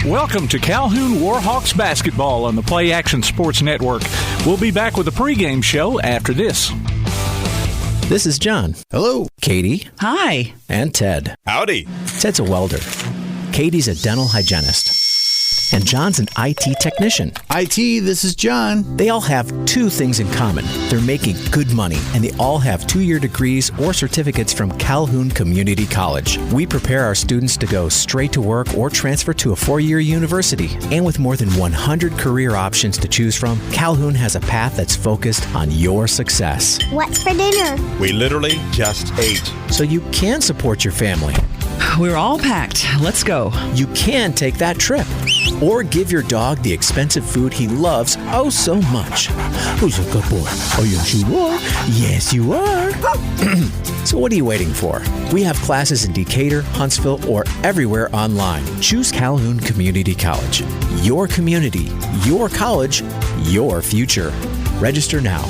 Welcome to Calhoun Warhawks basketball on the Play Action Sports Network. We'll be back with a pregame show after this. This is John. Hello. Katie. Hi. And Ted. Howdy. Ted's a welder. Katie's a dental hygienist. And John's an IT technician. IT, this is John. They all have two things in common. They're making good money, and they all have 2-year degrees or certificates from Calhoun Community College. We prepare our students to go straight to work or transfer to a 4-year university. And with more than 100 career options to choose from, Calhoun has a path that's focused on your success. What's for dinner? We literally just ate. So you can support your family. We're all packed. Let's go. You can take that trip. Or give your dog the expensive food he loves oh so much. Who's a good boy? Oh, yes, you are. Yes, you are. So what are you waiting for? We have classes in Decatur, Huntsville, or everywhere online. Choose Calhoun Community College. Your community, your college, your future. Register now.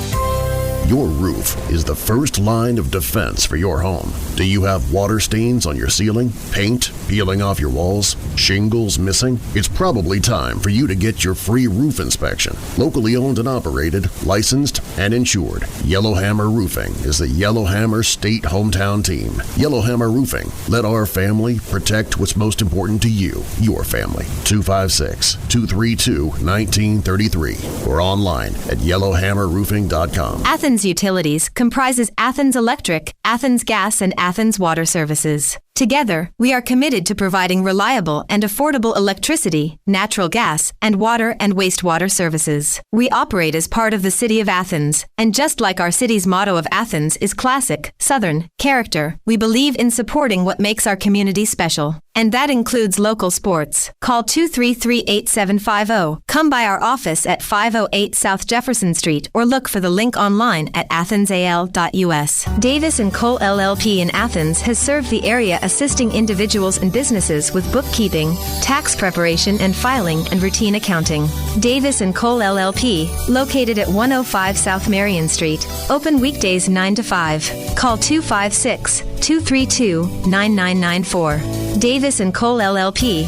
Your roof is the first line of defense for your home. Do you have water stains on your ceiling, paint peeling off your walls, shingles missing? It's probably time for you to get your free roof inspection. Locally owned and operated, licensed, and insured, Yellowhammer Roofing is the Yellowhammer State hometown team. Yellowhammer Roofing. Let our family protect what's most important to you, your family. 256-232-1933 or online at yellowhammerroofing.com. Athens Utilities comprises Athens Electric, Athens Gas, and Athens Water Services. Together, we are committed to providing reliable and affordable electricity, natural gas, and water and wastewater services. We operate as part of the City of Athens, and just like our city's motto of Athens is classic, Southern, character, we believe in supporting what makes our community special. And that includes local sports. Call 233-8750. Come by our office at 508 South Jefferson Street or look for the link online at athensal.us. Davis & Cole LLP in Athens has served the area assisting individuals and businesses with bookkeeping, tax preparation and filing, and routine accounting. Davis & Cole LLP, located at 105 South Marion Street. Open weekdays 9 to 5. Call 256-232-9994. Davis & Cole LLP.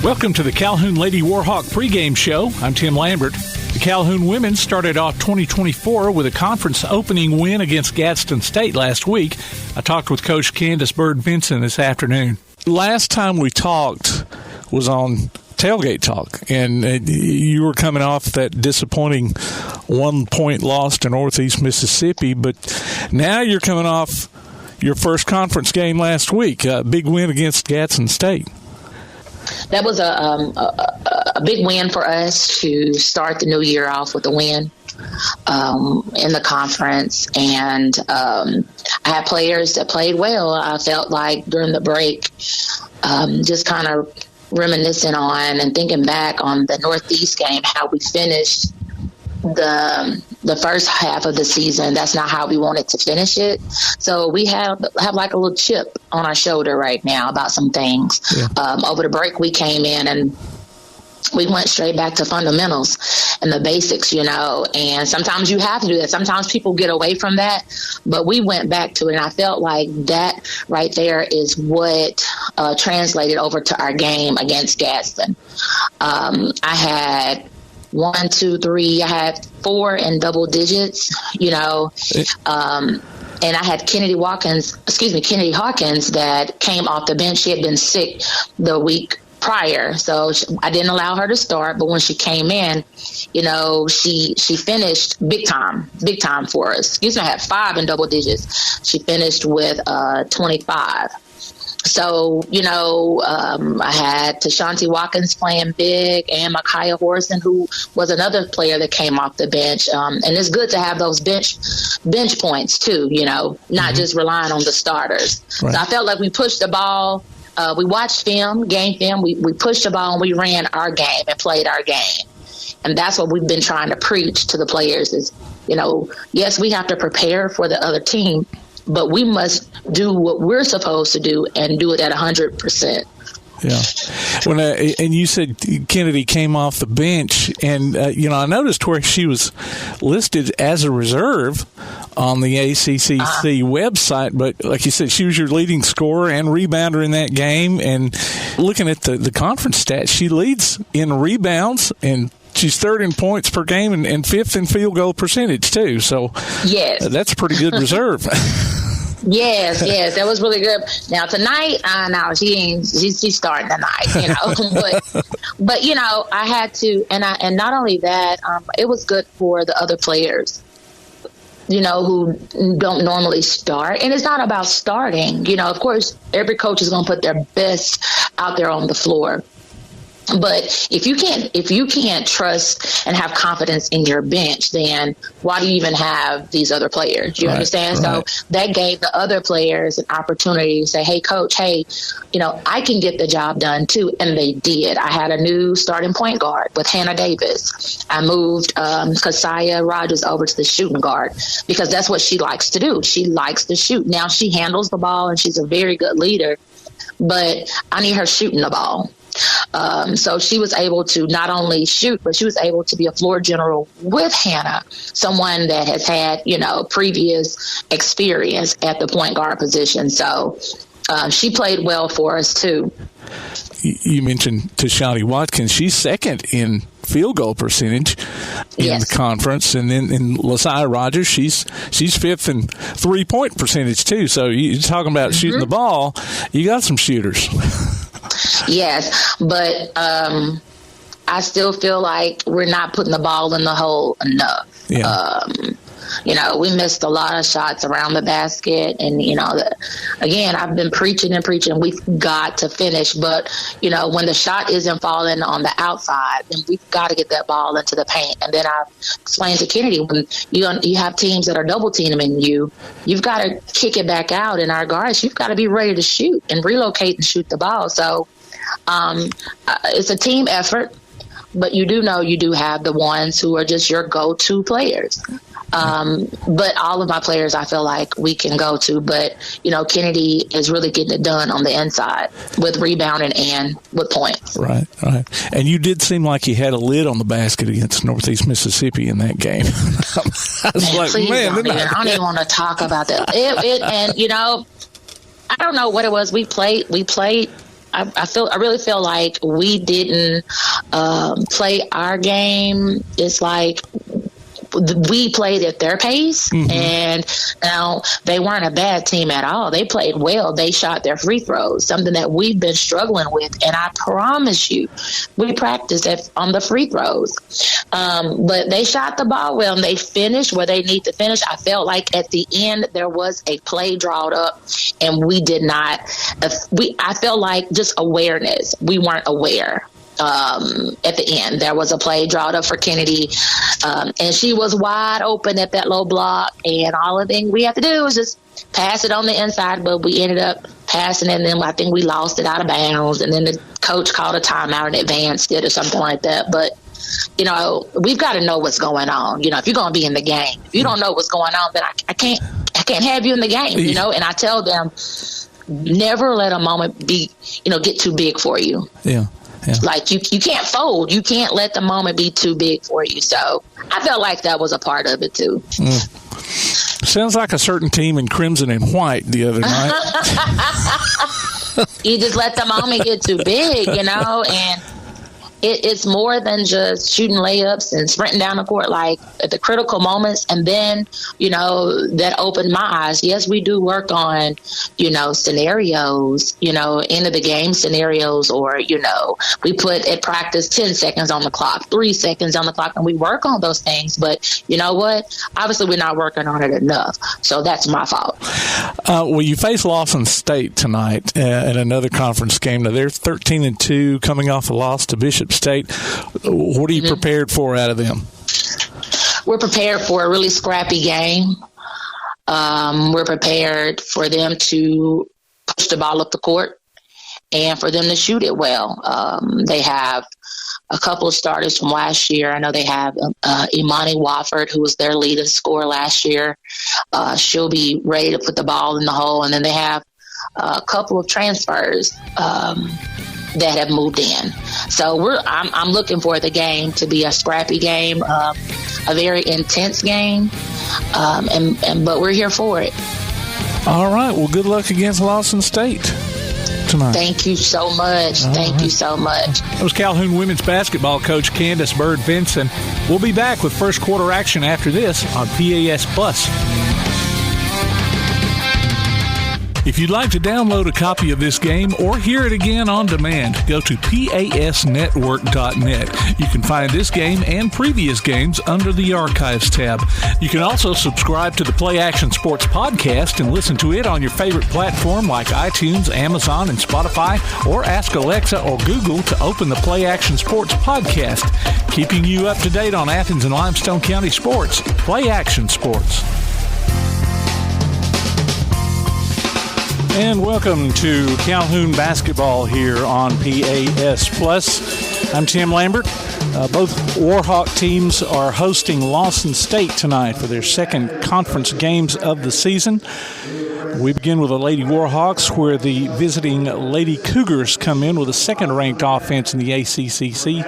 Welcome to the Calhoun Lady Warhawk pregame show. I'm Tim Lambert. The Calhoun women started off 2024 with a conference opening win against Gadsden State last week. I talked with Coach Candace Bird-Benson this afternoon. Last time we talked was on Tailgate Talk, and you were coming off that disappointing 1-point loss to Northeast Mississippi, but now you're coming off your first conference game last week, a big win against Gadsden State. That was a big win for us to start the new year off with a win in the conference. And I had players that played well. I felt like during the break, just kind of reminiscing on and thinking back on the Northeast game, how we finished the first half of the season. That's not how we wanted to finish it. So we have like a little chip on our shoulder right now about some things. Yeah. Over the break, we came in and we went straight back to fundamentals and the basics, and sometimes you have to do that. Sometimes people get away from that, but we went back to it. And I felt like that right there is what translated over to our game against Gadsden. I had 1, 2, 3. I had 4 in double digits, and I had Kennedy Hawkins that came off the bench. She had been sick the week prior, so I didn't allow her to start. But when she came in, she finished big time for us. I had 5 in double digits. She finished with 25. So, I had Tashanti Watkins playing big and Micaiah Horson, who was another player that came off the bench. And it's good to have those bench points too, not just relying on the starters. Right. So I felt like we pushed the ball. We watched game film. We pushed the ball and we ran our game and played our game. And that's what we've been trying to preach to the players is, yes, we have to prepare for the other team, but we must do what we're supposed to do and do it at 100%. Yeah. And you said Kennedy came off the bench, and I noticed where she was listed as a reserve on the ACCC website, but like you said, she was your leading scorer and rebounder in that game. And looking at the conference stats, she leads in rebounds, and she's third in points per game and fifth in field goal percentage too. So yes, that's a pretty good reserve. Yes, that was really good. Now tonight, no, she's starting tonight, but I had to, and not only that, it was good for the other players, who don't normally start. And it's not about starting, of course, every coach is going to put their best out there on the floor. But if you can't trust and have confidence in your bench, then why do you even have these other players? You understand? Right. So that gave the other players an opportunity to say, hey, coach, I can get the job done too. And they did. I had a new starting point guard with Hannah Davis. I moved Keziah Rogers over to the shooting guard because that's what she likes to do. She likes to shoot. Now she handles the ball and she's a very good leader, but I need her shooting the ball. So she was able to not only shoot, but she was able to be a floor general with Hannah, someone that has had, previous experience at the point guard position. So she played well for us, too. You mentioned Tashani Watkins. She's second in field goal percentage in the conference. And then in Keziah Rogers, she's fifth in three-point percentage, too. So you're talking about shooting the ball. You got some shooters. Yes, but I still feel like we're not putting the ball in the hole enough. Yeah. We missed a lot of shots around the basket. And, again, I've been preaching and preaching. We've got to finish. But, when the shot isn't falling on the outside, then we've got to get that ball into the paint. And then I explained to Kennedy, when you have teams that are double teaming you've got to kick it back out. And our guards, you've got to be ready to shoot and relocate and shoot the ball. So it's a team effort. But you do have the ones who are just your go-to players. But all of my players, I feel like we can go to. But, Kennedy is really getting it done on the inside with rebounding and with points. Right. And you did seem like you had a lid on the basket against Northeast Mississippi in that game. I don't even want to talk about that. I don't know what it was. We played. I really feel like we didn't play our game. It's like we played at their pace, and now they weren't a bad team at all. They played well. They shot their free throws, something that we've been struggling with. And I promise you, we practiced on the free throws. But they shot the ball well, and they finished where they need to finish. I felt like at the end there was a play drawn up, and we did not. I felt like just awareness. We weren't aware. At the end, there was a play drawn up for Kennedy, and she was wide open at that low block, and all the thing we had to do was just pass it on the inside, but we ended up passing it, and then I think we lost it out of bounds, and then the coach called a timeout and advanced it or something like that. But we've got to know what's going on. If you're going to be in the game, if you don't know what's going on, then I can't have you in the game. And I tell them, never let a moment be get too big for you. Yeah. Like you can't fold. You can't let the moment be too big for you. So I felt like that was a part of it too. Sounds like a certain team in crimson and white the other night. You just let the moment get too big, and it's more than just shooting layups and sprinting down the court, like at the critical moments. And then, that opened my eyes. Yes, we do work on, scenarios, end of the game scenarios, or, we put at practice 10 seconds on the clock, 3 seconds on the clock, and we work on those things. But you know what? Obviously, we're not working on it enough. So that's my fault. Well, you face Lawson State tonight in another conference game. Now, they're 13-2 coming off a loss to Bishop State. What are you prepared for out of them? We're prepared for a really scrappy game. We're prepared for them to push the ball up the court and for them to shoot it well. They have a couple of starters from last year. I know they have Imani Wofford, who was their leading scorer last year. She'll be ready to put the ball in the hole. And then they have a couple of transfers. that have moved in. So I'm looking for the game to be a scrappy game, a very intense game, but we're here for it. All right. Well, good luck against Lawson State tonight. Thank you so much. Thank you so much. That was Calhoun women's basketball coach Candace Bird Vinson. We'll be back with first quarter action after this on PAS Plus. If you'd like to download a copy of this game or hear it again on demand, go to pasnetwork.net. You can find this game and previous games under the Archives tab. You can also subscribe to the Play Action Sports podcast and listen to it on your favorite platform like iTunes, Amazon, and Spotify, or ask Alexa or Google to open the Play Action Sports podcast, keeping you up to date on Athens and Limestone County sports. Play Action Sports. And welcome to Calhoun basketball here on PAS Plus. I'm Tim Lambert. Both Warhawk teams are hosting Lawson State tonight for their second conference games of the season. We begin with the Lady Warhawks, where the visiting Lady Cougars come in with a second-ranked offense in the ACCC,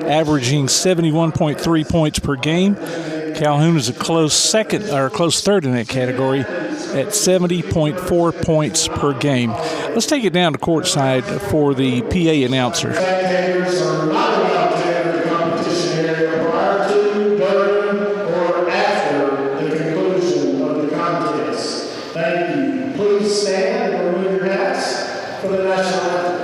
averaging 71.3 points per game. Calhoun is a close second or close third in that category at 70.4 points per game. Let's take it down to courtside for the PA announcer. Spectators are not allowed to enter the competition area prior to, during, or after the conclusion of the contest. Thank you. Please stand and remove your hats for the national anthem.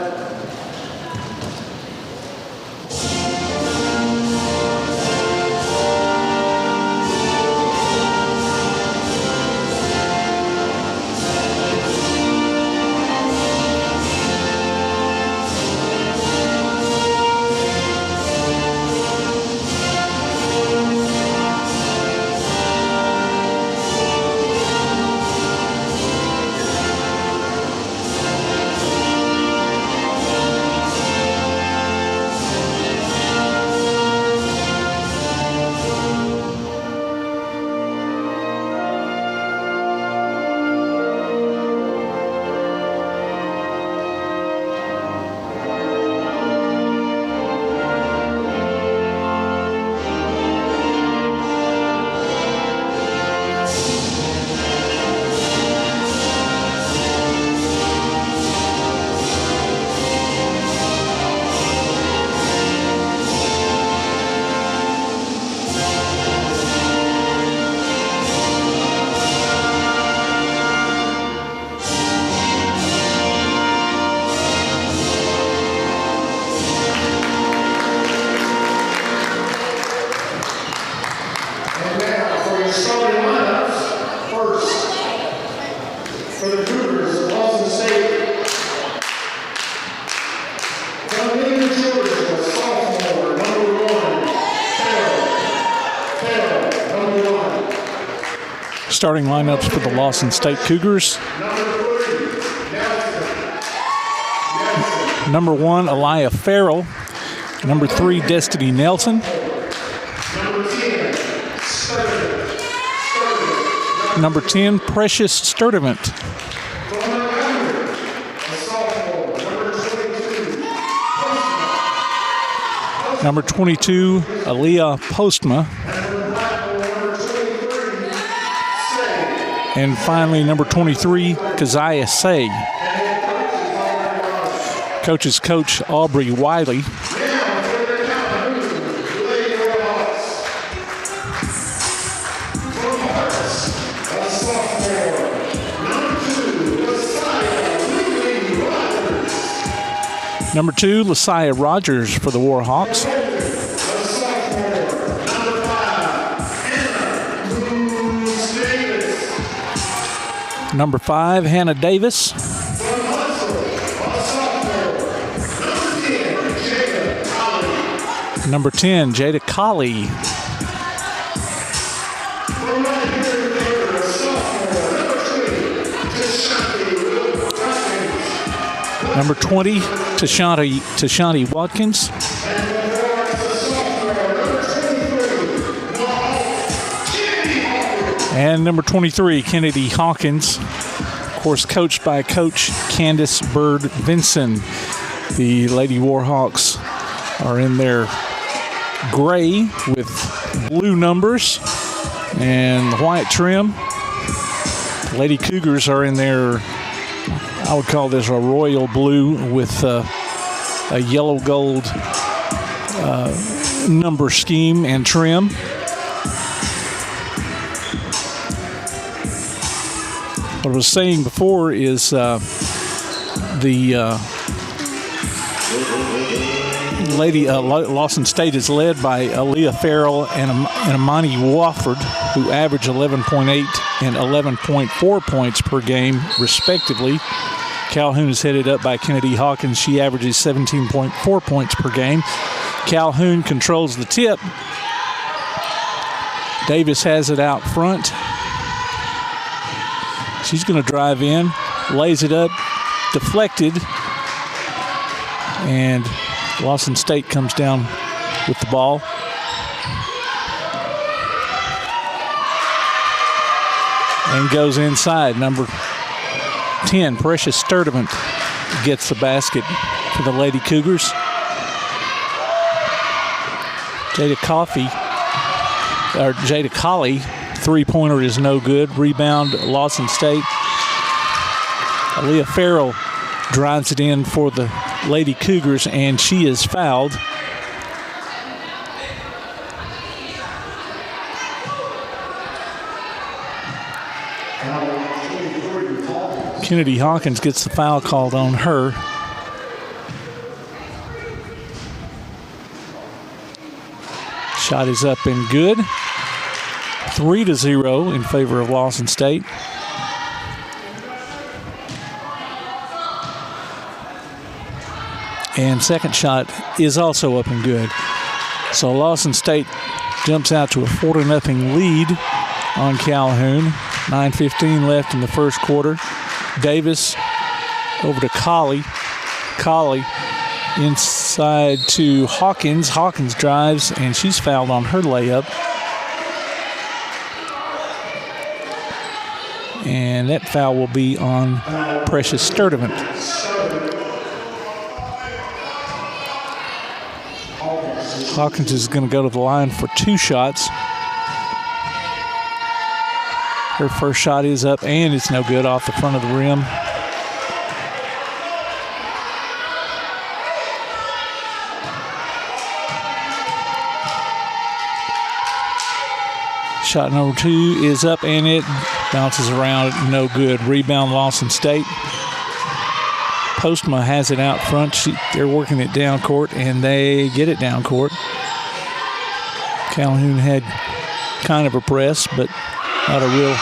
Starting lineups for the Lawson State Cougars. Number 1, Aliyah Farrell. Number 3, Destiny Nelson. Number 10, Precious Sturdivant. Number 22, Aaliyah Postma. And finally, number 23, Keziah Say. Coaches coach Aubrey Wiley. Number 2, Lasiah Rogers for the Warhawks. Number 5, Hannah Davis. Number 10, Jada Colley. Number 20, Tashanti Watkins. And number 23, Kennedy Hawkins, of course, coached by Coach Candace Bird Vinson. The Lady Warhawks are in their gray with blue numbers and white trim. Lady Cougars are in their, I would call this a royal blue with a yellow gold number scheme and trim. What I was saying before is the Lady Lawson State is led by Aaliyah Farrell and Amani Wofford, who average 11.8 and 11.4 points per game, respectively. Calhoun is headed up by Kennedy Hawkins. She averages 17.4 points per game. Calhoun controls the tip. Davis has it out front. She's going to drive in, lays it up, deflected, and Lawson State comes down with the ball. And goes inside. Number 10, Precious Sturdivant, gets the basket for the Lady Cougars. Jada Colley, three-pointer is no good. Rebound, Lawson State. Aaliyah Farrell drives it in for the Lady Cougars, and she is fouled. Kennedy Hawkins gets the foul called on her. Shot is up and good. 3-0 in favor of Lawson State. And second shot is also up and good. So Lawson State jumps out to a 4-0 lead on Calhoun. 9:15 left in the first quarter. Davis over to Colley. Colley inside to Hawkins. Hawkins drives, and she's fouled on her layup. And that foul will be on Precious Sturdivant. Hawkins is going to go to the line for two shots. Her first shot is up, and it's no good, off the front of the rim. Shot number two is up, and it bounces around, no good. Rebound, Lawson State. Postma has it out front. They're working it down court, and they get it down court. Calhoun had kind of a press, but not a real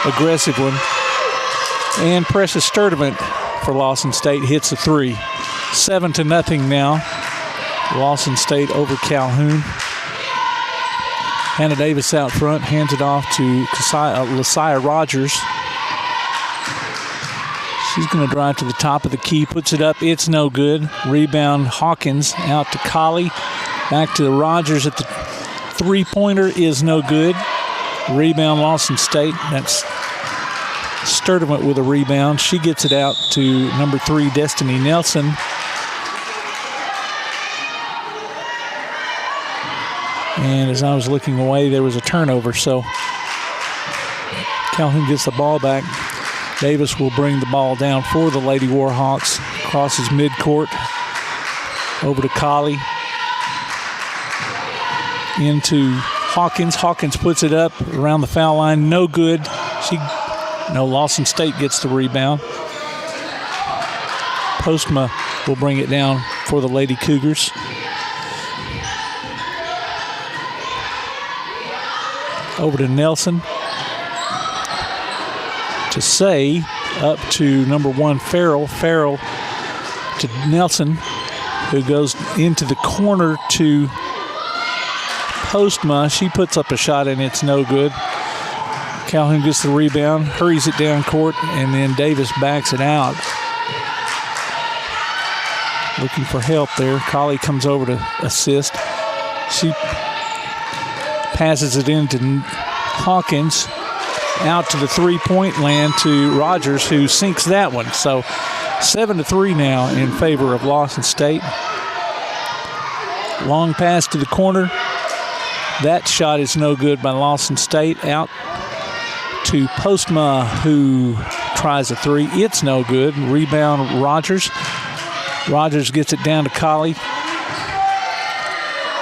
aggressive one. And Precious Sturdivant for Lawson State hits a three. 7-0 now. Lawson State over Calhoun. Hannah Davis out front, hands it off to Lasiah Rogers. She's going to drive to the top of the key, puts it up. It's no good. Rebound, Hawkins out to Colley. Back to Rogers at the three-pointer is no good. Rebound, Lawson State. That's Sturdivant with a rebound. She gets it out to number 3, Destiny Nelson. And as I was looking away, there was a turnover, so Calhoun gets the ball back. Davis will bring the ball down for the Lady Warhawks. Crosses midcourt over to Colley. Into Hawkins. Hawkins puts it up around the foul line. No good. Lawson State gets the rebound. Postma will bring it down for the Lady Cougars. Over to Nelson. To Say, up to number 1, Farrell. Farrell to Nelson, who goes into the corner to Postma. She puts up a shot, and it's no good. Calhoun gets the rebound, hurries it down court, and then Davis backs it out. Looking for help there. Colley comes over to assist. She passes it into Hawkins, out to the three-point land to Rogers, who sinks that one. So 7-3 now in favor of Lawson State. Long pass to the corner. That shot is no good by Lawson State. Out to Postma, who tries a three. It's no good. Rebound Rogers. Rogers gets it down to Colley.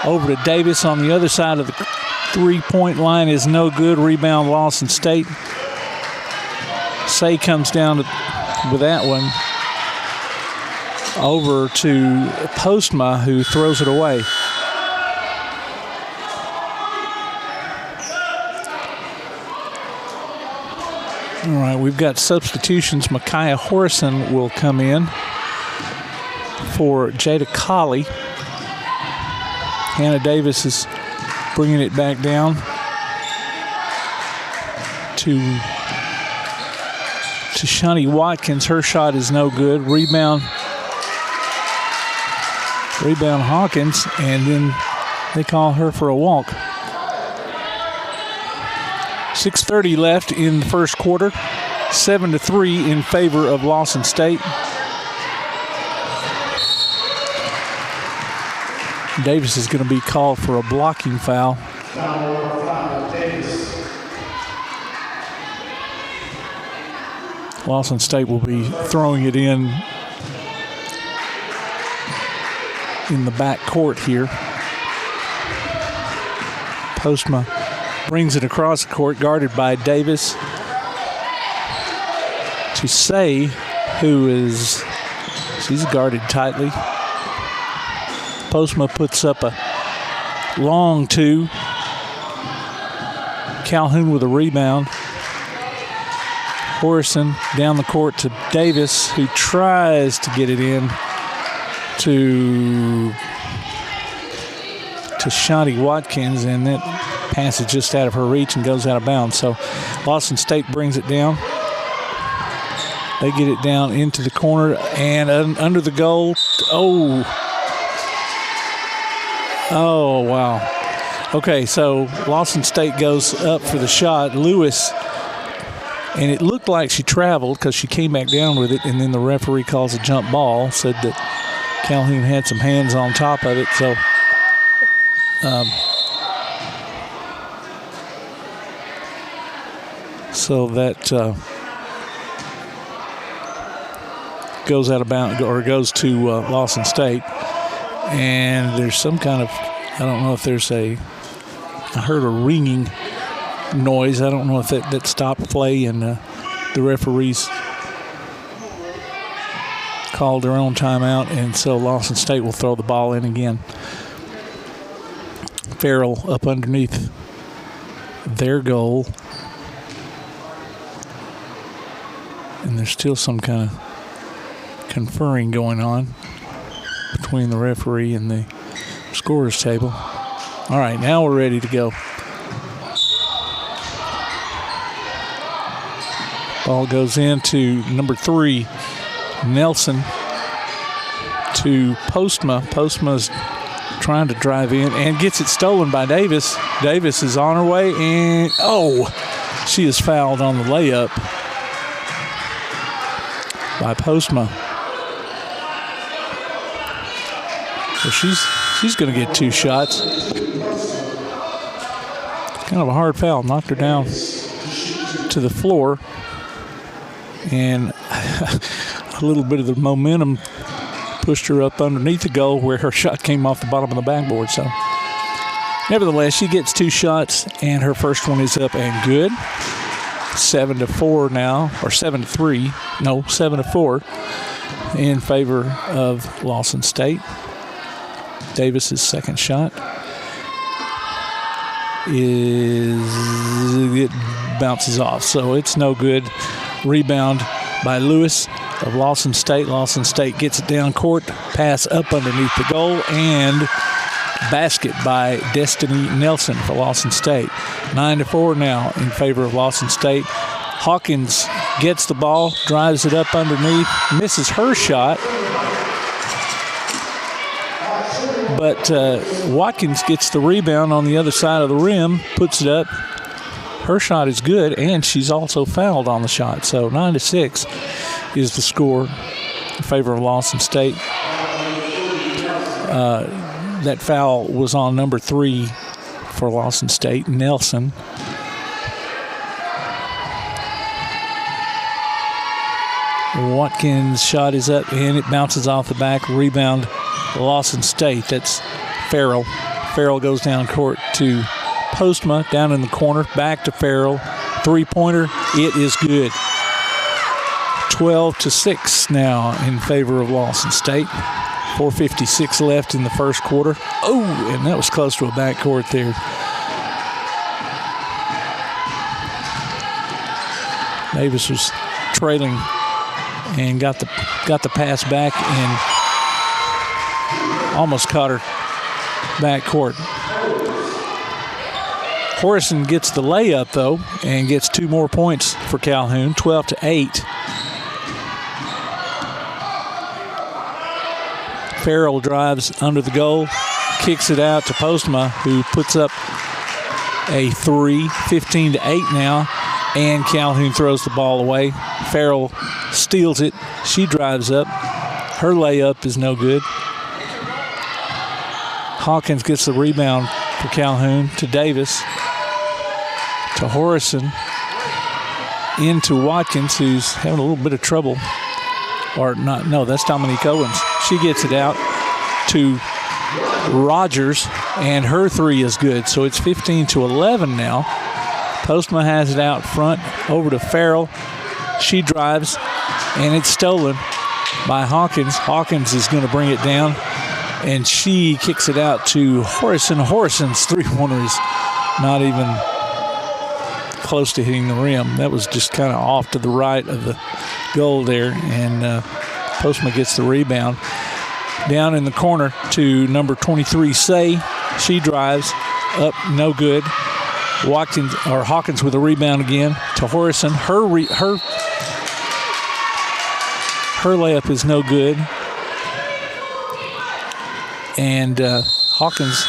Over to Davis on the other side of the three-point line is no good. Rebound Lawson State. Say comes down with that one. Over to Postma, who throws it away. All right, we've got substitutions. Micaiah Horrison will come in for Jada Colley. Hannah Davis is bringing it back down to Shani Watkins. Her shot is no good. Rebound Hawkins, and then they call her for a walk. 6:30 left in the first quarter. 7-3 in favor of Lawson State. Davis is going to be called for a blocking foul. Lawson State will be throwing it in the back court here. Postma brings it across the court, guarded by Davis. To Say, she's guarded tightly. Postma puts up a long two. Calhoun with a rebound. Horrison down the court to Davis, who tries to get it in to Shani Watkins, and that pass is just out of her reach and goes out of bounds. So Lawson State brings it down. They get it down into the corner and under the goal. Oh, wow. Okay, so Lawson State goes up for the shot. Lewis, and it looked like she traveled because she came back down with it, and then the referee calls a jump ball, said that Calhoun had some hands on top of it. So that goes out of bounds, or goes to Lawson State. And there's some kind of, I don't know if there's I heard a ringing noise. I don't know if that stopped play, and the referees called their own timeout, and so Lawson State will throw the ball in again. Farrell up underneath their goal. And there's still some kind of conferring going on between the referee and the scorer's table. All right, now we're ready to go. Ball goes into number 3, Nelson, to Postma. Postma's trying to drive in and gets it stolen by Davis. Davis is on her way, and she is fouled on the layup by Postma. So she's going to get 2 shots. Kind of a hard foul. Knocked her down to the floor. And a little bit of the momentum pushed her up underneath the goal where her shot came off the bottom of the backboard. So nevertheless, she gets 2 shots, and her first one is up and good. 7-4 now, or 7-3. No, 7-4 in favor of Lawson State. Davis's second shot it bounces off, so it's no good. Rebound by Lewis of Lawson State. Lawson State gets it down court, pass up underneath the goal, and basket by Destiny Nelson for Lawson State. 9-4 now in favor of Lawson State. Hawkins gets the ball, drives it up underneath, misses her shot. But Watkins gets the rebound on the other side of the rim, puts it up. Her shot is good, and she's also fouled on the shot. So 9-6 is the score in favor of Lawson State. That foul was on number 3 for Lawson State, Nelson. Watkins' shot is up, and it bounces off the back. Rebound, Lawson State. That's Farrell. Farrell goes down court to Postma, down in the corner. Back to Farrell. Three-pointer. It is good. 12-6 now in favor of Lawson State. 4:56 left in the first quarter. Oh, and that was close to a backcourt there. Davis was trailing and got the pass back and almost caught her backcourt. Horrison gets the layup, though, and gets 2 more points for Calhoun, 12-8. Farrell drives under the goal, kicks it out to Postma, who puts up a 3, 15-8 now, and Calhoun throws the ball away. Farrell steals it. She drives up. Her layup is no good. Hawkins gets the rebound for Calhoun to Davis, to Horrison, into Watkins, who's having a little bit of trouble. Or not, no, that's Dominique Owens. She gets it out to Rogers, and her 3 is good. So it's 15-11 now. Postma has it out front, over to Farrell. She drives, and it's stolen by Hawkins. Hawkins is going to bring it down, and she kicks it out to Horrison. Horrison's 3-pointer is not even close to hitting the rim. That was just kind of off to the right of the goal there, and Postma gets the rebound. Down in the corner to number 23, Say. She drives up, no good. Hawkins with a rebound again to Horrison. Her layup is no good. And Hawkins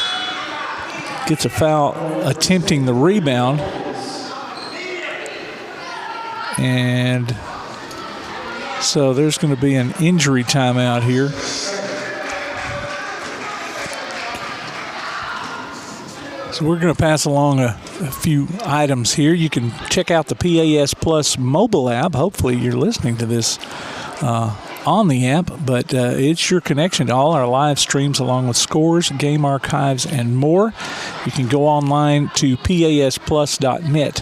gets a foul attempting the rebound. And so there's going to be an injury timeout here. So we're going to pass along a few items here. You can check out the PAS Plus mobile app. Hopefully you're listening to this on the app, but it's your connection to all our live streams along with scores, game archives, and more. You can go online to pasplus.net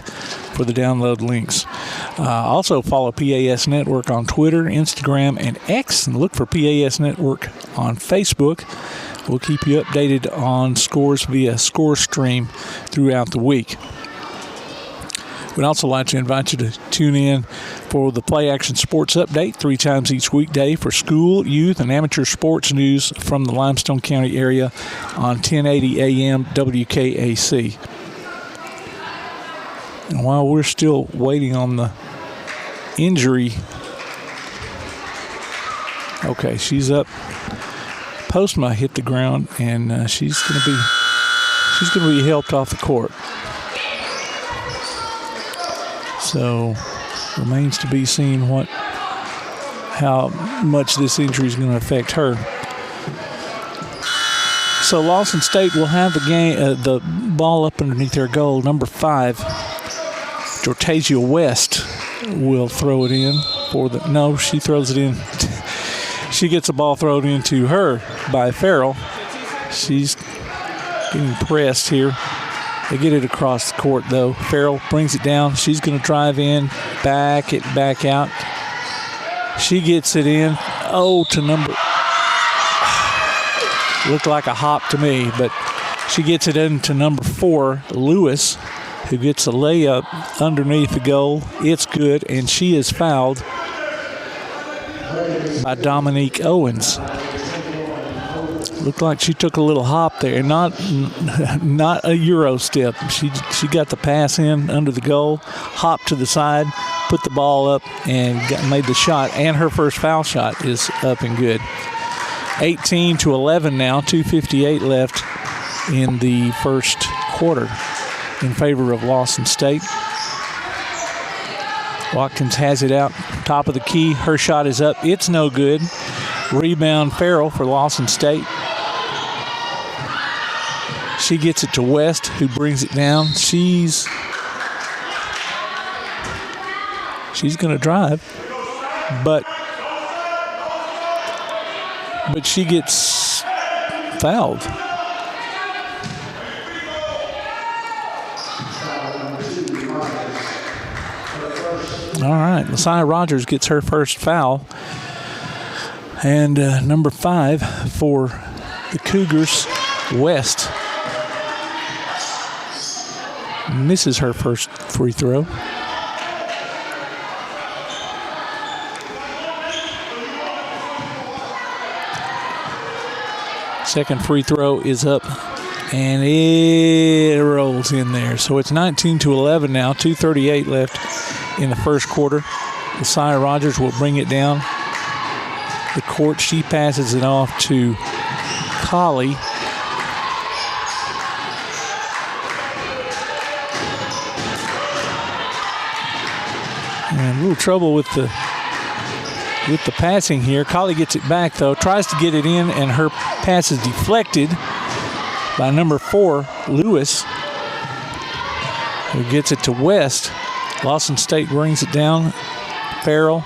for the download links. Also follow PAS Network on Twitter, Instagram, and X, and look for PAS Network on Facebook. We'll keep you updated on scores via Score Stream throughout the week. We'd also like to invite you to tune in for the Play Action Sports Update 3 times each weekday for school, youth, and amateur sports news from the Limestone County area on 1080 AM WKAC. And while we're still waiting on the injury, okay, she's up. Postma hit the ground, and she's going to be helped off the court. So remains to be seen how much this injury is going to affect her. So Lawson State will have the ball up underneath their goal. Number 5, Jortasia West will throw it in she throws it in. She gets the ball thrown into her by Farrell. She's getting pressed here. They get it across the court, though. Farrell brings it down. She's going to drive in, back out. She gets it in. To number... Looked like a hop to me, but she gets it into number 4, Lewis, who gets a layup underneath the goal. It's good, and she is fouled by Dominique Owens. Looked like she took a little hop there, not a Euro step. She got the pass in under the goal, hopped to the side, put the ball up, and made the shot. And her first foul shot is up and good. 18-11 now, 2:58 left in the first quarter in favor of Lawson State. Watkins has it out top of the key. Her shot is up. It's no good. Rebound Farrell for Lawson State. She gets it to West, who brings it down. She's going to drive, but she gets fouled. All right, Messiah Rogers gets her first foul. And number 5 for the Cougars, West, misses her first free throw. Second free throw is up, and it rolls in there. So it's 19-11 now, 2:38 left in the first quarter. Messiah Rogers will bring it down the court. She passes it off to Colley. And a little trouble with the passing here. Colley gets it back, though, tries to get it in, and her pass is deflected by number 4, Lewis, who gets it to West. Lawson State brings it down. Farrell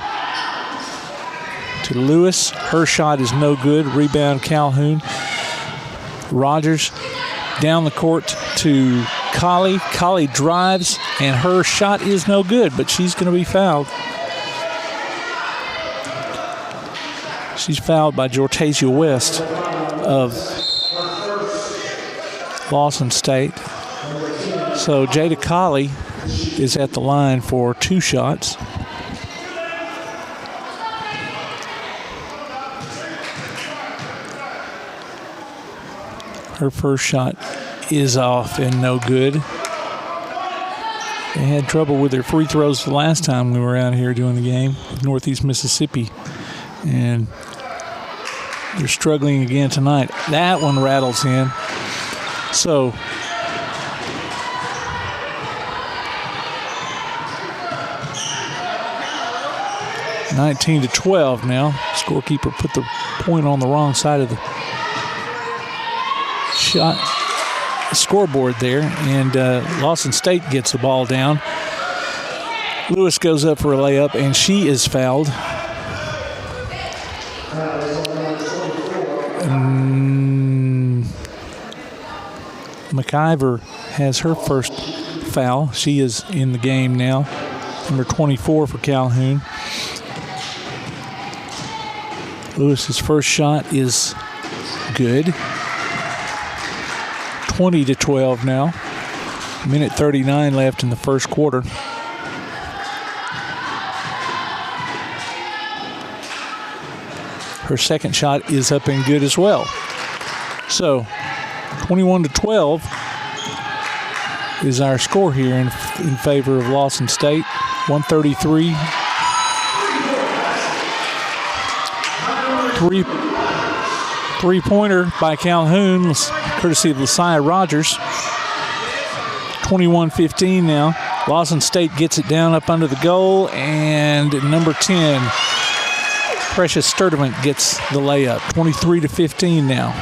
to Lewis. Her shot is no good. Rebound Calhoun. Rogers down the court to Colley. Colley drives, and her shot is no good, but she's going to be fouled. She's fouled by Jortasia West of Lawson State. So Jada Colley is at the line for 2 shots. Her first shot is off and no good. They had trouble with their free throws the last time we were out here doing the game, Northeast Mississippi. And they're struggling again tonight. That one rattles in. So (19-12) now. Scorekeeper put the point on the wrong side of the scoreboard there, and Lawson State gets the ball down. Lewis goes up for a layup, and she is fouled. McIver has her first foul. She is in the game now. Number 24 for Calhoun. Lewis's first shot is good. 20-12 now. Minute 39 left in the first quarter. Her second shot is up and good as well. So 21-12 is our score here in favor of Lawson State. 133. Three-pointer by Calhoun, courtesy of Messiah Rogers. 21-15 now. Lawson State gets it down up under the goal, and number 10, Precious Sturdivant, gets the layup. 23-15 now.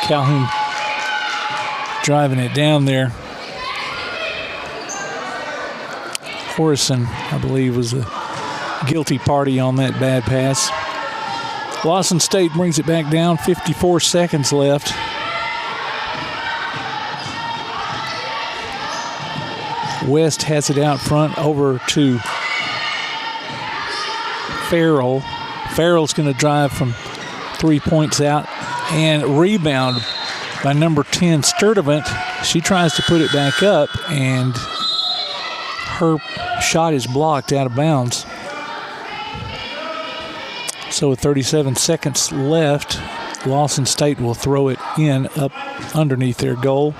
Calhoun driving it down there. Horrison, I believe, was the guilty party on that bad pass. Lawson State brings it back down. 54 seconds left. West has it out front over to Farrell. Farrell's going to drive from 3 points out, and rebound by number 10, Sturdivant. She tries to put it back up, and her shot is blocked out of bounds. So with 37 seconds left, Lawson State will throw it in up underneath their goal.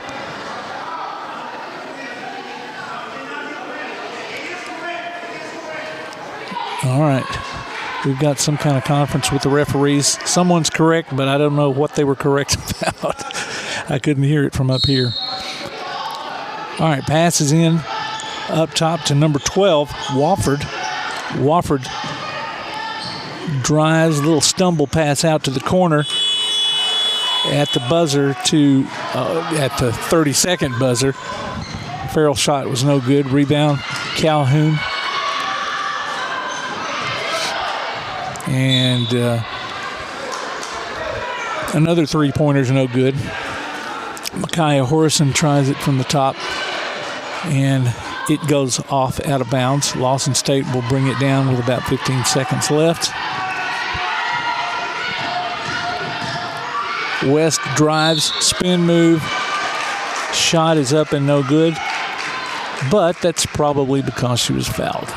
All right. We've got some kind of conference with the referees. Someone's correct, but I don't know what they were correct about. I couldn't hear it from up here. All right, passes in up top to number 12, Wofford. Wofford drives, a little stumble pass out to the corner at the buzzer at the 30-second buzzer. Farrell shot was no good. Rebound, Calhoun. And another three-pointer's no good. Micaiah Horrison tries it from the top, and it goes off out of bounds. Lawson State will bring it down with about 15 seconds left. West drives, spin move. Shot is up and no good, but that's probably because she was fouled.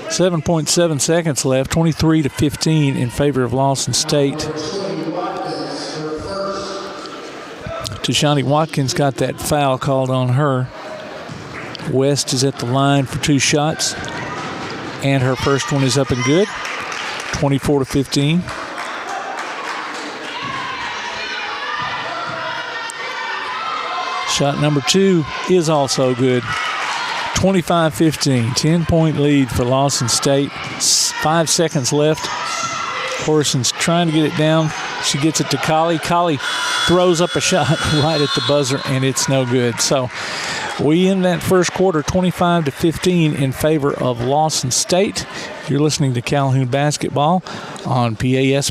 7.7 seconds left, 23-15 in favor of Lawson State. Tashani Watkins got that foul called on her. West is at the line for 2 shots, and her first one is up and good, 24-15. Shot number 2 is also good. 25-15, 10-point lead for Lawson State. 5 seconds left. Horson's trying to get it down. She gets it to Colley. Colley throws up a shot right at the buzzer, and it's no good. So we end that first quarter 25-15 in favor of Lawson State. You're listening to Calhoun Basketball on PAS+.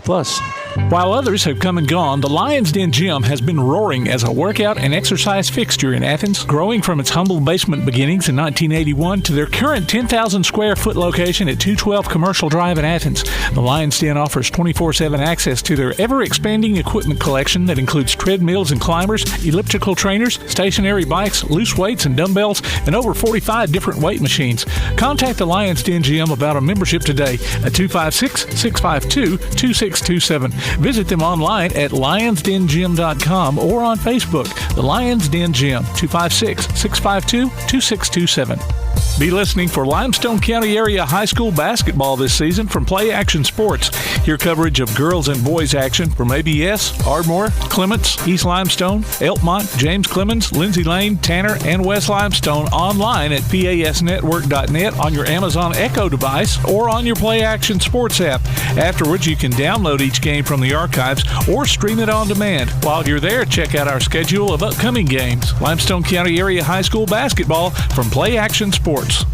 While others have come and gone, the Lions Den Gym has been roaring as a workout and exercise fixture in Athens, growing from its humble basement beginnings in 1981 to their current 10,000 square foot location at 212 Commercial Drive in Athens. The Lions Den offers 24/7 access to their ever-expanding equipment collection that includes treadmills and climbers, elliptical trainers, stationary bikes, loose weights and dumbbells, and over 45 different weight machines. Contact the Lions Den Gym about a membership today at 256-652-2627. Visit them online at lionsdengym.com or on Facebook. The Lions Den Gym, 256-652-2627. Be listening for Limestone County Area High School basketball this season from Play Action Sports. Hear coverage of girls and boys action from ABS, Ardmore, Clements, East Limestone, Elkmont, James Clemens, Lindsay Lane, Tanner, and West Limestone online at PASnetwork.net on your Amazon Echo device or on your Play Action Sports app. Afterwards, you can download each game from the archives or stream it on demand. While you're there, check out our schedule of upcoming games. Limestone County Area High School basketball from Play Action Sports.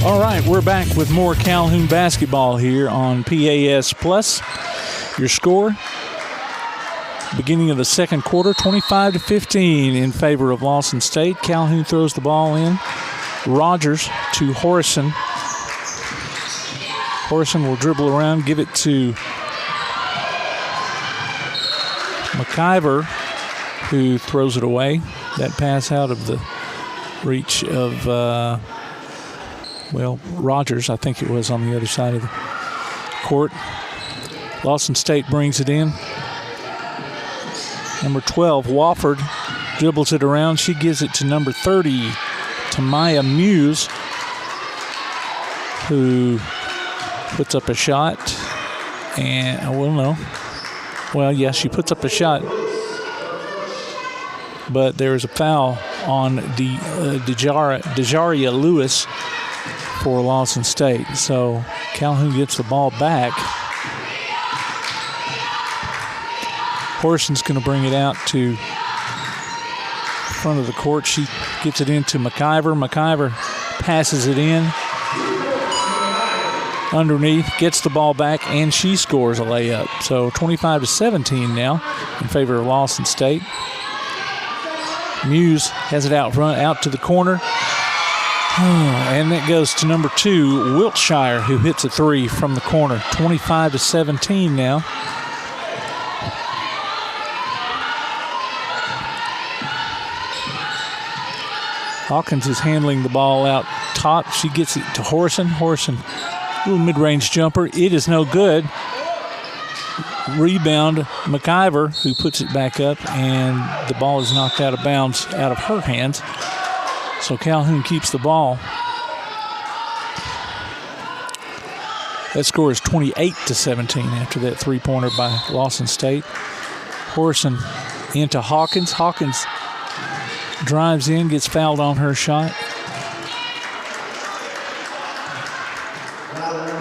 All right, we're back with more Calhoun basketball here on PAS+. Your score, beginning of the second quarter, 25-15 in favor of Lawson State. Calhoun throws the ball in. Rogers to Horrison. Horrison will dribble around, give it to McIver, who throws it away. That pass out of the reach of, Rogers, I think it was, on the other side of the court. Lawson State brings it in. Number 12, Wofford, dribbles it around. She gives it to number 30, Tamaya Muse, who puts up a shot. And, she puts up a shot, but there is a foul on Dejaria Lewis for Lawson State. So Calhoun gets the ball back. Horson's going to bring it out to front of the court. She gets it into McIver. McIver passes it in underneath, gets the ball back, and she scores a layup. So 25-17 now in favor of Lawson State. Muse has it out front, out to the corner. And that goes to number 2, Wiltshire, who hits a 3 from the corner. 25-17 now. Hawkins is handling the ball out top. She gets it to Horrison. Horrison, little mid-range jumper. It is no good. rebound, McIver, who puts it back up, and the ball is knocked out of bounds out of her hands. So Calhoun keeps the ball. That score is 28-17 after that three-pointer by Lawson State. Horson into Hawkins. Hawkins drives in, gets fouled on her shot.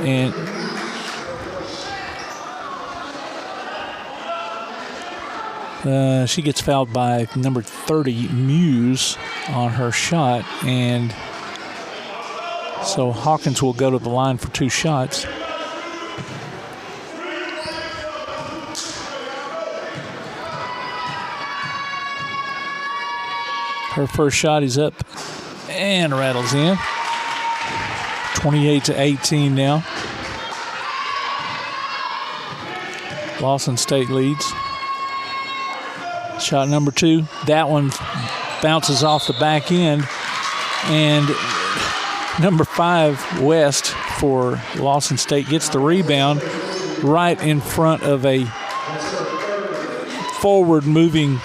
And she gets fouled by number 30, Muse, on her shot. And so Hawkins will go to the line for 2 shots. Her first shot is up and rattles in. 28-18 now. Lawson State leads. Shot number 2. That one bounces off the back end. And number 5, West, for Lawson State gets the rebound right in front of a forward-moving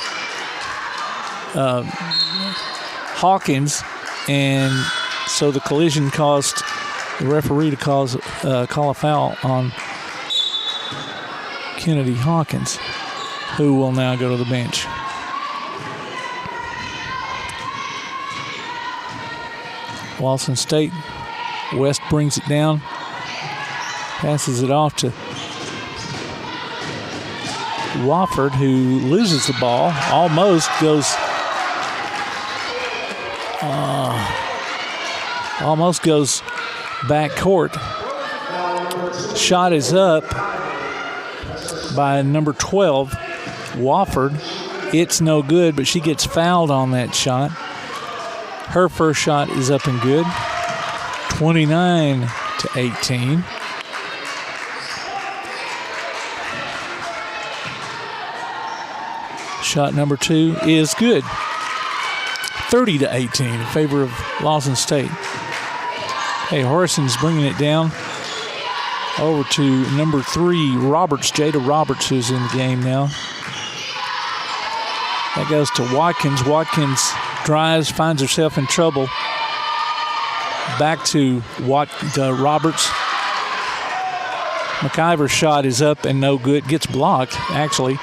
Hawkins, and so the collision caused the referee to call a foul on Kennedy Hawkins, who will now go to the bench. Lawson State, West brings it down, passes it off to Wofford, who loses the ball, almost goes back court. Shot is up by number 12, Wofford. It's no good, but she gets fouled on that shot. Her first shot is up and good. 29-18. Shot number 2 is good. 30-18 in favor of Lawson State. Hey, Horson's bringing it down over to number 3, Roberts, Jada Roberts, who's in the game now. That goes to Watkins. Watkins drives, finds herself in trouble. Back to Roberts. McIver's shot is up and no good. Gets blocked, actually.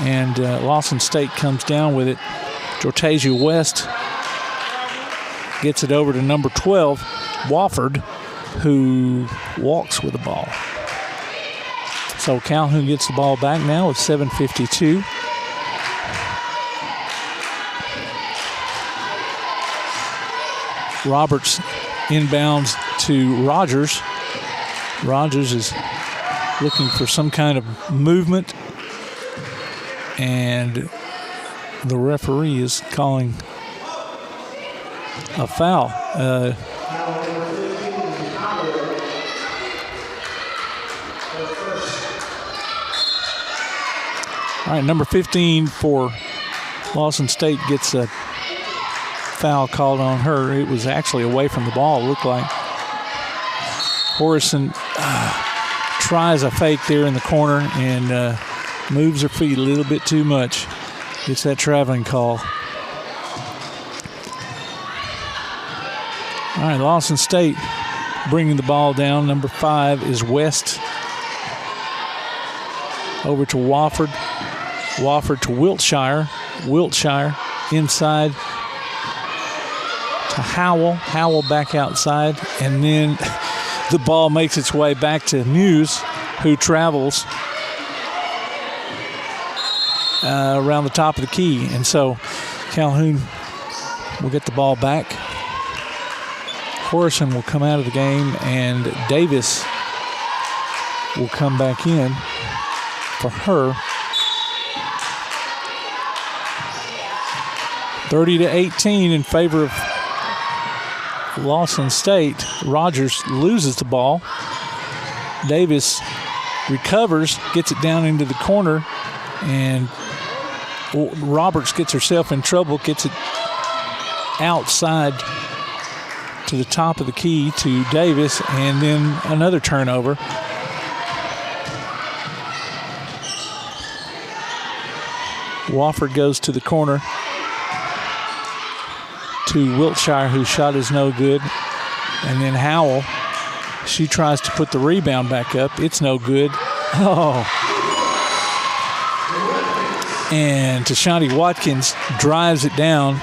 And Lawson State comes down with it. Jortasia West gets it over to number 12, Wofford, who walks with the ball. So Calhoun gets the ball back now with 7:52. Roberts inbounds to Rogers. Rogers is looking for some kind of movement, and the referee is calling a foul. All right, number 15 for Lawson State gets a foul called on her. It was actually away from the ball, it looked like. Horson tries a fake there in the corner and moves her feet a little bit too much. Gets that traveling call. All right, Lawson State bringing the ball down. Number 5 is West. Over to Wofford. Wofford to Wiltshire. Wiltshire inside to Howell. Howell back outside. And then the ball makes its way back to Muse, who travels around the top of the key. And so Calhoun will get the ball back. Horson will come out of the game, and Davis will come back in for her. 30-18 in favor of Lawson State. Rogers loses the ball. Davis recovers, gets it down into the corner, and Roberts gets herself in trouble, gets it outside to the top of the key to Davis, and then another turnover. Wofford goes to the corner to Wiltshire, whose shot is no good. And then Howell, she tries to put the rebound back up. It's no good. Oh. And Tashani Watkins drives it down,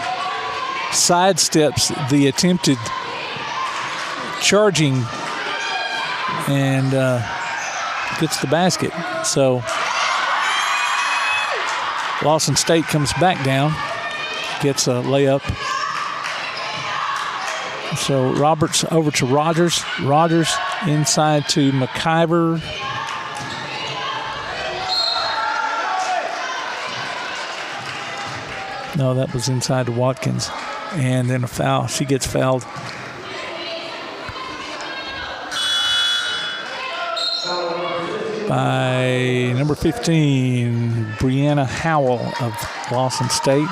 sidesteps the attempted charging, and gets the basket. So Lawson State comes back down, gets a layup. So Roberts over to Rogers. Rogers inside to McIver. No, that was inside to Watkins. And then a foul. She gets fouled. By number 15, Brianna Howell of Lawson State.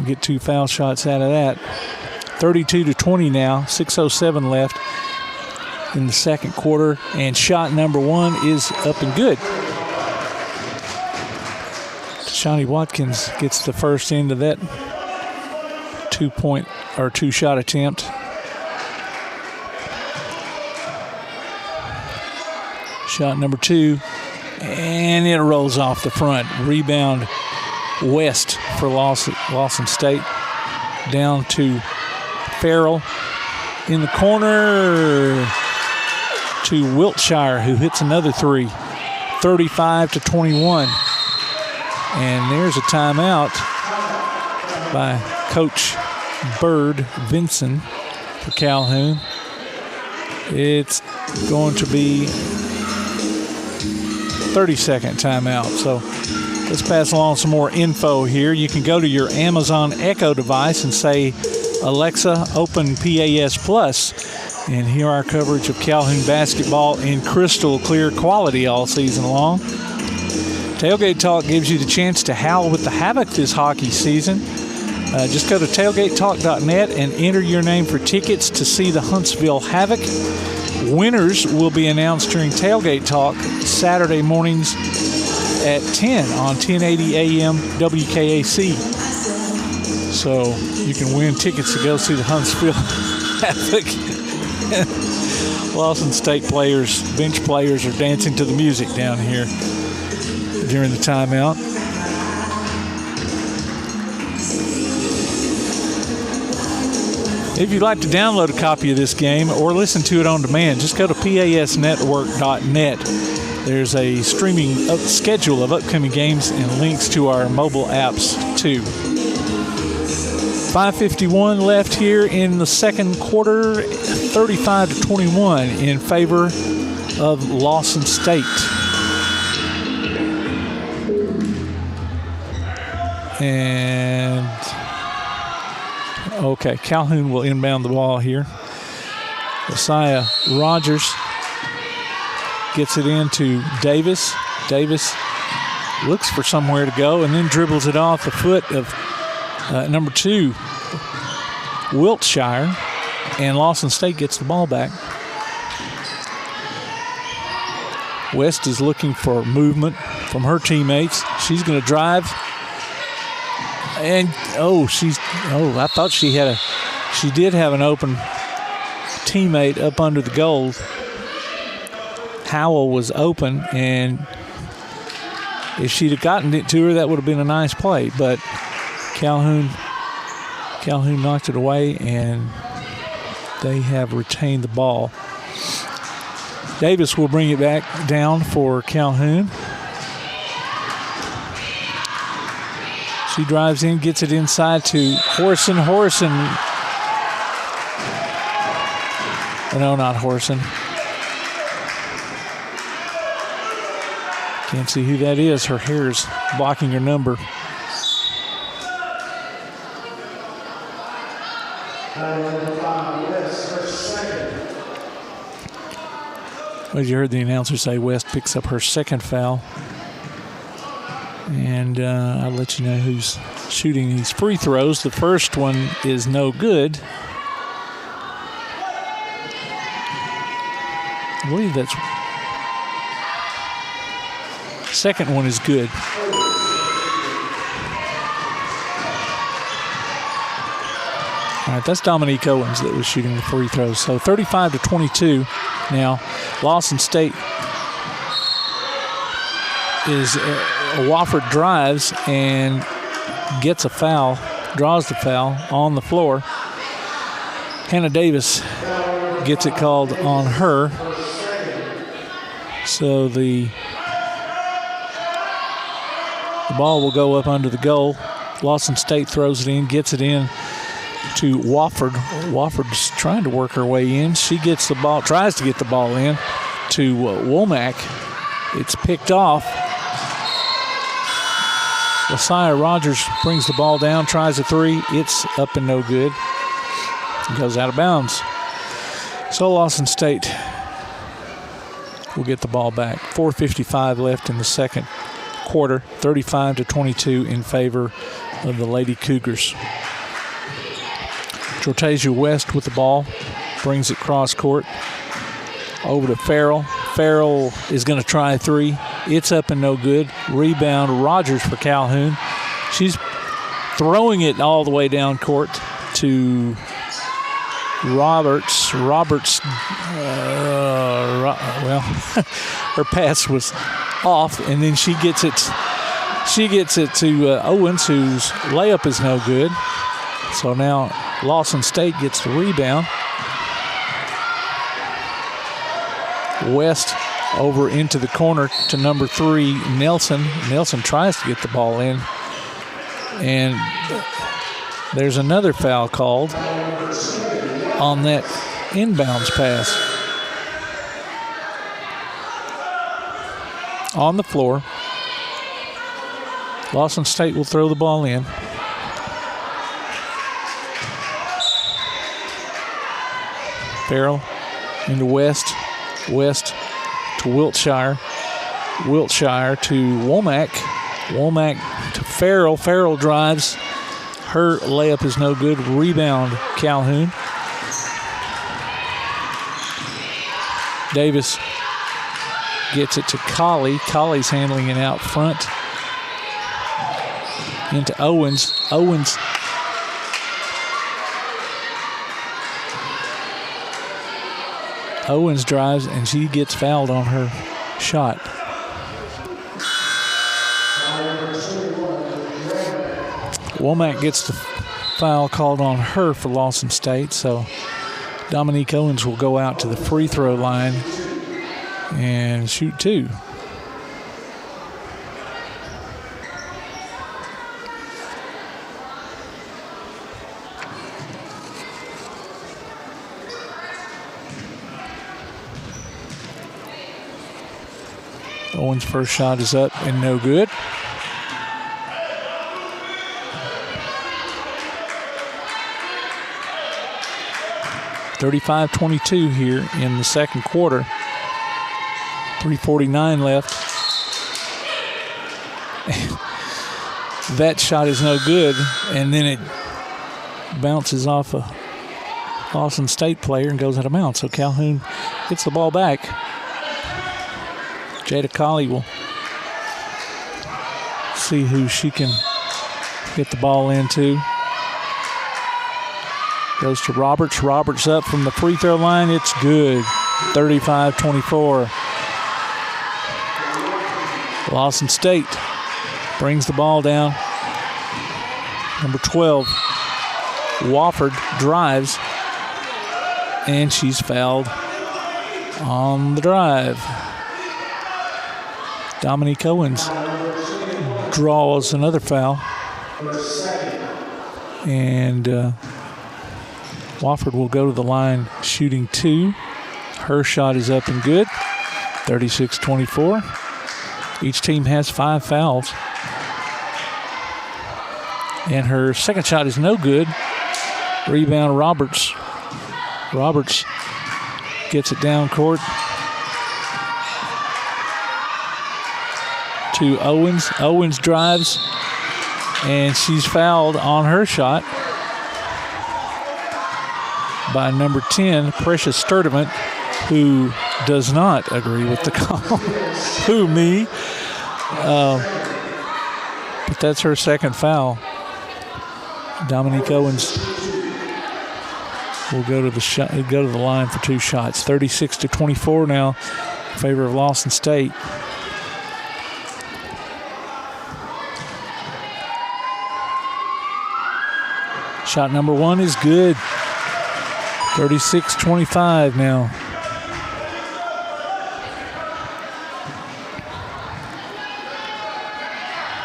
We get 2 foul shots out of that. 32-20 now, 6:07 left in the second quarter. And shot number 1 is up and good. Shawnee Watkins gets the first end of that 2-shot attempt. Shot number 2, and it rolls off the front. Rebound West for Lawson State. Down to Farrell in the corner to Wiltshire, who hits another 3. 35-21. And there's a timeout by Coach Bird Vinson for Calhoun. It's going to be 30-second timeout. So let's pass along some more info here. You can go to your Amazon Echo device and say, Alexa, open PAS Plus, and hear our coverage of Calhoun basketball in crystal clear quality all season long. Tailgate Talk gives you the chance to howl with the Havoc this hockey season. Just go to tailgatetalk.net and enter your name for tickets to see the Huntsville Havoc. Winners will be announced during Tailgate Talk Saturday mornings at 10 on 1080 AM WKAC. So you can win tickets to go see the Huntsville Havoc. Lawson State players, bench players, are dancing to the music down here during the timeout. If you'd like to download a copy of this game or listen to it on demand, just go to pasnetwork.net. There's a streaming schedule of upcoming games and links to our mobile apps too. 5:51 left here in the second quarter, 35-21 in favor of Lawson State. And okay, Calhoun will inbound the ball here. Josiah Rogers gets it into Davis. Davis looks for somewhere to go and then dribbles it off the foot of number 2, Wiltshire, and Lawson State gets the ball back. West is looking for movement from her teammates. She's going to drive. And I thought she did have an open teammate up under the goal. Howell was open, and if she'd have gotten it to her, that would have been a nice play. But Calhoun knocked it away, and they have retained the ball. Davis will bring it back down for Calhoun. She drives in, gets it inside to Horson. No, not Horson. Can't see who that is. Her hair's blocking her number. Well, you heard the announcer say West picks up her second foul. And I'll let you know who's shooting these free throws. The first one is no good. I believe that's Second one is good. All right, that's Dominique Owens that was shooting the free throws. So 35-22 now. Lawson State is Wofford drives and gets a foul, draws the foul on the floor. Hannah Davis gets it called on her. So the ball will go up under the goal. Lawson State throws it in, gets it in to Wofford. Wofford's trying to work her way in. She gets the ball, tries to get the ball in to Womack. It's picked off. Josiah Rogers brings the ball down, tries a three. It's up and no good. It goes out of bounds. So Lawson State will get the ball back. 4:55 left in the second quarter. 35-22 in favor of the Lady Cougars. Jortasia West with the ball, brings it cross court over to Farrell. Farrell is going to try a three. It's up and no good. Rebound Rogers for Calhoun. She's throwing it all the way down court to Roberts. Her pass was off, and then she gets it to Owens, whose layup is no good. So now Lawson State gets the rebound. West over into the corner to number 3, Nelson. Nelson tries to get the ball in. And there's another foul called on that inbounds pass. On the floor. Lawson State will throw the ball in. Farrell into West. West to Wiltshire. Wiltshire to Womack. Womack to Farrell. Farrell drives. Her layup is no good. Rebound Calhoun. Davis gets it to Colley. Colley's handling it out front. Into Owens. Owens drives, and she gets fouled on her shot. Womack gets the foul called on her for Lawson State, so Dominique Owens will go out to the free throw line and shoot 2. Owens' first shot is up and no good. (35-22) here in the second quarter. 3:49 left. That shot is no good, and then it bounces off a Lawson State player and goes out of bounds. So Calhoun gets the ball back. Jada Colley will see who she can get the ball into. Goes to Roberts. Roberts up from the free throw line. It's good. 35-24. Lawson State brings the ball down. Number 12, Wofford drives, and she's fouled on the drive. Dominique Owens draws another foul. And Wofford will go to the line shooting 2. Her shot is up and good. 36-24. Each team has 5 fouls. And her second shot is no good. Rebound Roberts. Roberts gets it down court to Owens. Owens drives, and she's fouled on her shot by number 10, Precious Sturdivant, who does not agree with the call. Who, me? But that's her second foul. Dominique Owens will go to the line for 2 shots. 36-24 now in favor of Lawson State. Shot number 1 is good. 36-25 now.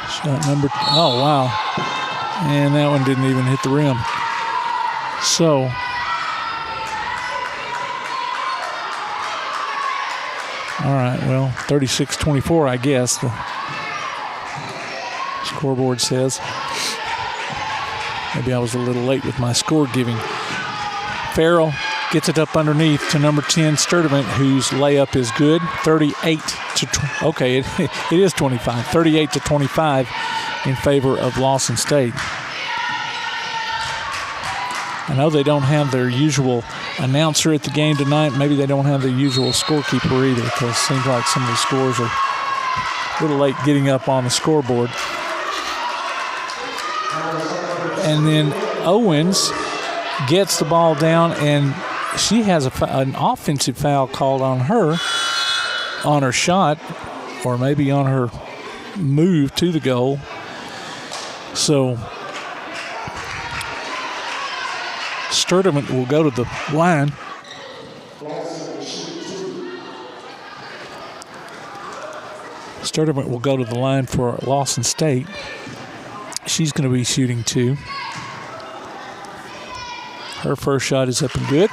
Shot number, oh wow. And that one didn't even hit the rim. So, all right, well, 36-24, I guess, the scoreboard says. Maybe I was a little late with my score giving. Farrell gets it up underneath to number 10, Sturdivant, whose layup is good. it is 25. 38-25 in favor of Lawson State. I know they don't have their usual announcer at the game tonight. Maybe they don't have the usual scorekeeper either, because it seems like some of the scores are a little late getting up on the scoreboard. And then Owens gets the ball down, and she has an offensive foul called on her shot, or maybe on her move to the goal. So Sturdivant will go to the line. Sturdivant will go to the line for Lawson State. She's going to be shooting 2. Her first shot is up and good.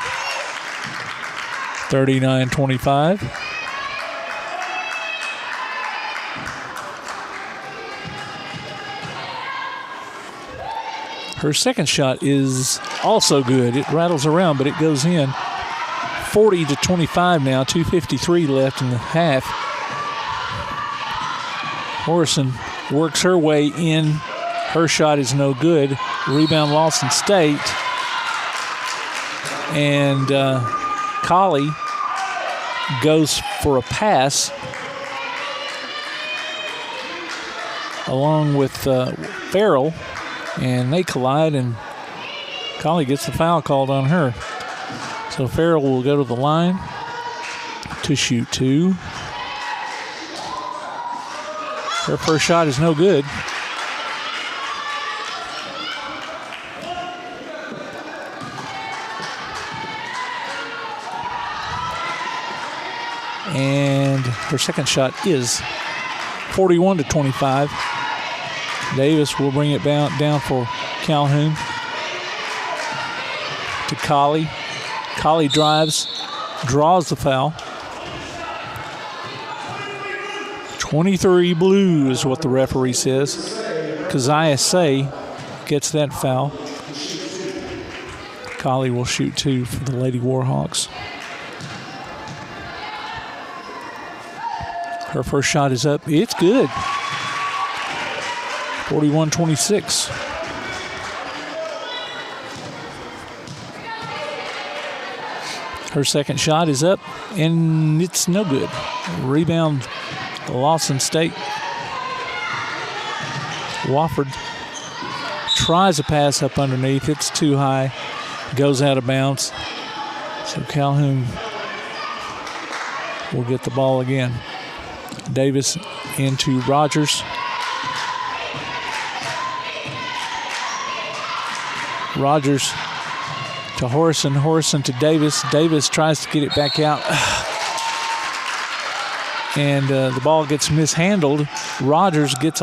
39-25. Her second shot is also good. It rattles around, but it goes in. 40-25 now. 2:53 left in the half. Morrison works her way in. Her shot is no good. Rebound Lawson State. And Colley goes for a pass along with Farrell, and they collide, and Colley gets the foul called on her. So Farrell will go to the line to shoot 2. Her first shot is no good. And her second shot is 41-25. Davis will bring it down for Calhoun. To Colley. Colley drives, draws the foul. 23 blue is what the referee says. Keziah Say gets that foul. Colley will shoot 2 for the Lady Warhawks. Her first shot is up. It's good. 41-26. Her second shot is up, and it's no good. Rebound, Lawson State. Wofford tries a pass up underneath. It's too high. Goes out of bounds. So Calhoun will get the ball again. Davis into Rogers. Rogers to Horson. Horson to Davis. Davis tries to get it back out. And the ball gets mishandled. Rogers gets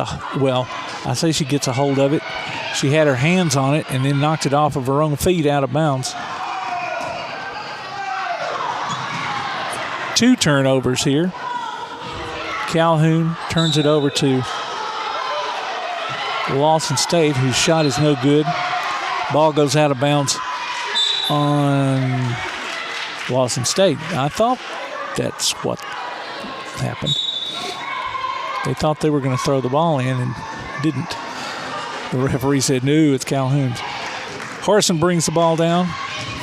she gets a hold of it. She had her hands on it and then knocked it off of her own feet out of bounds. 2 turnovers here. Calhoun turns it over to Lawson State, whose shot is no good. Ball goes out of bounds on Lawson State. I thought that's what happened. They thought they were going to throw the ball in and didn't. The referee said, no, it's Calhoun's. Horson brings the ball down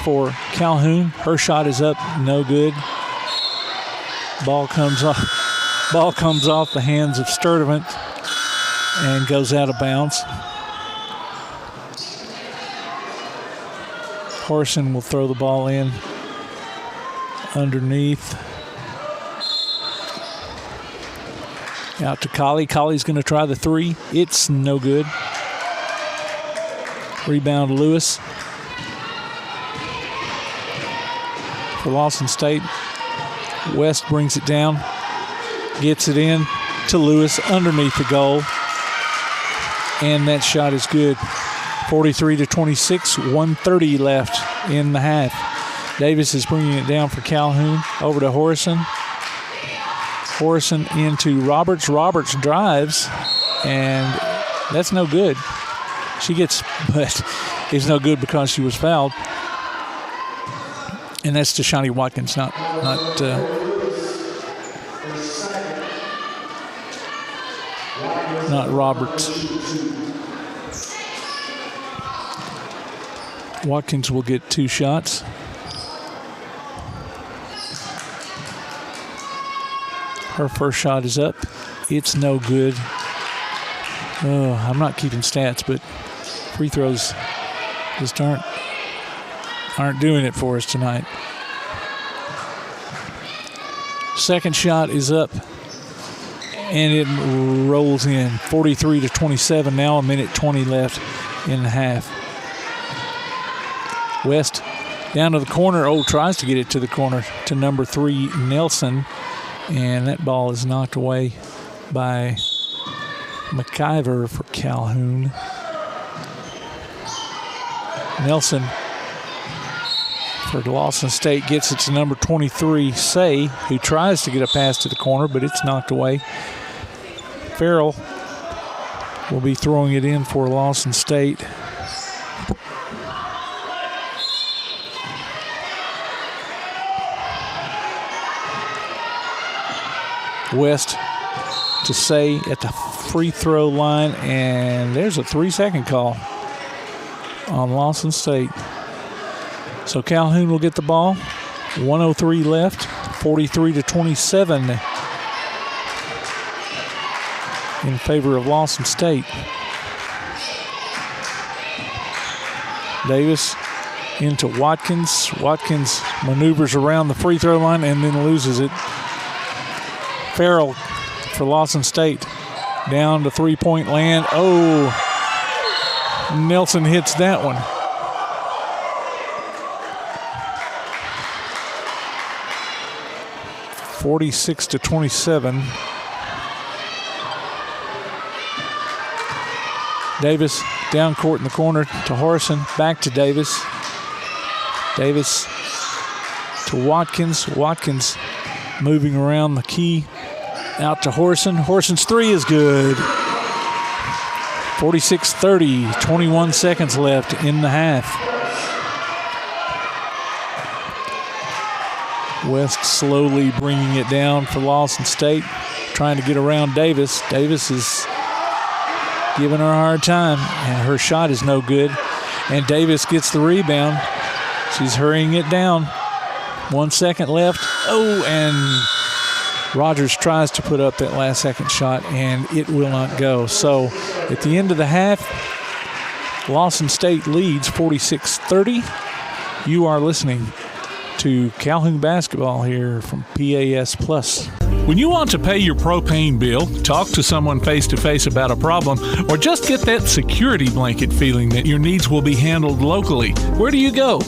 for Calhoun. Her shot is up, no good. Ball comes off Ball comes off the hands of Sturdivant and goes out of bounds. Horson will throw the ball in underneath. Out to Colley. Colley's going to try the three. It's no good. Rebound Lewis. For Lawson State. West brings it down. Gets it in to Lewis underneath the goal. And that shot is good. 43-26, 1:30 left in the half. Davis is bringing it down for Calhoun. Over to Horson. Horson into Roberts. Roberts drives, and that's no good. She gets, but it's no good because she was fouled. And that's to Shawnee Watkins, not Roberts. Watkins will get 2 shots. Her first shot is up. It's no good. Oh, I'm not keeping stats, but free throws just aren't doing it for us tonight. Second shot is up, and it rolls in. 43-27 now, a minute 20 left in the half. West down to the corner. Oh, tries to get it to the corner to number 3, Nelson. And that ball is knocked away by McIver for Calhoun. Nelson for Lawson State gets it to number 23, Say, who tries to get a pass to the corner, but it's knocked away. Farrell will be throwing it in for Lawson State. West to Say at the free throw line, and there's a 3-second call on Lawson State. So Calhoun will get the ball. 1:03 left, 43-27 in favor of Lawson State. Davis into Watkins. Watkins maneuvers around the free throw line and then loses it. Farrell for Lawson State. Down to three-point land. Oh, Nelson hits that one. (46-27). Davis down court in the corner to Horson. Back to Davis. Davis to Watkins. Watkins moving around the key. Out to Horson. Horson's three is good. 46-30, 21 seconds left in the half. West slowly bringing it down for Lawson State, trying to get around Davis. Davis is giving her a hard time, and her shot is no good. And Davis gets the rebound. She's hurrying it down. 1 second left. Oh, and Rogers tries to put up that last second shot, and it will not go. So at the end of the half, Lawson State leads 46-30. You are listening to Calhoun basketball here from PAS Plus. When you want to pay your propane bill, talk to someone face-to-face about a problem, or just get that security blanket feeling that your needs will be handled locally, where do you go?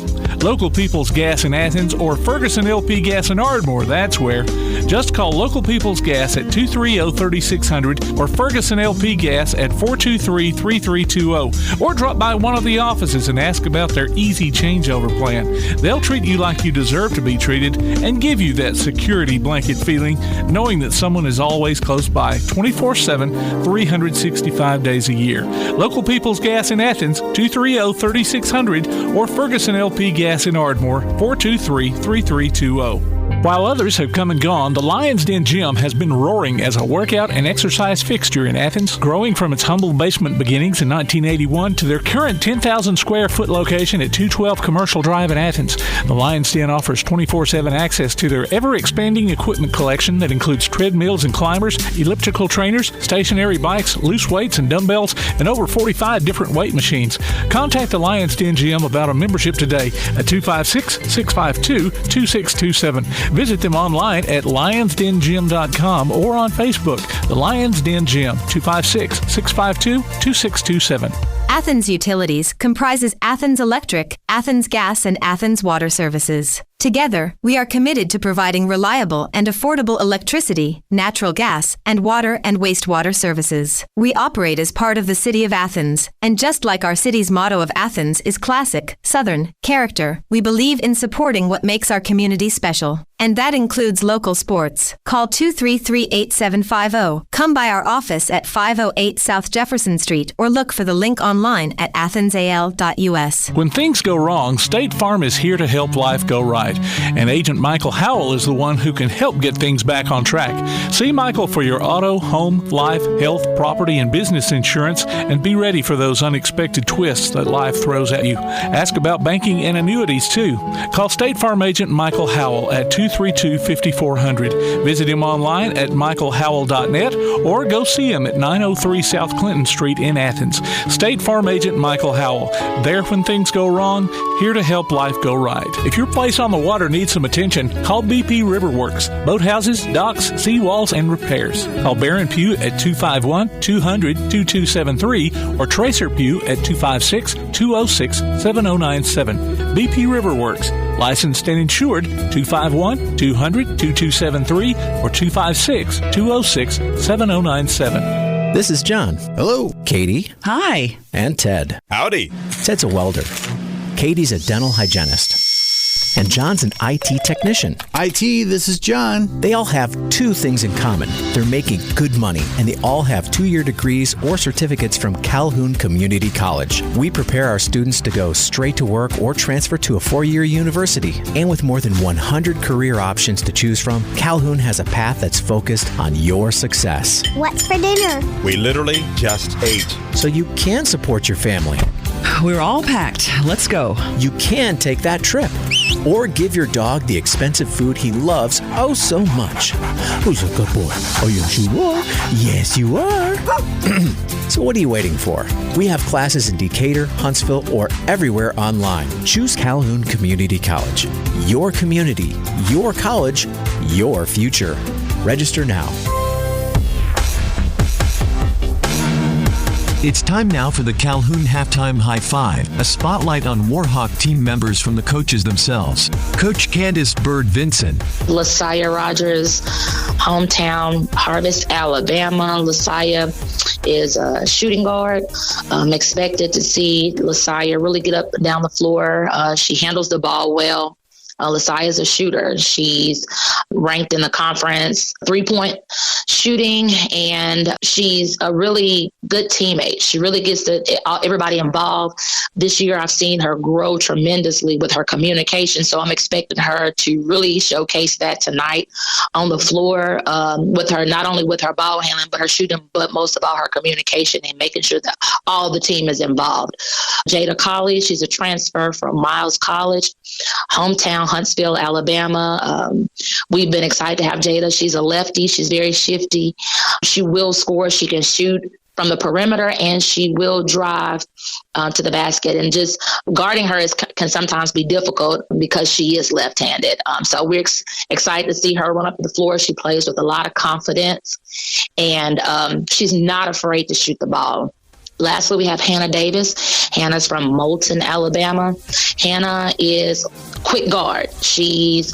Local People's Gas in Athens or Ferguson LP Gas in Ardmore, that's where. Just call Local People's Gas at 230-3600 or Ferguson LP Gas at 423-3320, or drop by one of the offices and ask about their easy changeover plan. They'll treat you like you deserve to be treated and give you that security blanket feeling, knowing that someone is always close by 24/7, 365 days a year. Local People's Gas in Athens, 230-3600 or Ferguson LP Gas in Ardmore, 423-3320. While others have come and gone, the Lion's Den Gym has been roaring as a workout and exercise fixture in Athens, growing from its humble basement beginnings in 1981 to their current 10,000 square foot location at 212 Commercial Drive in Athens. The Lion's Den offers 24/7 access to their ever-expanding equipment collection that includes treadmills and climbers, elliptical trainers, stationary bikes, loose weights and dumbbells, and over 45 different weight machines. Contact the Lion's Den Gym about a membership today at 256-652-2627. Visit them online at lionsdengym.com or on Facebook. The Lion's Den Gym, 256-652-2627. Athens Utilities comprises Athens Electric, Athens Gas, and Athens Water Services. Together, we are committed to providing reliable and affordable electricity, natural gas, and water and wastewater services. We operate as part of the City of Athens, and just like our city's motto of Athens is classic, Southern, character, we believe in supporting what makes our community special. And that includes local sports. Call 233-8750. Come by our office at 508 South Jefferson Street or look for the link online at athensal.us. When things go wrong, State Farm is here to help life go right. And Agent Michael Howell is the one who can help get things back on track. See Michael for your auto, home, life, health, property, and business insurance, and be ready for those unexpected twists that life throws at you. Ask about banking and annuities, too. Call State Farm Agent Michael Howell at 232-5400. Visit him online at michaelhowell.net or go see him at 903 South Clinton Street in Athens. State Farm Agent Michael Howell. There when things go wrong, here to help life go right. If your place on the water needs some attention, call BP Riverworks. Boathouses, docks, seawalls, and repairs. Call Baron Pugh at 251-200-2273 or Tracer Pugh at 256-206-7097. BP Riverworks. Licensed and insured, 251-200-2273 or 256-206-7097. This is John. Hello. Katie. Hi. And Ted. Howdy. Ted's a welder. Katie's a dental hygienist. And John's an IT technician. IT, this is John. They all have two things in common. They're making good money, and they all have 2-year degrees or certificates from Calhoun Community College. We prepare our students to go straight to work or transfer to a 4-year university. And with more than 100 career options to choose from, Calhoun has a path that's focused on your success. What's for dinner? We literally just ate. So you can support your family. We're all packed. Let's go. You can take that trip. Or give your dog the expensive food he loves oh so much. Who's a good boy? Oh, yes, you are. Yes, you are. So what are you waiting for? We have classes in Decatur, Huntsville, or everywhere online. Choose Calhoun Community College. Your community, your college, your future. Register now. It's time now for the Calhoun Halftime High Five, a spotlight on Warhawk team members from the coaches themselves. Coach Candace Bird Vinson. LaSaya Rogers, hometown, Harvest, Alabama. LaSaya is a shooting guard. I'm expected to see LaSaya really get up and down the floor. She handles the ball well. LaSaya is a shooter. She's ranked in the conference 3-point shooting, and she's a really good teammate. She really gets everybody involved. This year, I've seen her grow tremendously with her communication, so I'm expecting her to really showcase that tonight on the floor with her, not only with her ball handling, but her shooting, but most about her communication and making sure that all the team is involved. Jada Colley, she's a transfer from Miles College, hometown Huntsville, Alabama. We've been excited to have Jada. She's a lefty. She's very shifty. She will score. She can shoot from the perimeter, and she will drive to the basket. And just guarding her can sometimes be difficult because she is left-handed. So we're excited to see her run up the floor. She plays with a lot of confidence, and she's not afraid to shoot the ball. Lastly, we have Hannah Davis. Hannah's from Moulton, Alabama. Hannah is quick guard. She's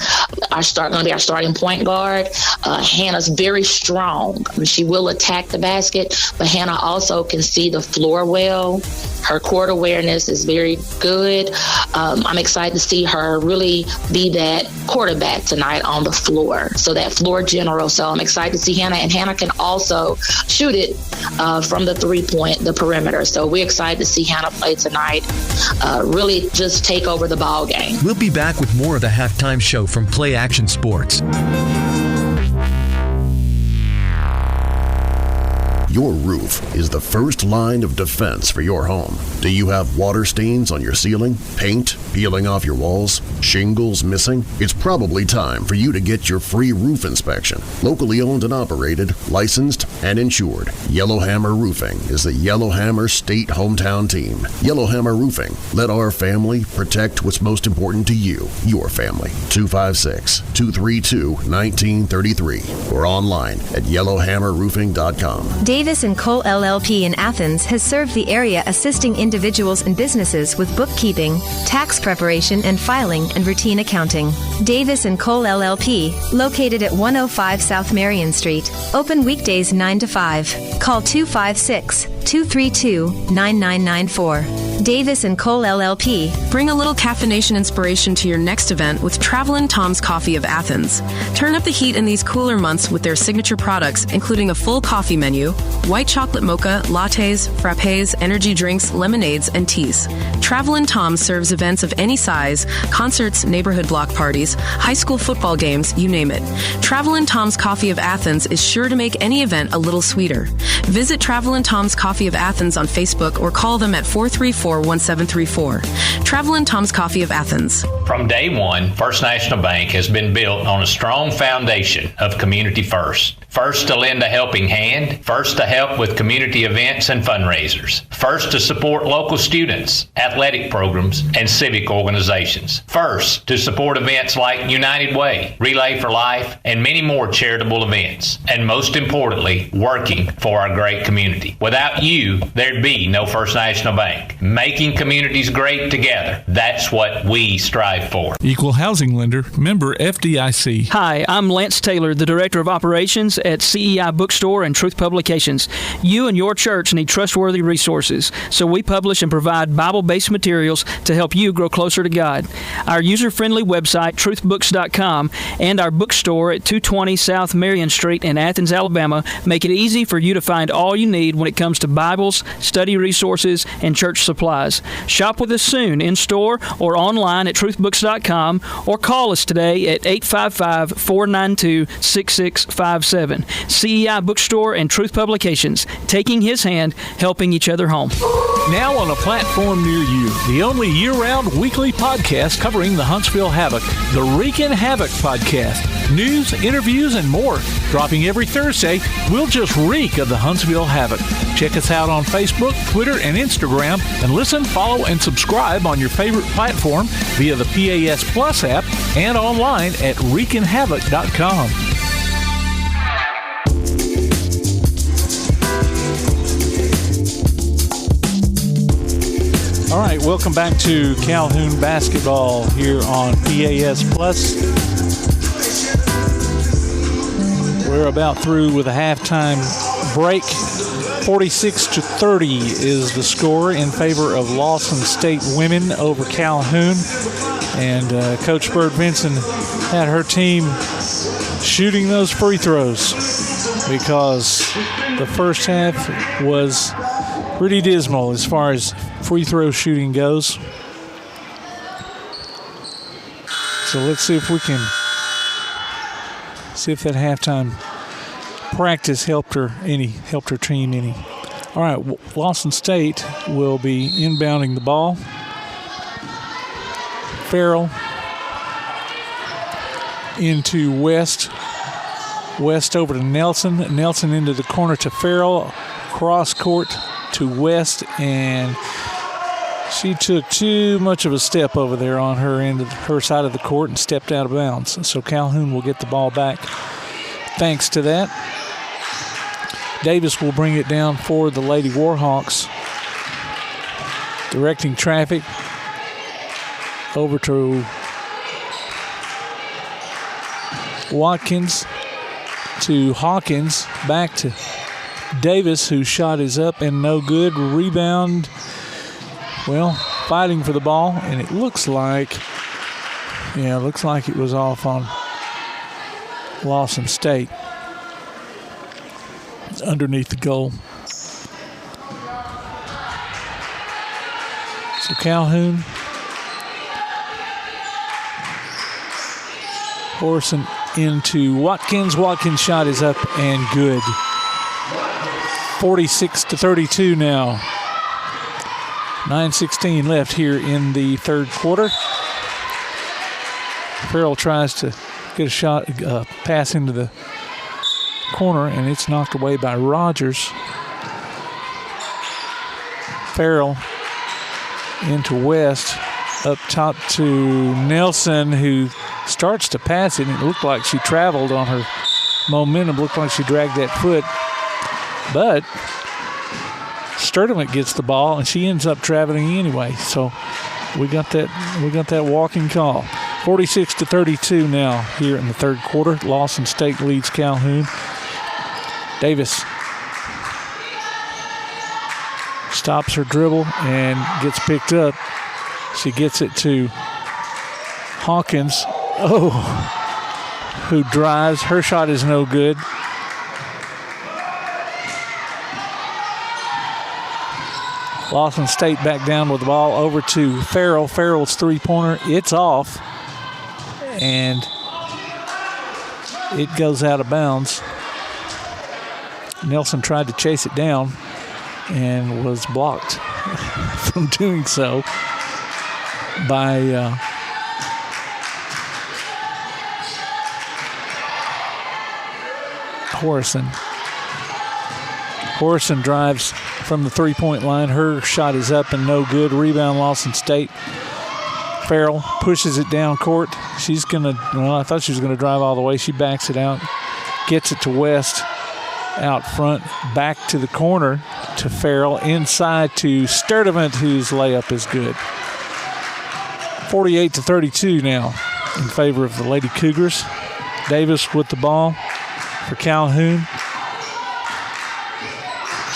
going to be our starting point guard. Hannah's very strong. She will attack the basket, but Hannah also can see the floor well. Her court awareness is very good. I'm excited to see her really be that quarterback tonight on the floor. So that floor general. So I'm excited to see Hannah, and Hannah can also shoot it from the 3-point, the perimeter. So we're excited to see Hannah play tonight. Really just take over the ball game. We'll be back with more of the halftime show from play action sports. Your roof is the first line of defense for your home. Do you have water stains on your ceiling, paint peeling off your walls, shingles missing? It's probably time for you to get your free roof inspection. Locally owned and operated, licensed, and insured, Yellowhammer Roofing is the Yellowhammer State hometown team. Yellowhammer Roofing. Let our family protect what's most important to you, your family. 256-232-1933 or online at yellowhammerroofing.com. Davis & Cole LLP in Athens has served the area assisting individuals and businesses with bookkeeping, tax preparation and filing, and routine accounting. Davis & Cole LLP, located at 105 South Marion Street. Open weekdays 9 to 5. Call 256-232-9994. Davis & Cole LLP. Bring a little caffeination inspiration to your next event with Travelin' Tom's Coffee of Athens. Turn up the heat in these cooler months with their signature products, including a full coffee menu, white chocolate mocha, lattes, frappes, energy drinks, lemonades, and teas. Travelin' Tom's serves events of any size, concerts, neighborhood block parties, high school football games, you name it. Travelin' Tom's Coffee of Athens is sure to make any event a little sweeter. Visit Travelin' Tom's Coffee of Athens on Facebook or call them at 434-1734. Travelin' Tom's Coffee of Athens. From day one, First National Bank has been built on a strong foundation of community first. First to lend a helping hand, first to help with community events and fundraisers, first to support local students, athletic programs, and civic organizations, first to support events like United Way, Relay for Life, and many more charitable events, and most importantly, working for our great community. Without you, there'd be no First National Bank. Making communities great together, that's what we strive for. Equal housing lender, member FDIC. Hi, I'm Lance Taylor, the Director of Operations at CEI Bookstore and Truth Publications. You and your church need trustworthy resources, so we publish and provide Bible-based materials to help you grow closer to God. Our user-friendly website, truthbooks.com, and our bookstore at 220 South Marion Street in Athens, Alabama, make it easy for you to find all you need when it comes to Bibles, study resources, and church supplies. Shop with us soon in store or online at truthbooks.com, or call us today at 855-492-6657. CEI Bookstore and Truth Publications, taking his hand, helping each other home. Now on a platform near you, the only year-round weekly podcast covering the Huntsville Havoc, the Wreakin' Havoc Podcast. News, interviews, and more. Dropping every Thursday, we'll just reek of the Huntsville Havoc. Check us out on Facebook, Twitter, and Instagram, and listen, follow, and subscribe on your favorite platform via the PAS Plus app and online at wreakinhavoc.com. All right, welcome back to Calhoun basketball here on PAS Plus. We're about through with a halftime break. 46-30 is the score in favor of Lawson State women over Calhoun. And Coach Bird Vinson had her team shooting those free throws because the first half was pretty dismal as far as free throw shooting goes. So let's see if we can see if that halftime practice helped her team any. All right, Lawson State will be inbounding the ball. Farrell into West over to Nelson. Nelson into the corner to Farrell. Cross court to West, and she took too much of a step over there on her end of her side of the court and stepped out of bounds. So Calhoun will get the ball back thanks to that. Davis will bring it down for the Lady Warhawks, directing traffic over to Watkins, to Hawkins, back to Davis, whose shot is up and no good. Rebound, well, fighting for the ball, and it looks like it was off on Lawson State. It's underneath the goal. So Calhoun Horson into Watkins. Watkins' shot is up and good. 46-32 now. 9:16 left here in the third quarter. Farrell tries to get a shot, pass into the corner, and it's knocked away by Rogers. Farrell into West, up top to Nelson, who starts to pass it, and it looked like she traveled on her momentum, looked like she dragged that foot, but Sturdivant gets the ball, and she ends up traveling anyway. So we got that walking call. 46-32 now here in the third quarter. Lawson State leads Calhoun. Davis stops her dribble and gets picked up. She gets it to Hawkins. Oh, who drives. Her shot is no good. Lawson State back down with the ball over to Farrell. Farrell's three-pointer. It's off. And it goes out of bounds. Nelson tried to chase it down and was blocked from doing so by Horson. Horson drives from the three-point line. Her shot is up and no good. Rebound, Lawson State. Farrell pushes it down court. She's going to, I thought she was going to drive all the way. She backs it out, gets it to West out front, back to the corner to Farrell, inside to Sturdivant, whose layup is good. 48-32 now in favor of the Lady Cougars. Davis with the ball for Calhoun.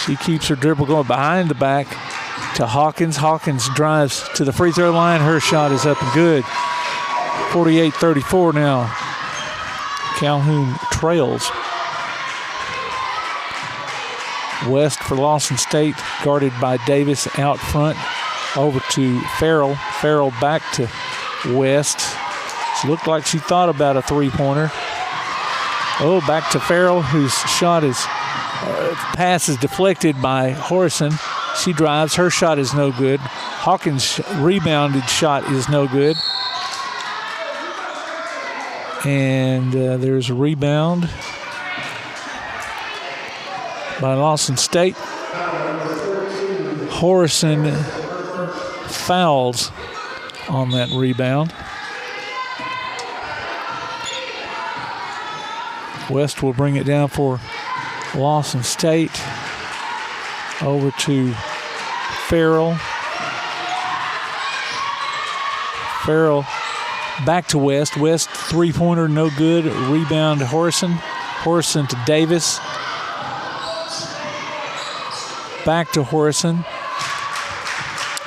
She keeps her dribble going behind the back to Hawkins. Hawkins drives to the free throw line. Her shot is up and good. 48-34 now. Calhoun trails. West for Lawson State, guarded by Davis out front. Over to Farrell. Farrell back to West. She looked like she thought about a three-pointer. Oh, back to Farrell, whose shot is pass is deflected by Horson. She drives. Her shot is no good. Hawkins' rebounded shot is no good. And there's a rebound by Lawson State. Horson fouls on that rebound. West will bring it down for Lawson State. Over to Farrell. Farrell back to West. West three-pointer, no good. Rebound to Horson. Horson to Davis. Back to Horson.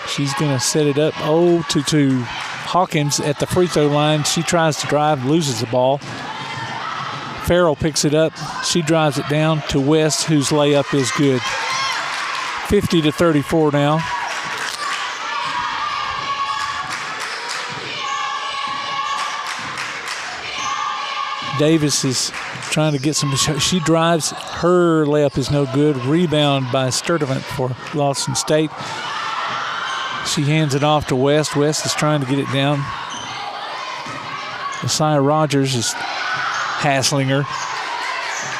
She's going to set it up. Oh, to Hawkins at the free throw line. She tries to drive, loses the ball. Farrell picks it up. She drives it down to West, whose layup is good. 50-34 now. Davis is trying to get some. She drives. Her layup is no good. Rebound by Sturdivant for Lawson State. She hands it off to West. West is trying to get it down. Messiah Rogers is hassling her.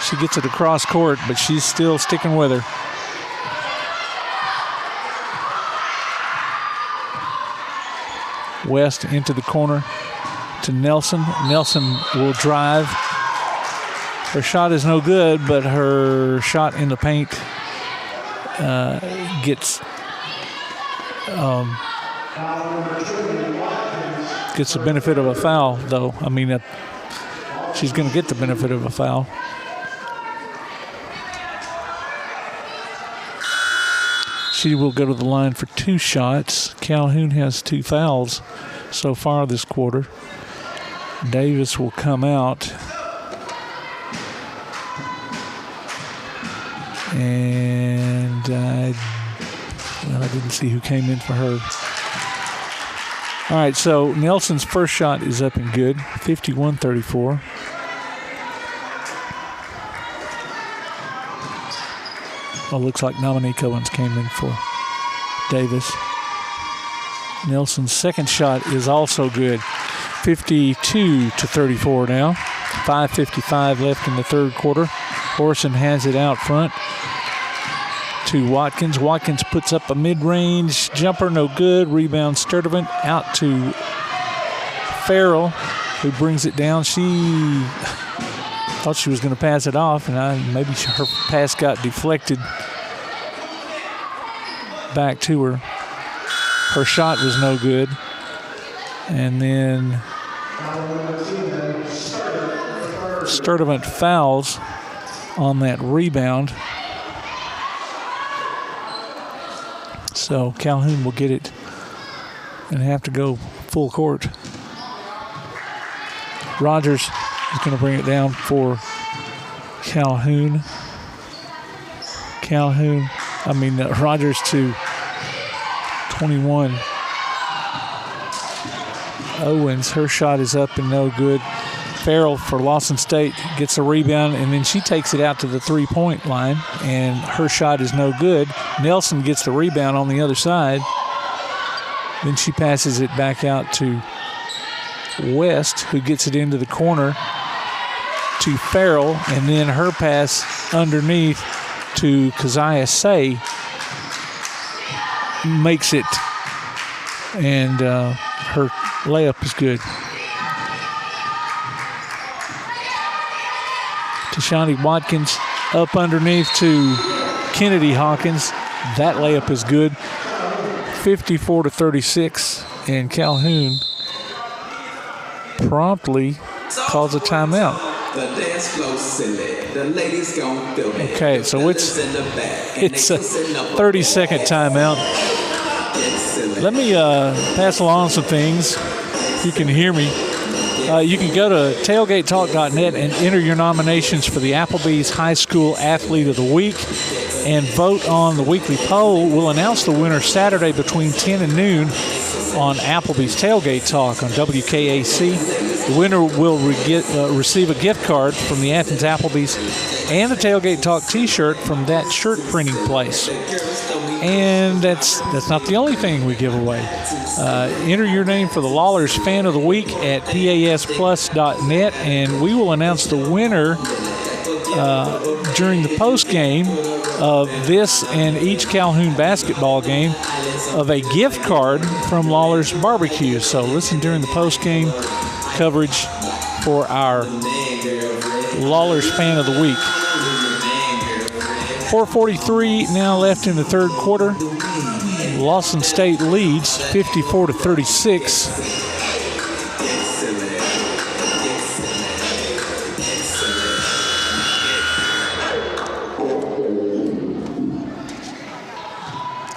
She gets it across court, but she's still sticking with her. West into the corner to Nelson. Nelson will drive. Her shot is no good, but her shot in the paint gets the benefit of a foul, though. I mean, she's going to get the benefit of a foul. She will go to the line for two shots. Calhoun has two fouls so far this quarter. Davis will come out. And I didn't see who came in for her. All right, so Nelson's first shot is up and good, 51-34. Well, looks like Dominique Owens came in for Davis. Nelson's second shot is also good, 52-34 now. 5:55 left in the third quarter. Horson has it out front to Watkins. Watkins puts up a mid-range jumper, no good. Rebound Sturdivant out to Farrell, who brings it down. She thought she was going to pass it off, and maybe her pass got deflected back to her. Her shot was no good. And then Sturdivant fouls on that rebound. So Calhoun will get it and have to go full court. Rogers is going to bring it down for Calhoun. Rogers to 21. Owens, her shot is up and no good. Farrell for Lawson State gets a rebound, and then she takes it out to the three-point line, and her shot is no good. Nelson gets the rebound on the other side. Then she passes it back out to West, who gets it into the corner to Farrell, and then her pass underneath to Keziah Say makes it, and her layup is good. Tashani Watkins up underneath to Kennedy Hawkins. That layup is good. 54-36, and Calhoun promptly calls a timeout. Okay, so it's a 30-second timeout. Let me pass along some things. If you can hear me. You can go to tailgatetalk.net and enter your nominations for the Applebee's High School Athlete of the Week and vote on the weekly poll. We'll announce the winner Saturday between 10 and noon on Applebee's Tailgate Talk on WKAC. The winner will receive a gift card from the Athens Applebee's and a Tailgate Talk t-shirt from that shirt printing place. And that's not the only thing we give away. Enter your name for the Lawlers Fan of the Week at pasplus.net, and we will announce the winner during the post game of this and each Calhoun basketball game of a gift card from Lawler's Barbecue. So listen during the post game coverage for our Lawler's Fan of the Week. 4:43 now left in the third quarter. Lawson State leads 54-36.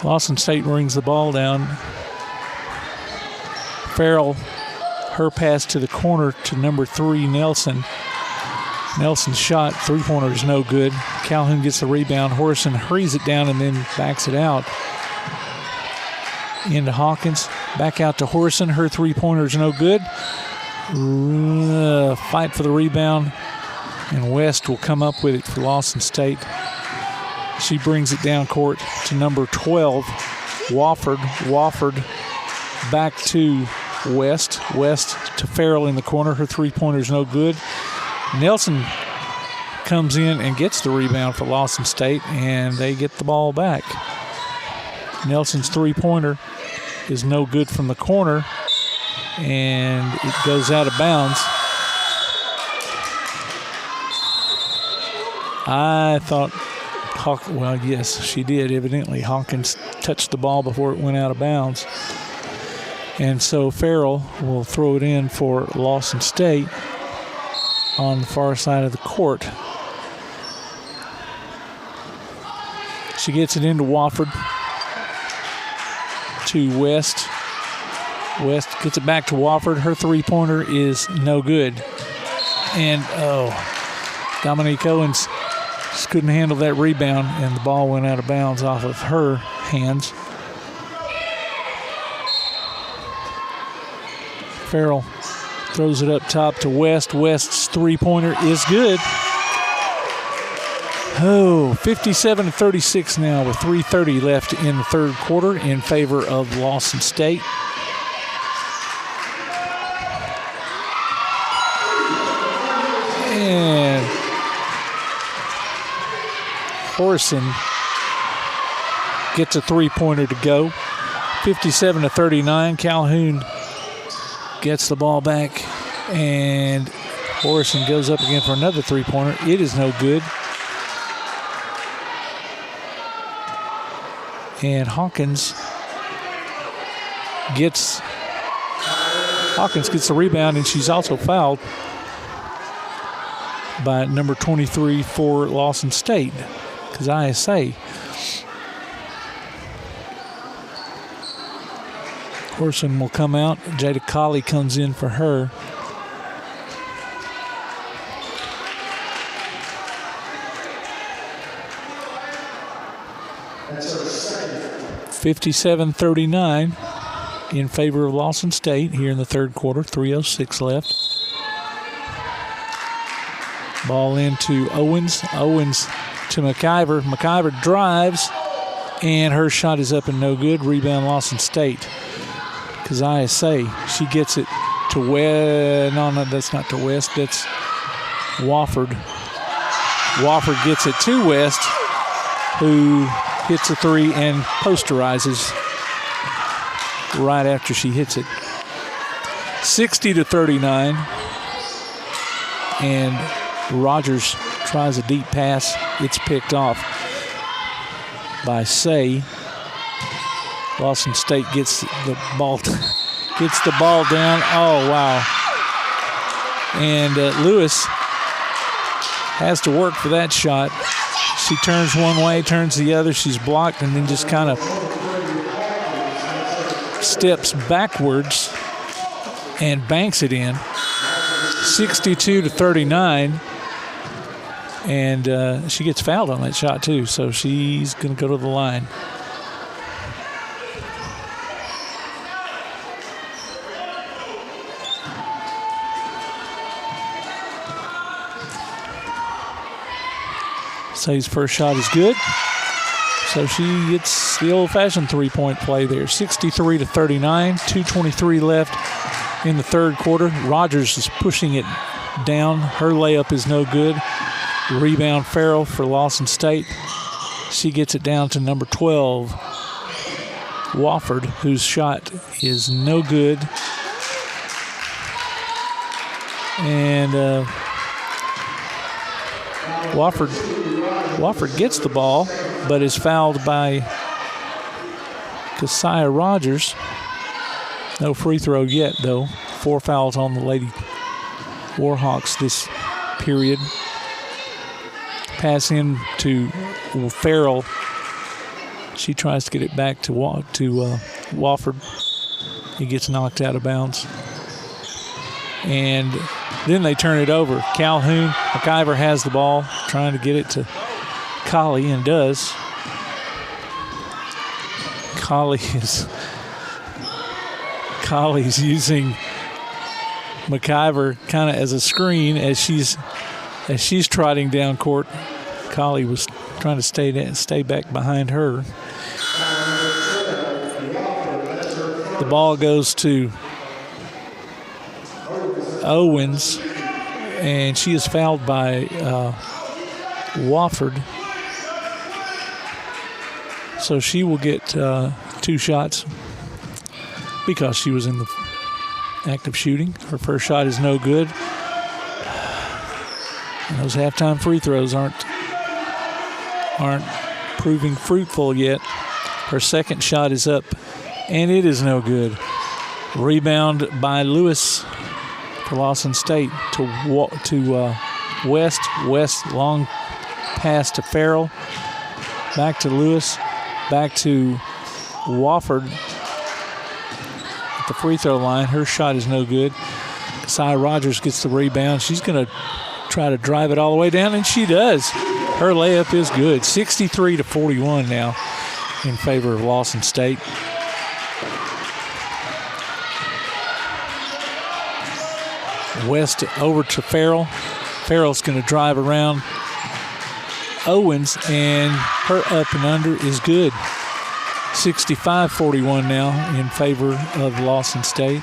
Lawson State brings the ball down. Farrell, her pass to the corner to number 3, Nelson. Nelson's shot, three-pointer is no good. Calhoun gets the rebound. Horson hurries it down and then backs it out. Into Hawkins. Back out to Horson. Her three-pointer is no good. Fight for the rebound. And West will come up with it for Lawson State. She brings it down court to number 12, Wofford. Wofford back to West. West to Farrell in the corner. Her three-pointer is no good. Nelson comes in and gets the rebound for Lawson State, and they get the ball back. Nelson's three-pointer is no good from the corner, and it goes out of bounds. I thought, well, yes, she did, evidently. Hawkins touched the ball before it went out of bounds. And so Farrell will throw it in for Lawson State on the far side of the court. She gets it into Wofford to West. West gets it back to Wofford. Her three-pointer is no good. And, Dominique Owens just couldn't handle that rebound, and the ball went out of bounds off of her hands. Farrell throws it up top to West. West's three-pointer is good. 57-36 now with 3:30 left in the third quarter in favor of Lawson State. And Horson gets a three-pointer to go. 57-39. Calhoun gets the ball back, and Horson goes up again for another three-pointer. It is no good. And Hawkins gets the rebound, and she's also fouled by number 23 for Lawson State, Keziah Say. Horson will come out. Jada Colley comes in for her. That's our second. 57-39 in favor of Lawson State here in the third quarter. 3:06 left. Ball into Owens. Owens to McIver. McIver drives, and her shot is up and no good. Rebound Lawson State. Keziah Say, she gets it to West. No, that's not to West. That's Wofford. Wofford gets it to West, who hits a three and posterizes right after she hits it. 60-39. And Rogers tries a deep pass. It's picked off by Say. Lawson State gets the ball down. Oh, wow. And Lewis has to work for that shot. She turns one way, turns the other. She's blocked and then just kind of steps backwards and banks it in. 62-39. And she gets fouled on that shot, too. So she's going to go to the line. Say's first shot is good. So she gets the old-fashioned three-point play there. 63-39, 2:23 left in the third quarter. Rogers is pushing it down. Her layup is no good. Rebound Farrell for Lawson State. She gets it down to number 12, Wofford, whose shot is no good. And Wofford gets the ball, but is fouled by Keziah Rogers. No free throw yet, though. 4 fouls on the Lady Warhawks this period. Pass in to Farrell. She tries to get it back to Wofford. He gets knocked out of bounds. And then they turn it over. Calhoun, McIver has the ball, trying to get it to Colley, and does. Colley's using McIver kind of as a screen as she's trotting down court. Colley was trying to stay back behind her. The ball goes to Owens, and she is fouled by Wofford. So she will get 2 shots because she was in the act of shooting. Her first shot is no good. And those halftime free throws aren't proving fruitful yet. Her second shot is up, and it is no good. Rebound by Lewis for Lawson State to West. West, long pass to Farrell. Back to Lewis. Back to Wofford at the free throw line. Her shot is no good. Keziah Rogers gets the rebound. She's going to try to drive it all the way down, and she does. Her layup is good. 63-41 now in favor of Lawson State. West over to Farrell. Farrell's going to drive around Owens, and her up and under is good. 65-41 now in favor of Lawson State.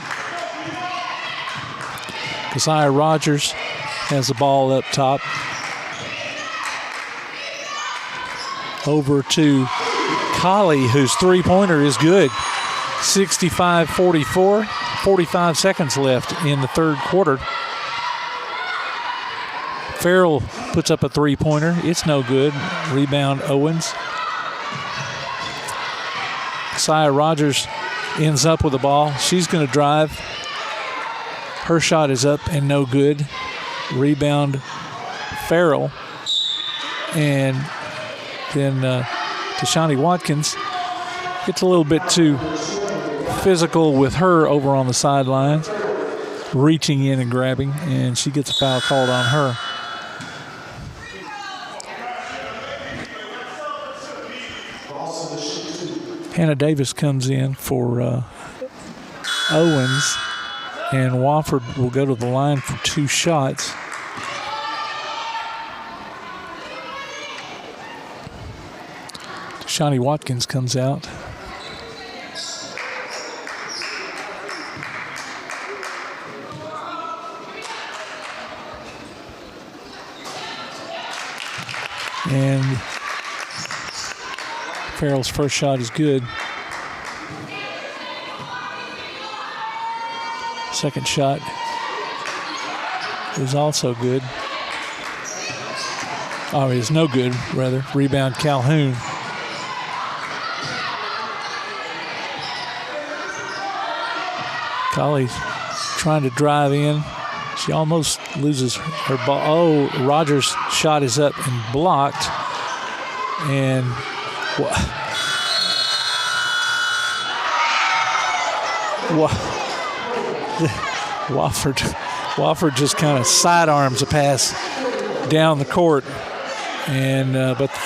Keziah Rogers has the ball up top. Over to Colley, whose three-pointer is good. 65-44, 45 seconds left in the third quarter. Farrell puts up a three-pointer. It's no good. Rebound Owens. Keziah Rogers ends up with the ball. She's going to drive. Her shot is up and no good. Rebound Farrell. And then Tashani Watkins gets a little bit too physical with her over on the sidelines, reaching in and grabbing, and she gets a foul called on her. Hannah Davis comes in for Owens, and Wofford will go to the line for two shots. Shawnee Watkins comes out. And Farrell's first shot is good. Second shot is also good. Oh, it's no good, rather. Rebound Calhoun. Colley's trying to drive in. She almost loses her ball. Oh, Rogers' shot is up and blocked. And Wofford just kind of sidearms a pass down the court, and but the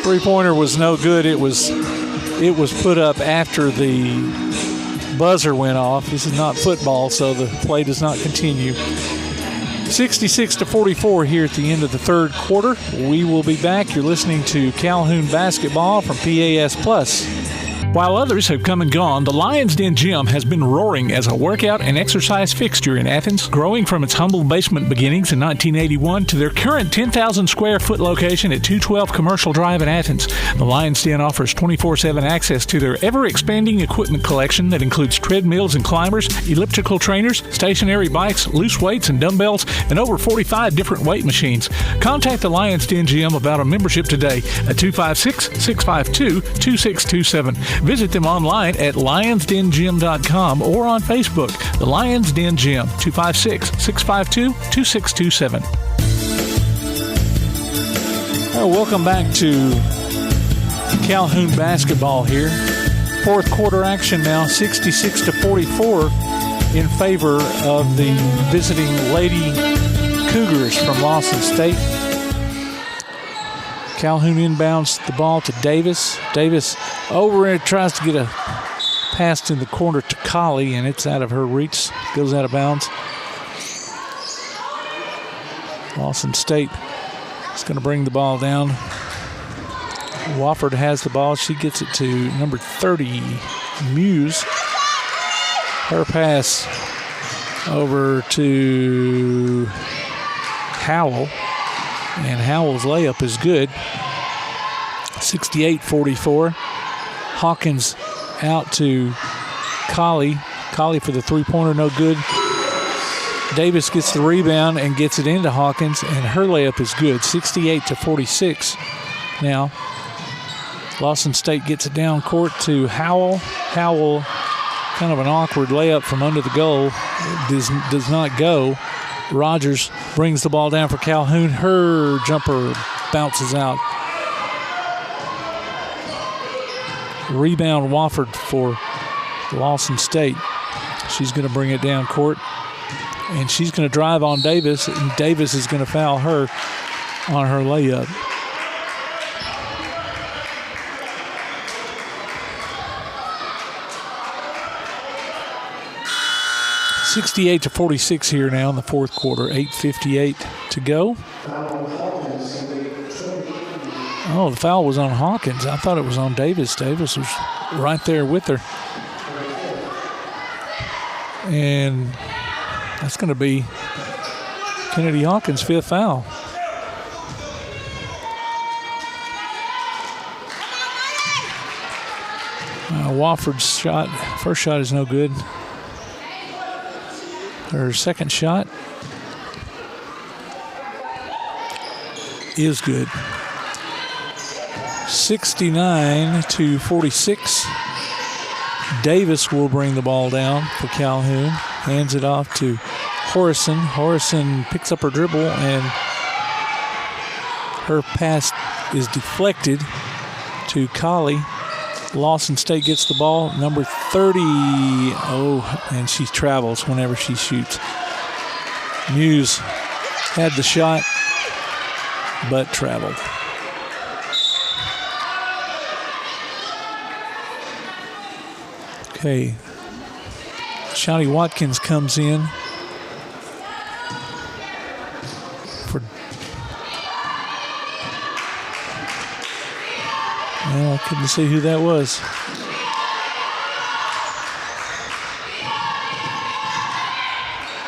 three-pointer was no good. It was put up after the buzzer went off. This is not football, so the play does not continue. 66-44 here at the end of the third quarter. We will be back. You're listening to Calhoun Basketball from PAS Plus. While others have come and gone, the Lions Den Gym has been roaring as a workout and exercise fixture in Athens, growing from its humble basement beginnings in 1981 to their current 10,000 square foot location at 212 Commercial Drive in Athens. The Lions Den offers 24/7 access to their ever-expanding equipment collection that includes treadmills and climbers, elliptical trainers, stationary bikes, loose weights and dumbbells, and over 45 different weight machines. Contact the Lions Den Gym about a membership today at 256-652-2627. Visit them online at lionsdengym.com or on Facebook. The Lions Den Gym, 256-652-2627. Welcome back to Calhoun basketball here. Fourth quarter action now, 66-44 in favor of the visiting Lady Cougars from Lawson State. Calhoun inbounds the ball to Davis. Davis over and tries to get a pass in the corner to Colley, and it's out of her reach. Goes out of bounds. Lawson State is going to bring the ball down. Wofford has the ball. She gets it to number 30, Muse. Her pass over to Howell. And Howell's layup is good. 68-44. Hawkins out to Colley. Colley for the three-pointer, no good. Davis gets the rebound and gets it into Hawkins, and her layup is good. 68-46 now. Lawson State gets it down court to Howell. Howell, kind of an awkward layup from under the goal. Does not go. Rogers brings the ball down for Calhoun. Her jumper bounces out. Rebound Wofford for Lawson State. She's going to bring it down court, and she's going to drive on Davis, and Davis is going to foul her on her layup. 68-46 here now in the fourth quarter. 8:58 to go. Oh, the foul was on Hawkins. I thought it was on Davis. Davis was right there with her. And that's going to be Kennedy Hawkins' fifth foul. Wofford's first shot is no good. Her second shot is good. 69-46. Davis will bring the ball down for Calhoun. Hands it off to Horrison. Horrison picks up her dribble, and her pass is deflected to Colley. Lawson State gets the ball. Number 30. Oh, and she travels whenever she shoots. Muse had the shot, but traveled. Okay. Shawty Watkins comes in for. Well, I couldn't see who that was.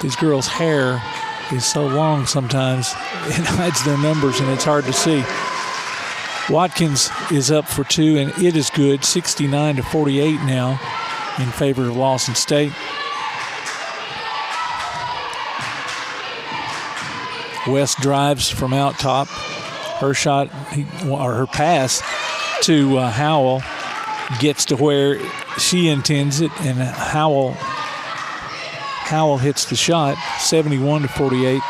These girls' hair is so long sometimes it hides their numbers and it's hard to see. Watkins is up for two, and it is good. 69-48 now in favor of Lawson State. West drives from out top. Her shot, or her pass to Howell gets to where she intends it, and Howell hits the shot. 71-48.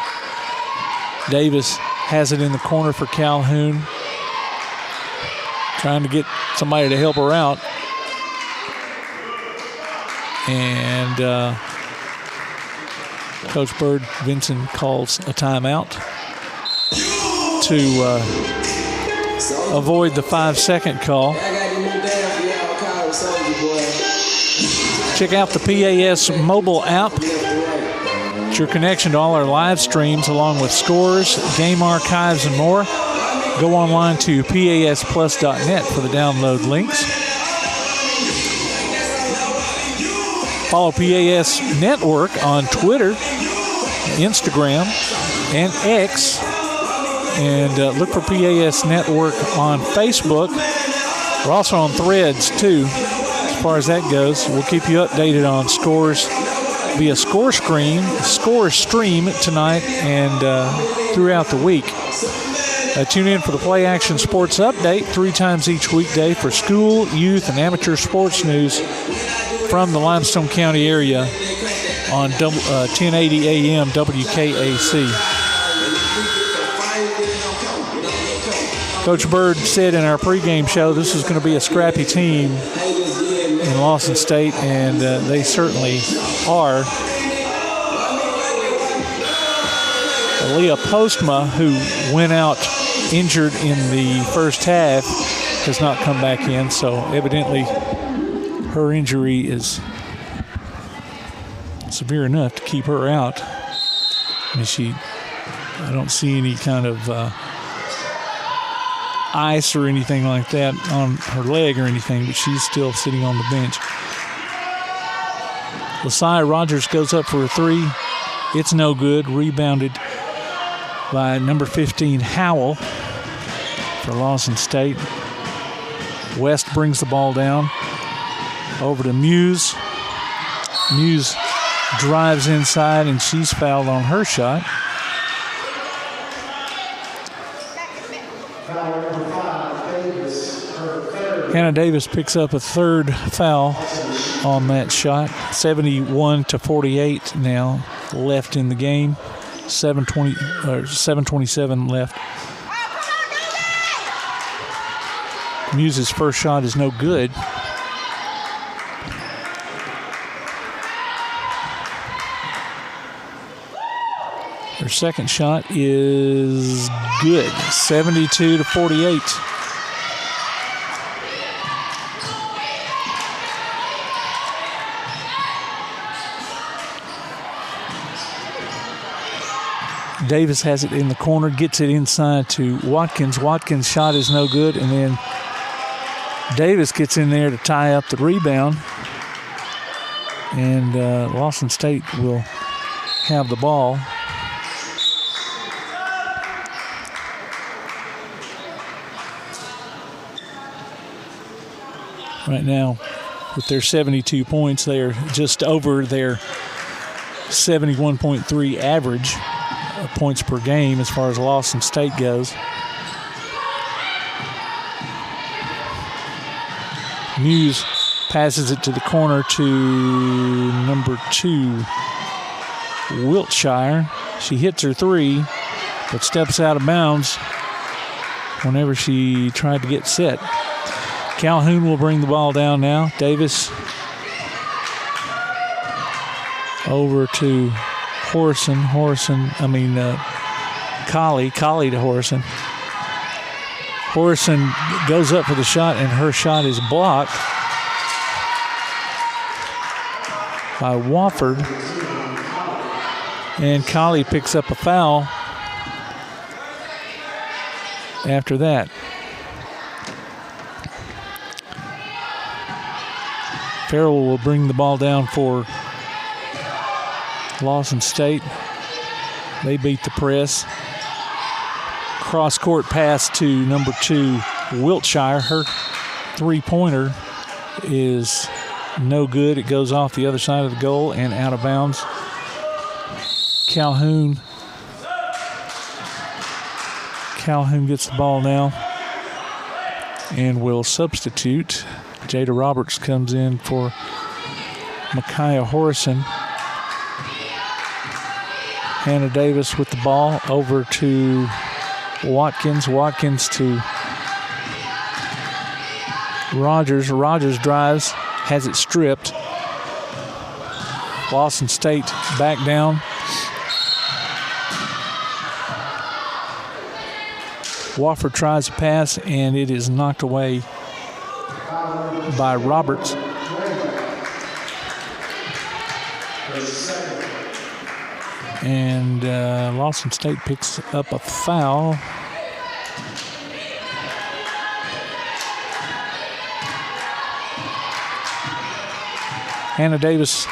Davis has it in the corner for Calhoun, trying to get somebody to help her out. And Coach Bird Vinson calls a timeout to avoid the 5-second call. Check out the PAS mobile app. It's your connection to all our live streams, along with scores, game archives, and more. Go online to pasplus.net for the download links. Follow PAS Network on Twitter, Instagram, and X. And look for PAS Network on Facebook. We're also on Threads, too, as far as that goes. We'll keep you updated on scores via Score Stream tonight and throughout the week. Tune in for the Play Action Sports Update 3 times each weekday for school, youth, and amateur sports news from the Limestone County area on 1080 AM WKAC. Coach Bird said in our pregame show this is going to be a scrappy team in Lawson State, and they certainly are. Leah Postma, who went out injured in the first half, has not come back in, so evidently her injury is severe enough to keep her out. I mean, I don't see any kind of ice or anything like that on her leg or anything, but she's still sitting on the bench. Lasai Rogers goes up for a three. It's no good. Rebounded by number 15, Howell, for Lawson State. West brings the ball down over to Muse. Muse drives inside, and she's fouled on her shot. Hannah Davis picks up a third foul on that shot. 71-48 now left in the game. 7:27 left. Muse's first shot is no good. Her second shot is good. 72-48. Davis has it in the corner, gets it inside to Watkins. Watkins' shot is no good, and then Davis gets in there to tie up the rebound. And Lawson State will have the ball. Right now, with their 72 points, they are just over their 71.3 average points per game as far as Lawson State goes. Muse passes it to the corner to number 2, Wiltshire. She hits her three, but steps out of bounds whenever she tried to get set. Calhoun will bring the ball down now. Davis over to Horson. Colley to Horson. Horson goes up for the shot, and her shot is blocked by Wofford. And Colley picks up a foul after that. Farrell will bring the ball down for Lawson State. They beat the press. Cross-court pass to number 2, Wiltshire. Her three-pointer is no good. It goes off the other side of the goal and out of bounds. Calhoun gets the ball now and will substitute. Jada Roberts comes in for Micaiah Horson. Hannah Davis with the ball over to Watkins. Watkins to Rogers. Rogers drives, has it stripped. Lawson State back down. Wofford tries to pass, and it is knocked away by Roberts. And Lawson State picks up a foul. Hannah Davis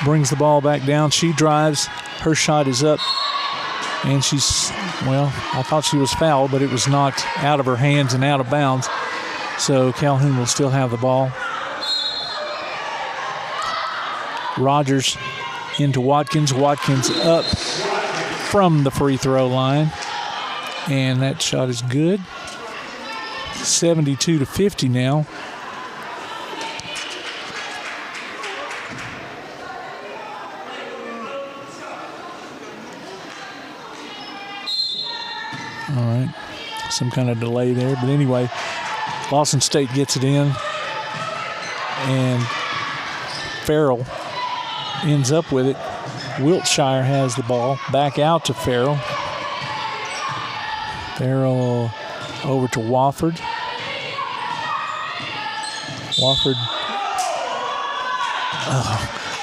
brings the ball back down. She drives. Her shot is up. And she's, well, I thought she was fouled, but it was knocked out of her hands and out of bounds. So Calhoun will still have the ball. Rogers into Watkins. Watkins up from the free throw line. And that shot is good. 72-50 now. All right. Some kind of delay there. But anyway, Lawson State gets it in. And Farrell ends up with it. Wiltshire has the ball. Back out to Farrell. Farrell over to Wofford.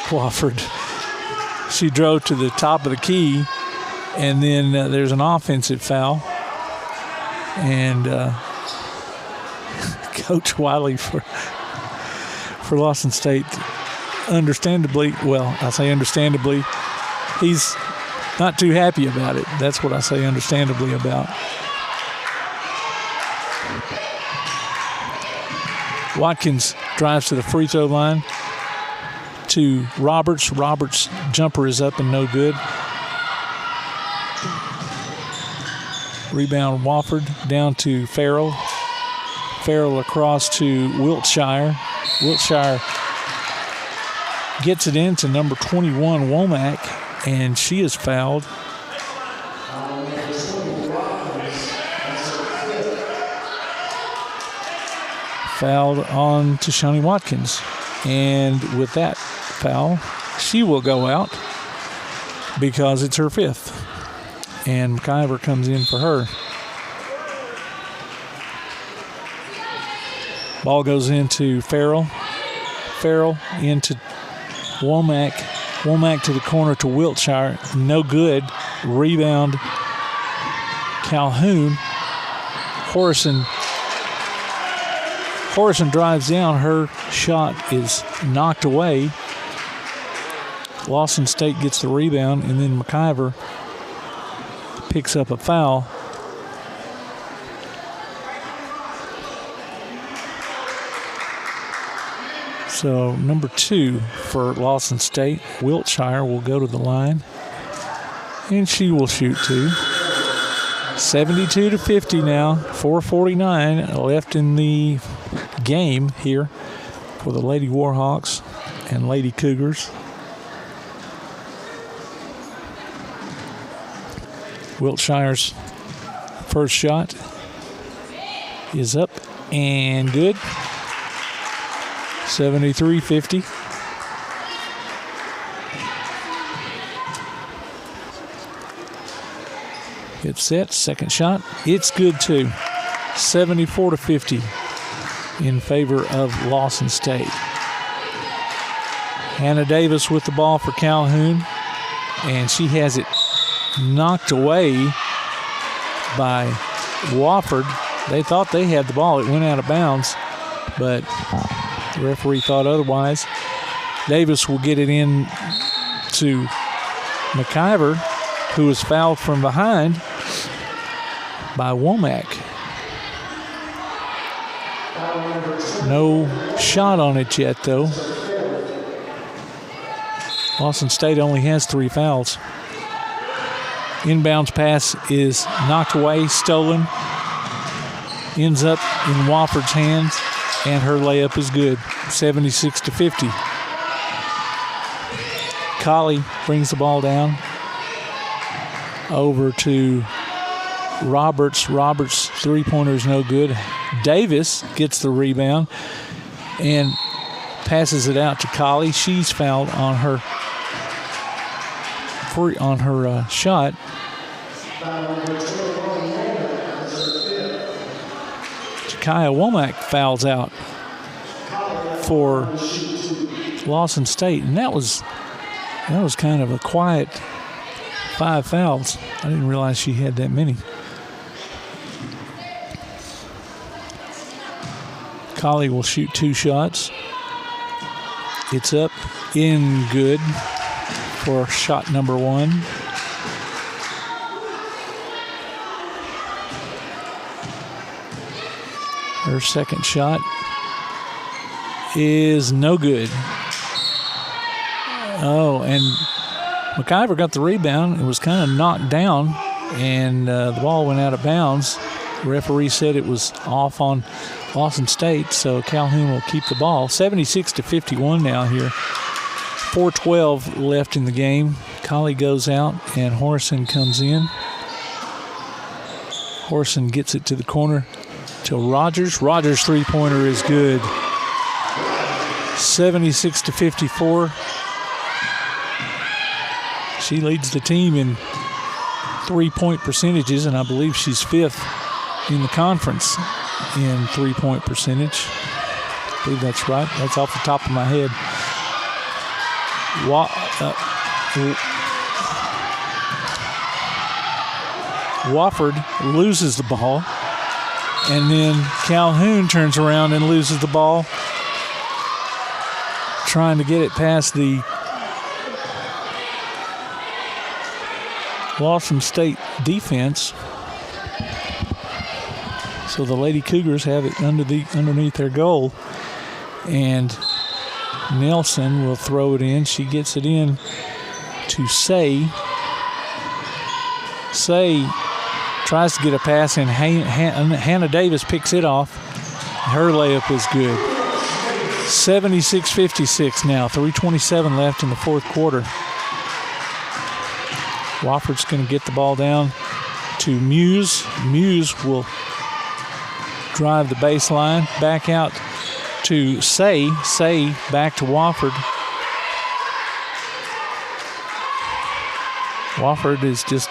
Wofford. She drove to the top of the key, and then there's an offensive foul. And Coach Wiley for Lawson State, understandably, well, I say understandably, he's not too happy about it. That's what I say understandably about. Watkins drives to the free throw line to Roberts. Roberts' jumper is up and no good. Rebound Wofford down to Farrell. Farrell across to Wiltshire. Wiltshire gets it into number 21, Womack, and she is fouled. Fouled on to Shawnee Watkins. And with that foul, she will go out because it's her fifth. And McIver comes in for her. Ball goes into Farrell. Farrell into Womack. Womack to the corner to Wiltshire. No good. Rebound. Calhoun. Horrison drives down. Her shot is knocked away. Lawson State gets the rebound, and then McIver picks up a foul. So number 2 for Lawson State, Wiltshire, will go to the line, and she will shoot 2. 72-50 now. 4:49 left in the game here for the Lady Warhawks and Lady Cougars. Wiltshire's first shot is up and good. 73-50. It's set. Second shot. It's good too. 74-50 in favor of Lawson State. Hannah Davis with the ball for Calhoun, and she has it knocked away by Wofford. They thought they had the ball. It went out of bounds, but the referee thought otherwise. Davis will get it in to McIver, who was fouled from behind by Womack. No shot on it yet, though. Lawson State only has 3 fouls. Inbounds pass is knocked away, stolen. Ends up in Wofford's hands, and her layup is good. 76-50. Colley brings the ball down over to Roberts. Roberts' three-pointer is no good. Davis gets the rebound and passes it out to Colley. She's fouled on her shot. Jakaya Womack fouls out for Lawson State, and that was kind of a quiet 5 fouls. I didn't realize she had that many. Colley will shoot 2 shots. It's up in good for shot number 1. Her second shot is no good. Oh, and McIver got the rebound. It was kind of knocked down, and the ball went out of bounds. The referee said it was off on Lawson State, so Calhoun will keep the ball. 76-51 now here. 4:12 left in the game. Colley goes out, and Horrison comes in. Horrison gets it to the corner to Rogers. Rogers' three-pointer is good. 76-54. She leads the team in three-point percentages, and I believe she's 5th in the conference in three-point percentage. I believe that's right. That's off the top of my head. Wofford loses the ball, and then Calhoun turns around and loses the ball, trying to get it past the Lawson State defense. So the Lady Cougars have it underneath their goal, and Nelson will throw it in. She gets it in to Say. Say tries to get a pass, and Hannah Davis picks it off. Her layup is good. 76-56 now. 3:27 left in the fourth quarter. Wofford's going to get the ball down to Muse. Muse will drive the baseline. Back out to Say. Say back to Wofford. Wofford is just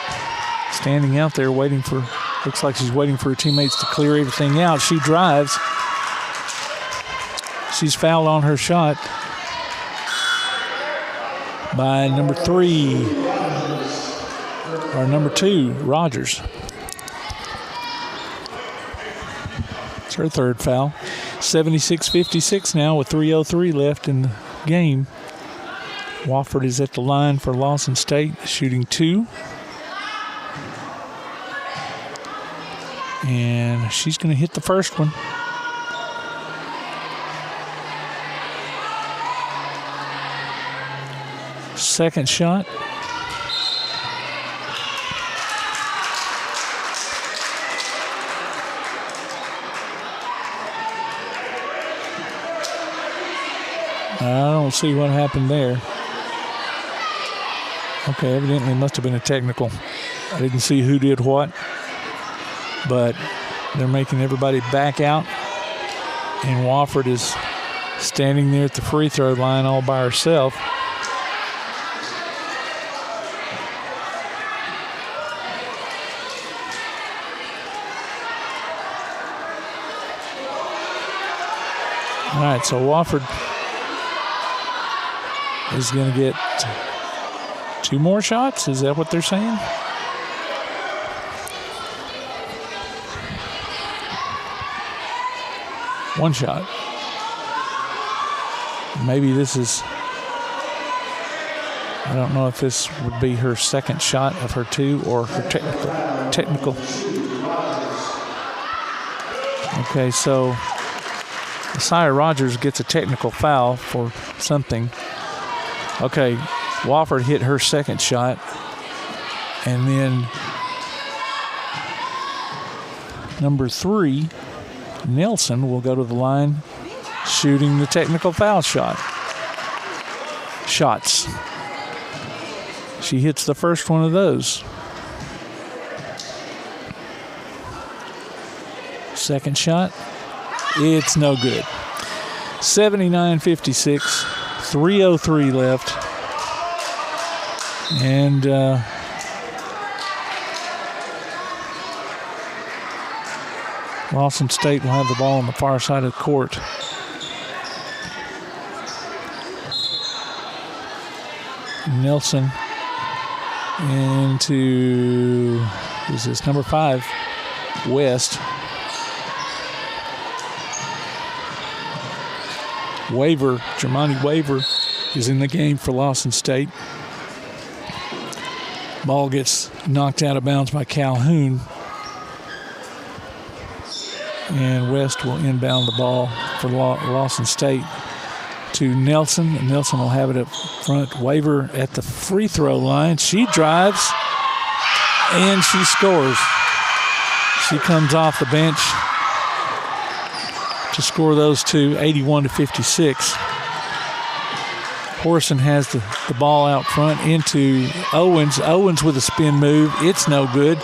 standing out there waiting for, looks like she's waiting for her teammates to clear everything out. She drives. She's fouled on her shot. by number 2, Rogers. It's her third foul. 76-56 now with 3:03 left in the game. Wofford is at the line for Lawson State, shooting 2. And she's going to hit the first one. Second shot. I don't see what happened there. Okay, evidently it must have been a technical. I didn't see who did what, but they're making everybody back out, and Wofford is standing there at the free throw line all by herself. All right, so Wofford is going to get 2 more shots. Is that what they're saying? One shot. Maybe this is, I don't know if this would be her second shot of her 2 or her technical. Okay, so Messiah Rogers gets a technical foul for something. Okay, Wofford hit her second shot, and then number 3, Nelson, will go to the line shooting the technical foul shots. She hits the first one of those. Second shot, it's no good. 79-56, 3:03 left. And Lawson State will have the ball on the far side of the court. Nelson into, who's this, number 5, West. Jermani Waver is in the game for Lawson State. Ball gets knocked out of bounds by Calhoun. And West will inbound the ball for Lawson State to Nelson. And Nelson will have it up front. Waver at the free throw line. She drives and she scores. She comes off the bench to score those 2, 81-56. Horson has the ball out front into Owens. Owens with a spin move. It's no good.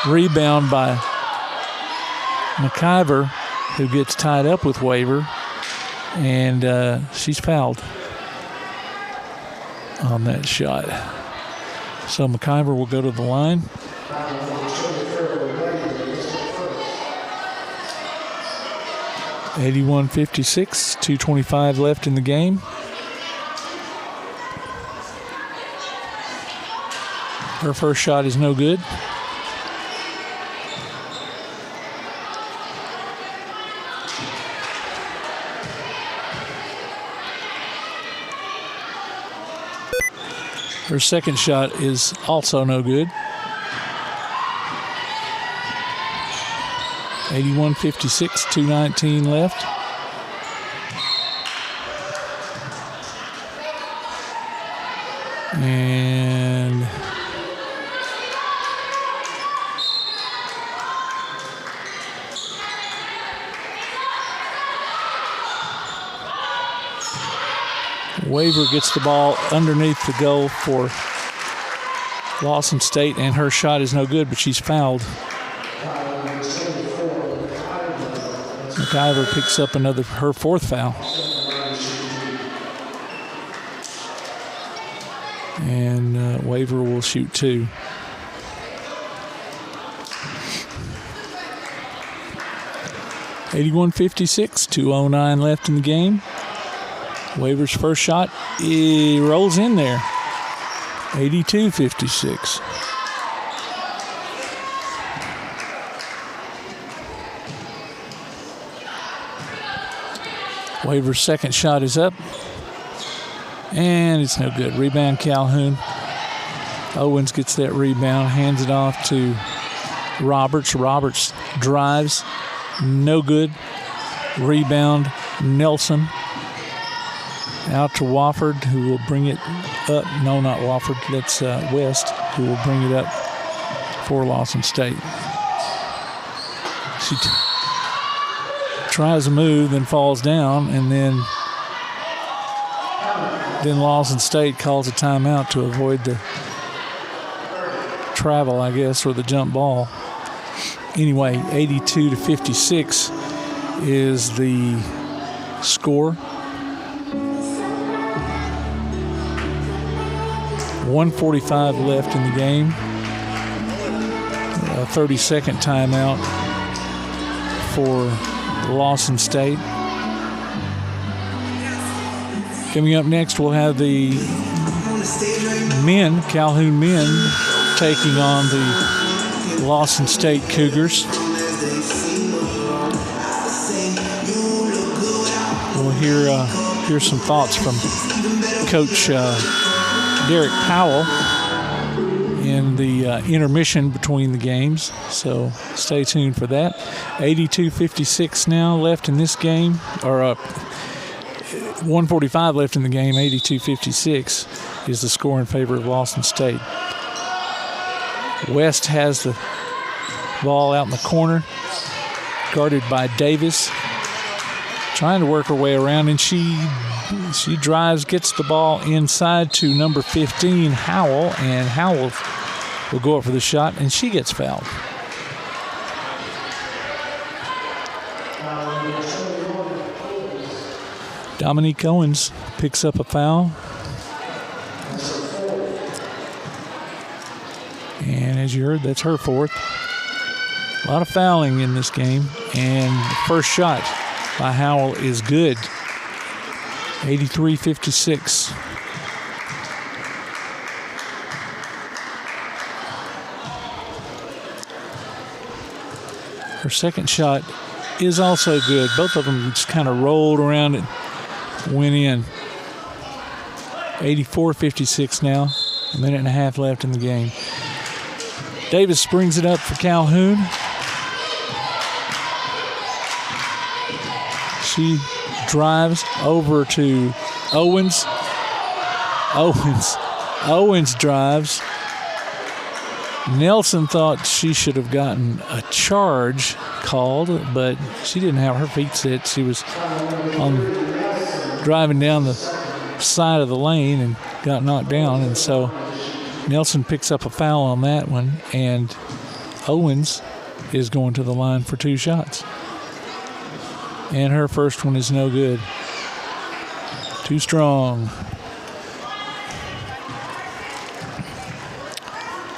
Rebound by McIver, who gets tied up with Waver, and she's fouled on that shot. So McIver will go to the line. (81-56), 2:25 left in the game. Her first shot is no good. Her second shot is also no good. 81-56, 2:19 left. And Waver gets the ball underneath the goal for Lawson State, and her shot is no good, but she's fouled. McIver picks up her 4th foul. And Waver will shoot 2. (81-56), 2:09 left in the game. Waver's first shot, he rolls in there. 82-56. Waver's second shot is up, and it's no good. Rebound Calhoun. Owens gets that rebound, hands it off to Roberts. Roberts drives, no good. Rebound Nelson. Out to Wofford, who will bring it up. No, not Wofford. That's West, who will bring it up for Lawson State. She tries to move, then falls down, and then Lawson State calls a timeout to avoid the travel, I guess, or the jump ball. Anyway, 82-56 is the score. 1:45 left in the game. A 30-second timeout for Lawson State. Coming up next, we'll have the men, Calhoun men, taking on the Lawson State Cougars. We'll hear some thoughts from Coach Derek Powell in the intermission between the games, so stay tuned for that. 82-56 now left in this game, or 1:45 left in the game. 82-56 is the score in favor of Lawson State. West has the ball out in the corner, guarded by Davis, trying to work her way around, and she drives, gets the ball inside to number 15, Howell, and Howell will go up for the shot, and she gets fouled. Dominique Owens picks up a foul. And as you heard, that's her fourth. A lot of fouling in this game, and the first shot by Howell is good. 83-56. Her second shot is also good. Both of them just kind of rolled around and went in. 84-56 now. A minute and a half left in the game. Davis brings it up for Calhoun. She drives over to Owens. Owens drives. Nelson thought she should have gotten a charge called, but she didn't have her feet set. She was driving down the side of the lane and got knocked down, and so Nelson picks up a foul on that one, and Owens is going to the line for two shots. And her first one is no good. Too strong.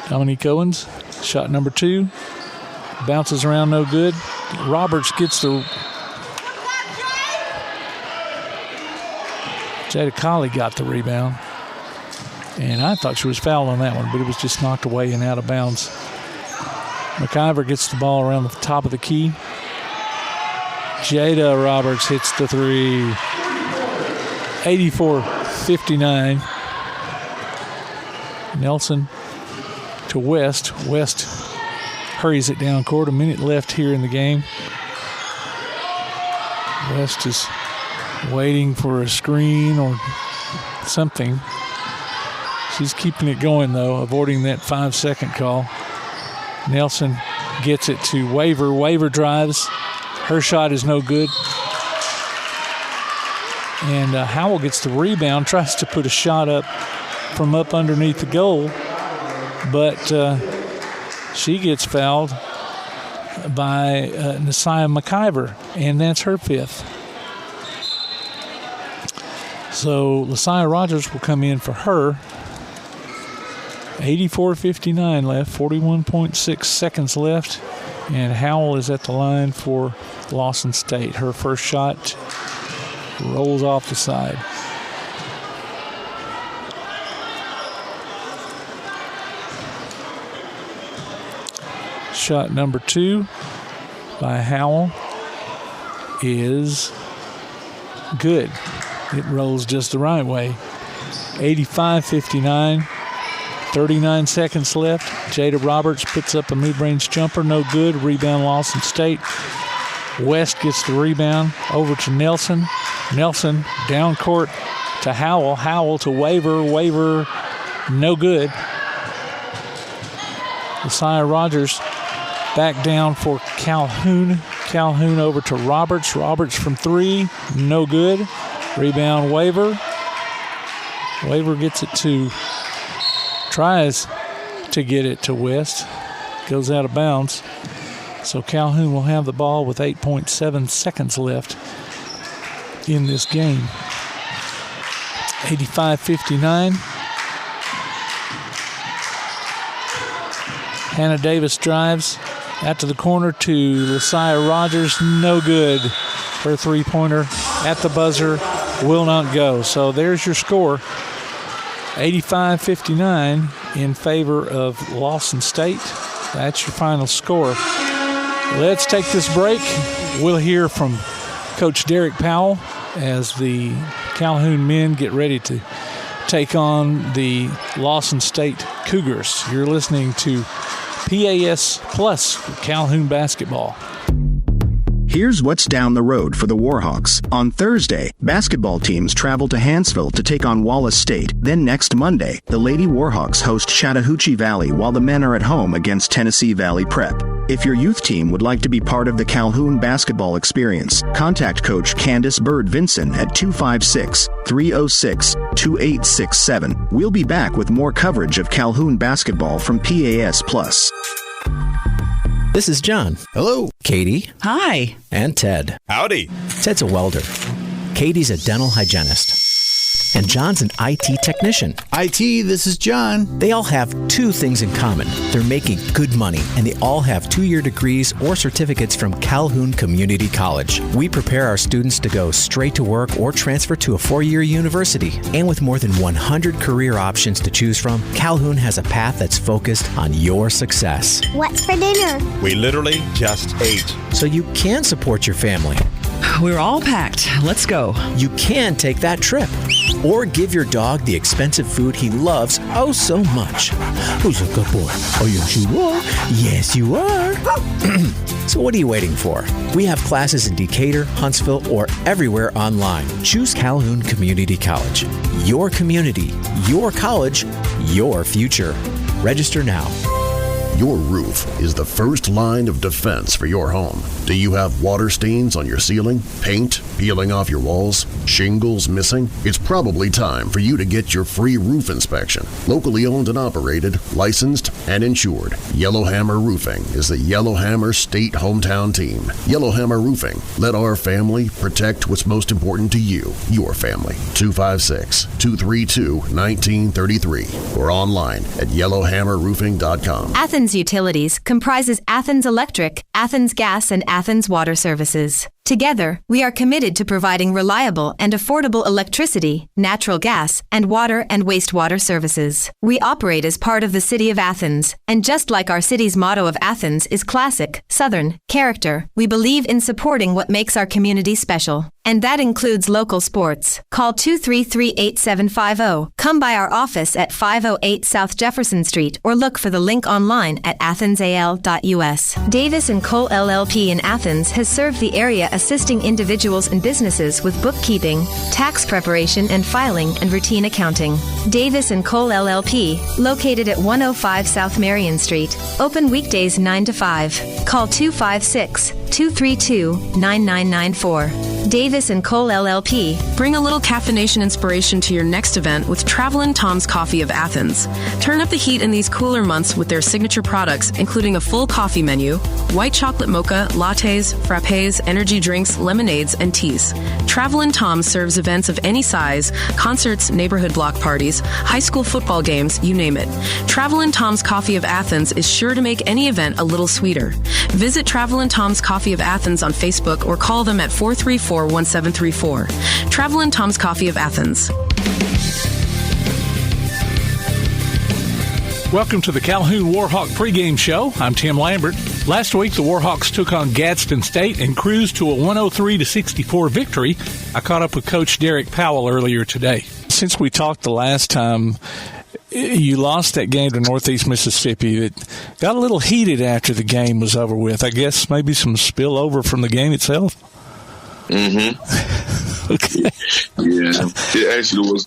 Dominique Owens, shot number two. Bounces around, no good. Roberts gets the... Jada Colley got the rebound. And I thought she was fouled on that one, but it was just knocked away and out of bounds. McIver gets the ball around the top of the key. Jada Roberts hits the three. 84-59. Nelson to West. West hurries it down court. A minute left here in the game. West is waiting for a screen or something. She's keeping it going, though, avoiding that 5-second call. Nelson gets it to Waver. Waver drives. Her shot is no good. And Howell gets the rebound, tries to put a shot up from up underneath the goal, but she gets fouled by Nasiah McIver, and that's her fifth. So Lasiah Rogers will come in for her. 84-59 left, 41.6 seconds left, and Howell is at the line for Lawson State. Her first shot rolls off the side. Shot number 2 by Howell is good. It rolls just the right way. 85-59. 39 seconds left. Jada Roberts puts up a mid-range jumper. No good. Rebound Lawson State. West gets the rebound over to Nelson. Nelson down court to Howell. Howell to Waver. Waver no good. Josiah Rogers back down for Calhoun. Calhoun over to Roberts. Roberts from 3. No good. Rebound Waver. Waver gets it to, tries to get it to West. Goes out of bounds. So Calhoun will have the ball with 8.7 seconds left in this game. 85-59. Hannah Davis drives out to the corner to Josiah Rogers. No good. Her three-pointer at the buzzer will not go. So there's your score. 85-59 in favor of Lawson State. That's your final score. Let's take this break. We'll hear from Coach Derek Powell as the Calhoun men get ready to take on the Lawson State Cougars. You're listening to PAS Plus Calhoun basketball. Here's what's down the road for the Warhawks. On Thursday, basketball teams travel to Hanceville to take on Wallace State. Then next Monday, the Lady Warhawks host Chattahoochee Valley while the men are at home against Tennessee Valley Prep. If your youth team would like to be part of the Calhoun basketball experience, contact Coach Candace Bird Vinson at 256-306-2867. We'll be back with more coverage of Calhoun basketball from PAS Plus. This is John. Hello. Katie. Hi. And Ted. Howdy. Ted's a welder. Katie's a dental hygienist. And John's an IT technician. IT, this is John. They all have two things in common. They're making good money, and they all have 2-year degrees or certificates from Calhoun Community College. We prepare our students to go straight to work or transfer to a 4-year university. And with more than 100 career options to choose from, Calhoun has a path that's focused on your success. What's for dinner? We literally just ate. So you can support your family. We're all packed. Let's go. You can take that trip. Or give your dog the expensive food he loves oh so much. Who's a good boy? Oh, yes, you are. Yes, you are. So what are you waiting for? We have classes in Decatur, Huntsville, or everywhere online. Choose Calhoun Community College. Your community, your college, your future. Register now. Your roof is the first line of defense for your home. Do you have water stains on your ceiling, paint peeling off your walls, shingles missing? It's probably time for you to get your free roof inspection. Locally owned and operated, licensed, and insured, Yellowhammer Roofing is the Yellowhammer State hometown team. Yellowhammer Roofing. Let our family protect what's most important to you, your family. 256-232-1933 or online at yellowhammerroofing.com. Athens Utilities comprises Athens Electric, Athens Gas, and Athens Water Services. Together, we are committed to providing reliable and affordable electricity, natural gas, and water and wastewater services. We operate as part of the City of Athens, and just like our city's motto of Athens is classic, Southern, character, we believe in supporting what makes our community special. And that includes local sports. Call 233-8750. Come by our office at 508 South Jefferson Street or look for the link online at athensal.us. Davis & Cole LLP in Athens has served the area assisting individuals and businesses with bookkeeping, tax preparation and filing, and routine accounting. Davis & Cole LLP, located at 105 South Marion Street. Open weekdays 9 to 5. Call 256-232-9994. Davis & Cole LLP. Bring a little caffeination inspiration to your next event with Travelin' Tom's Coffee of Athens. Turn up the heat in these cooler months with their signature products, including a full coffee menu, white chocolate mocha, lattes, frappes, energy drinks, lemonades, and teas. Travelin' Tom serves events of any size, concerts, neighborhood block parties, high school football games, you name it. Travelin' Tom's Coffee of Athens is sure to make any event a little sweeter. Visit Travelin' Tom's Coffee of Athens on Facebook or call them at 434-1734. Travelin' Tom's Coffee of Athens. Welcome to the Calhoun Warhawk pregame show. I'm Tim Lambert. Last week, the Warhawks took on Gadsden State and cruised to a 103-64 victory. I caught up with Coach Derek Powell earlier today. Since we talked the last time, you lost that game to Northeast Mississippi. It got a little heated after the game was over with. I guess maybe some spillover from the game itself. Mm-hmm. Okay. Yeah, it actually was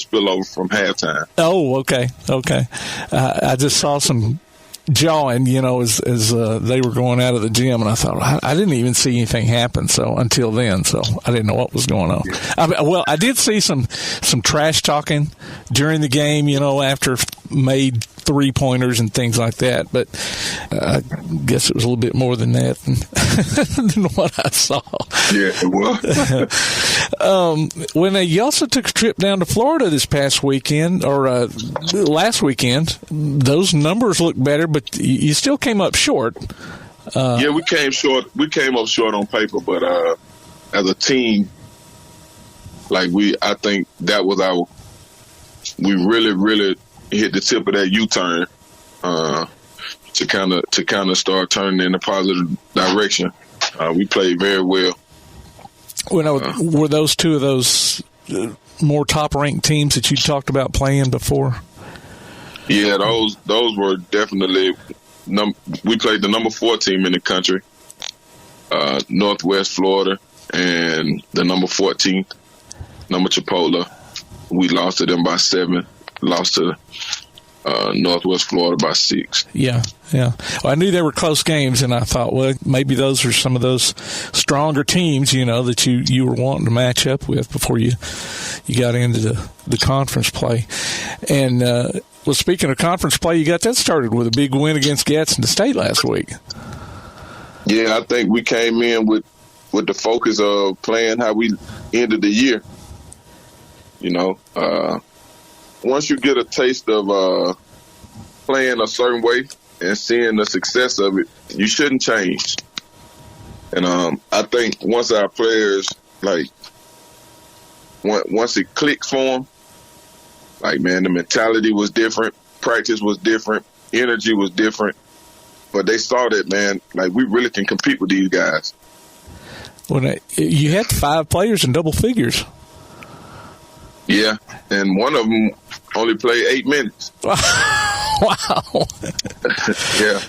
spillover from halftime. Oh, okay. I just saw some jawing, as they were going out of the gym, and I thought I didn't even see anything happen. So until then, I didn't know what was going on. I did see some trash talking during the game, after made 3-pointers and things like that. But I guess it was a little bit more than that than what I saw. Yeah, it was. When you also took a trip down to Florida this past weekend, or last weekend, those numbers look better, but you still came up short. Yeah, we came short. We came up short on paper, but as a team, I think that was we really hit the tip of that U-turn to kind of start turning in a positive direction. We played very well. Were those two of those more top-ranked teams that you talked about playing before? Yeah, those were definitely. We played the number 4 team in the country, Northwest Florida, and the number 14th, number Chipola. We lost to them by 7. Lost to Northwest Florida by 6. Yeah. Well, I knew they were close games, and I thought, well, maybe those are some of those stronger teams, that you were wanting to match up with before you got into the conference play. And, speaking of conference play, you got that started with a big win against Gadsden State last week. Yeah, I think we came in with the focus of playing how we ended the year. Once you get a taste of playing a certain way and seeing the success of it, you shouldn't change. And I think once our players, once it clicks for them, the mentality was different, practice was different, energy was different. But they saw that, man, we really can compete with these guys. Well, you had 5 players in double figures. Yeah, and one of them only played 8 minutes. Wow. Yeah.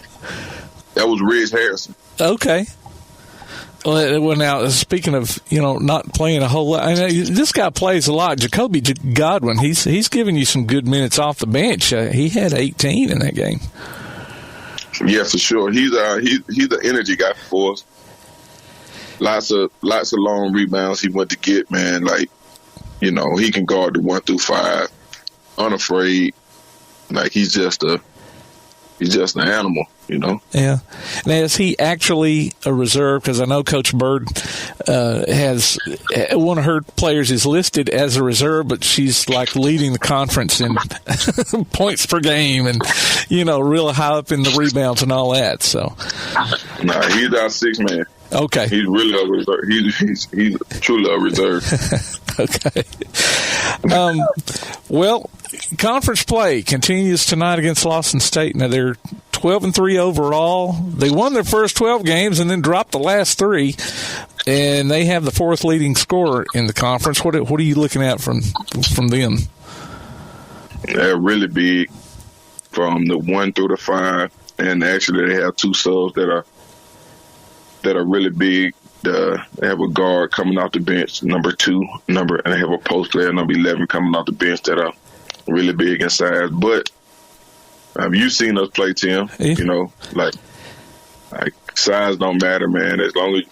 That was Ridge Harrison. Okay. Well, now, speaking of, not playing a whole lot, this guy plays a lot. Jacoby Godwin, he's giving you some good minutes off the bench. He had 18 in that game. Yeah, for sure. He's the energy guy for us. Lots of long rebounds he went to get, man. He can guard the 1 through 5, unafraid. He's just an animal, Yeah. Now, is he actually a reserve? Because I know Coach Bird has one of her players is listed as a reserve, but she's leading the conference in points per game and, real high up in the rebounds and all that. So, no, he's our 6th man. Okay. He's really a reserve. He's truly a reserve. Okay. Well, conference play continues tonight against Lawson State. Now, they're 12-3 overall. They won their first 12 games and then dropped the last 3, and they have the 4th leading scorer in the conference. What are you looking at from them? They're really big from the 1 through the 5, and actually they have 2 subs that are really big. They have a guard coming off the bench, number 2, and they have a post player, number 11, coming off the bench that are really big in size. But you've seen us play, Tim. Yeah. Size don't matter, man. As long as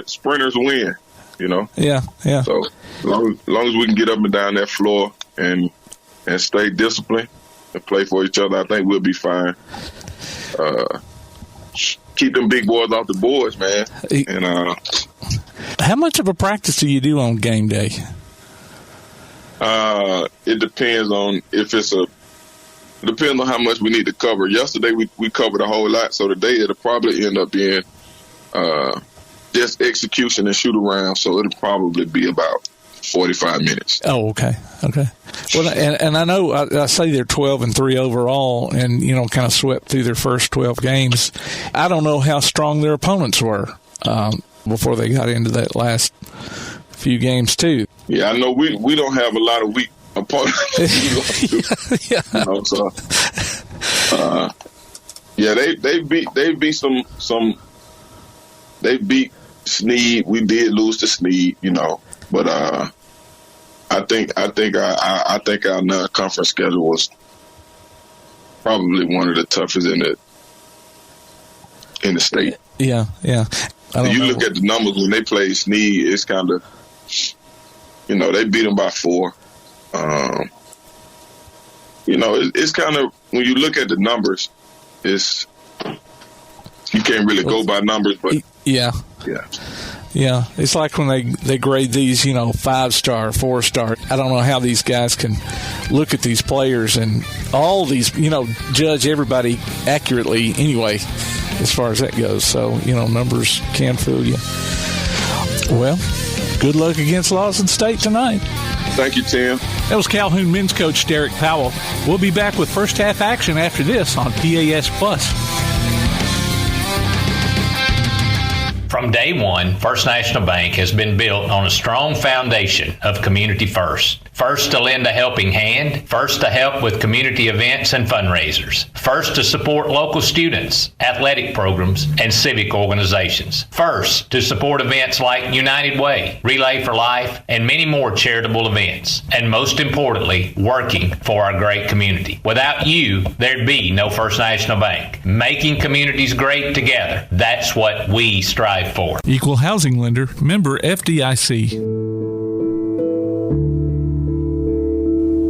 sprinters win, Yeah. So as long as we can get up and down that floor and stay disciplined and play for each other, I think we'll be fine. Keep them big boys off the boards, man. And how much of a practice do you do on game day? It depends on depends on how much we need to cover. Yesterday we covered a whole lot, so today it'll probably end up being just execution and shoot around. So it'll probably be about 45 minutes. Oh, okay. Well, and I know I say they're 12-3 overall, and kind of swept through their first 12 games. I don't know how strong their opponents were before they got into that last few games too. Yeah, I know we don't have a lot of weak opponents. They beat Snead. We did lose to Snead, but I think our non-conference schedule was probably one of the toughest in the state. Yeah. Look at the numbers when they played Snead. It's kind of, they beat them by 4. It's kind of, when you look at the numbers, you can't really go by numbers, but yeah. It's like when they grade these, 5-star, 4-star. I don't know how these guys can look at these players and all these, judge everybody accurately anyway, as far as that goes. So, numbers can fool you. Well, good luck against Lawson State tonight. Thank you, Tim. That was Calhoun men's coach Derek Powell. We'll be back with first half action after this on PAS Plus. From day one, First National Bank has been built on a strong foundation of community first. First to lend a helping hand, first to help with community events and fundraisers, first to support local students, athletic programs, and civic organizations, first to support events like United Way, Relay for Life, and many more charitable events, and most importantly, working for our great community. Without you, there'd be no First National Bank. Making communities great together, that's what we strive for. Equal housing lender, member FDIC.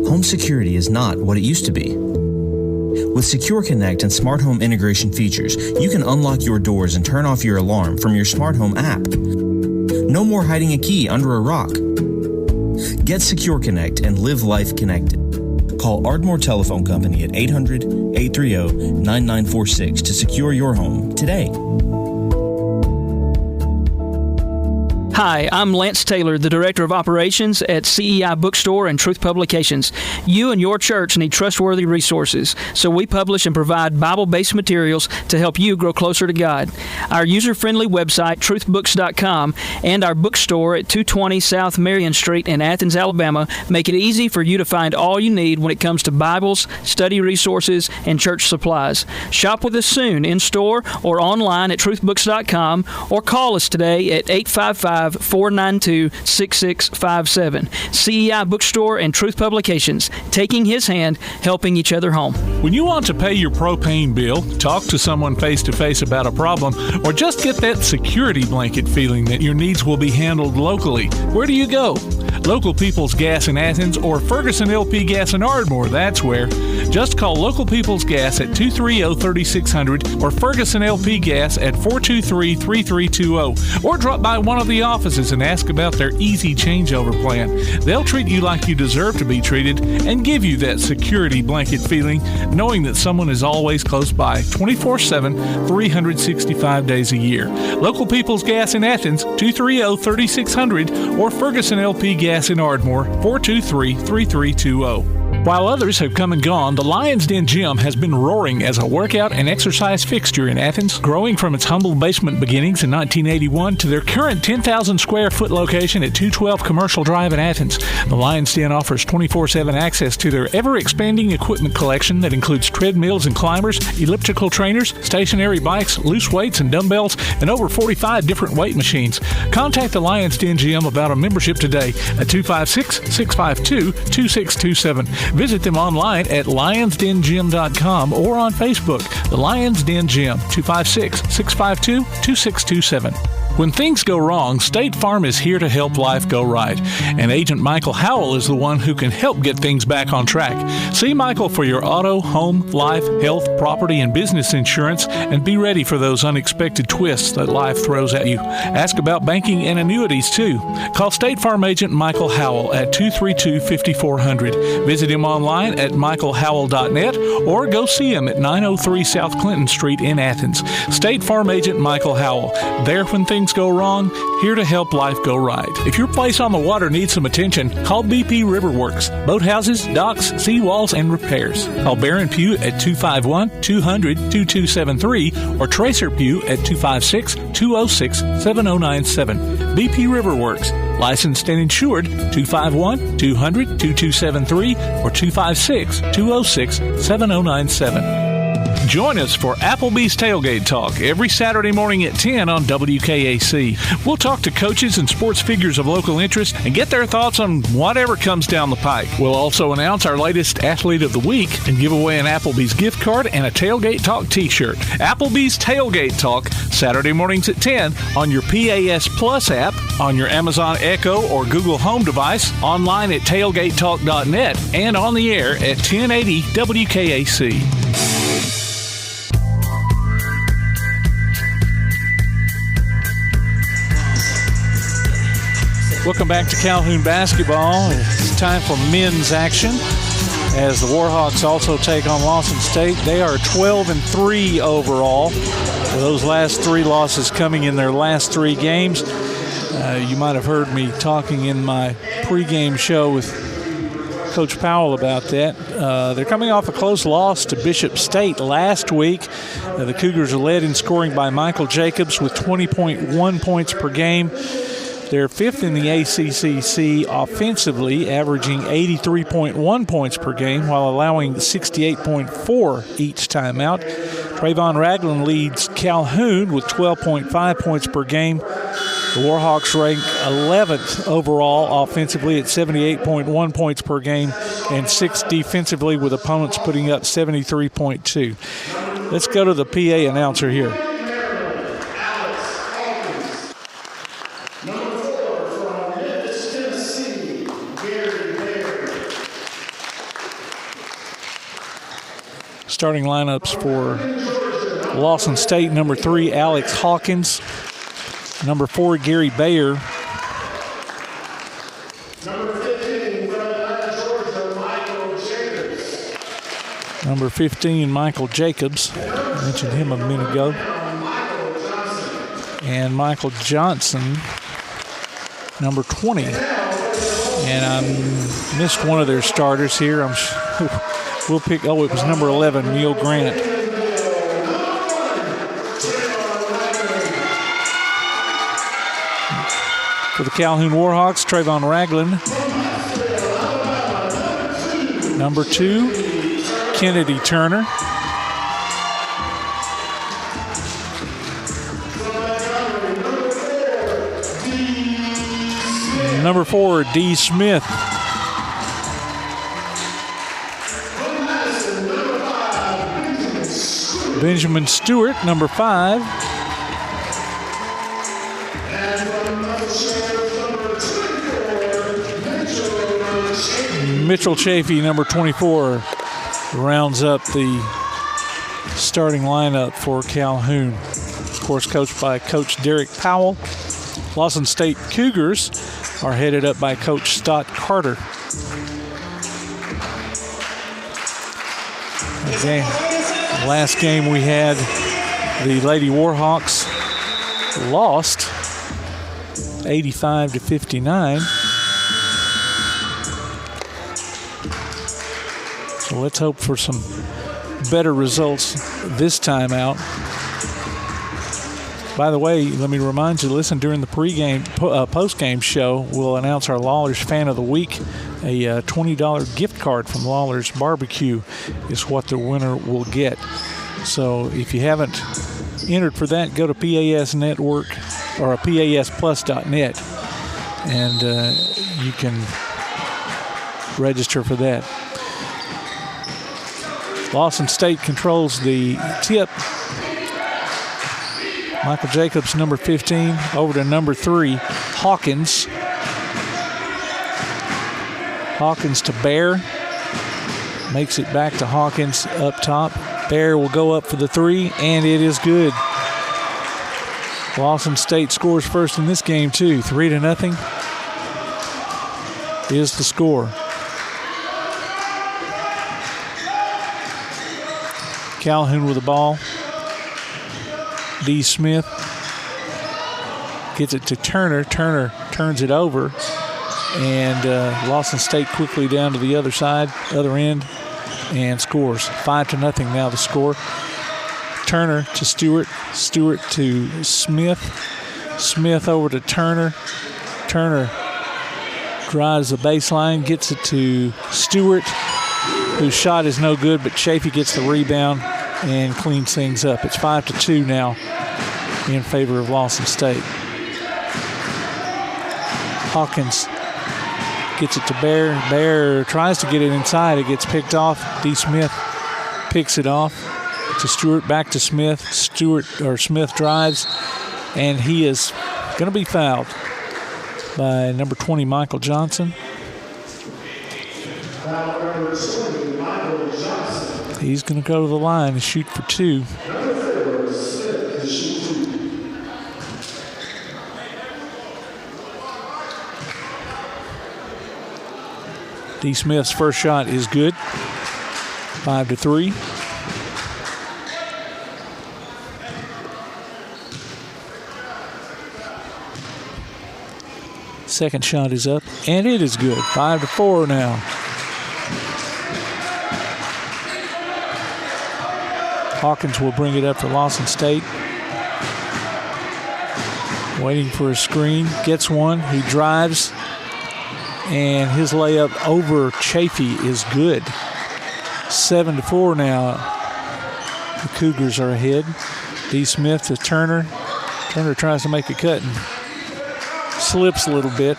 Home security is not what it used to be. With Secure Connect and smart home integration features, you can unlock your doors and turn off your alarm from your smart home app. No more hiding a key under a rock. Get Secure Connect and live life connected. Call Ardmore Telephone Company at 800-830-9946 to secure your home today. Hi, I'm Lance Taylor, the Director of Operations at CEI Bookstore and Truth Publications. You and your church need trustworthy resources, so we publish and provide Bible-based materials to help you grow closer to God. Our user-friendly website, truthbooks.com, and our bookstore at 220 South Marion Street in Athens, Alabama, make it easy for you to find all you need when it comes to Bibles, study resources, and church supplies. Shop with us soon in-store or online at truthbooks.com, or call us today at 855-492-6657. CEI Bookstore and Truth Publications, taking his hand, helping each other home. When you want to pay your propane bill, talk to someone face-to-face about a problem, or just get that security blanket feeling that your needs will be handled locally, where do you go? Local People's Gas in Athens or Ferguson LP Gas in Ardmore, that's where. Just call Local People's Gas at 230-3600 or Ferguson LP Gas at 423-3320, or drop by one of the offices and ask about their easy changeover plan. They'll treat you like you deserve to be treated and give you that security blanket feeling, knowing that someone is always close by 24/7, 365 days a year. Local People's Gas in Athens, 230-3600 or Ferguson LP Gas in Ardmore, 423-3320. While others have come and gone, the Lion's Den Gym has been roaring as a workout and exercise fixture in Athens, growing from its humble basement beginnings in 1981 to their current 10,000 square foot location at 212 Commercial Drive in Athens. The Lion's Den offers 24/7 access to their ever-expanding equipment collection that includes treadmills and climbers, elliptical trainers, stationary bikes, loose weights and dumbbells, and over 45 different weight machines. Contact the Lion's Den Gym about a membership today at 256-652-2627. Visit them online at lionsdengym.com or on Facebook. The Lions Den Gym, 256-652-2627. When things go wrong, State Farm is here to help life go right. And Agent Michael Howell is the one who can help get things back on track. See Michael for your auto, home, life, health, property, and business insurance, and be ready for those unexpected twists that life throws at you. Ask about banking and annuities, too. Call State Farm Agent Michael Howell at 232-5400. Visit him online at michaelhowell.net or go see him at 903 South Clinton Street in Athens. State Farm Agent Michael Howell, there when things things go wrong, here to help life go right. If your place on the water needs some attention, call BP Riverworks. Boathouses, docks, seawalls, and repairs. Call Barron Pugh at 251-200-2273 or Tracer Pugh at 256-206-7097. BP Riverworks. Licensed and insured, 251-200-2273 or 256-206-7097. Join us for Applebee's Tailgate Talk every Saturday morning at 10 on WKAC. We'll talk to coaches and sports figures of local interest and get their thoughts on whatever comes down the pike. We'll also announce our latest Athlete of the Week and give away an Applebee's gift card and a Tailgate Talk t-shirt. Applebee's Tailgate Talk, Saturday mornings at 10 on your PAS Plus app, on your Amazon Echo or Google Home device, online at tailgatetalk.net, and on the air at 1080 WKAC. Welcome back to Calhoun basketball. It's time for men's action as the Warhawks also take on Lawson State. They are 12-3 overall, with those last three losses coming in their last three games. You might have heard me talking in my pregame show with Coach Powell about that. They're coming off a close loss to Bishop State last week. The Cougars are led in scoring by Michael Jacobs with 20.1 points per game. They're fifth in the ACCC offensively, averaging 83.1 points per game while allowing 68.4 each time out. Trayvon Ragland leads Calhoun with 12.5 points per game. The Warhawks rank 11th overall offensively at 78.1 points per game and 6th defensively, with opponents putting up 73.2. Let's go to the PA announcer here. Starting lineups for Lawson State: number 3, Alex Hawkins; number 4, Gary Bayer; number 15, Michael Jacobs. I mentioned him a minute ago. And Michael Johnson, number 20. And I missed one of their starters here. We'll pick, it was number 11, Neil Grant. For the Calhoun Warhawks, Trayvon Ragland. Number 2, Kennedy Turner. Number 4, D. Smith. Benjamin Stewart, number 5. Mitchell Chafee, number 24, rounds up the starting lineup for Calhoun. Of course, coached by Coach Derek Powell. Lawson State Cougars are headed up by Coach Stott Carter. Okay. Last game we had, the Lady Warhawks lost 85-59. So let's hope for some better results this time out. By the way, let me remind you, listen, during the post-game show, we'll announce our Lawler's Fan of the Week. A $20 gift card from Lawler's Barbecue is what the winner will get. So if you haven't entered for that, go to PAS Network or PASplus.net and you can register for that. Lawson State controls the tip. Michael Jacobs, number 15, over to number 3, Hawkins. Hawkins to Bear. Makes it back to Hawkins up top. Bear will go up for the 3, and it is good. Lawson State scores first in this game, too. 3-0 is the score. Calhoun with the ball. D. Smith. Gets it to Turner. Turner turns it over. And Lawson State quickly down to the other side, other end, and scores. 5-0 now the score. Turner to Stewart. Stewart to Smith. Smith over to Turner. Turner drives the baseline, gets it to Stewart, whose shot is no good, but Chafee gets the rebound and cleans things up. It's 5-2 now in favor of Lawson State. Hawkins gets it to Bear. Bear tries to get it inside. It gets picked off. D. Smith picks it off to Stewart. Back to Smith. Smith drives, and he is going to be fouled by number 20, Michael Johnson. He's going to go to the line and shoot for 2. D. Smith's first shot is good. 5-3. Second shot is up, and it is good. 5-4 now. Hawkins will bring it up for Lawson State. Waiting for a screen. Gets one. He drives. And his layup over Chafee is good. 7-4 now. The Cougars are ahead. D. Smith to Turner. Turner tries to make a cut and slips a little bit,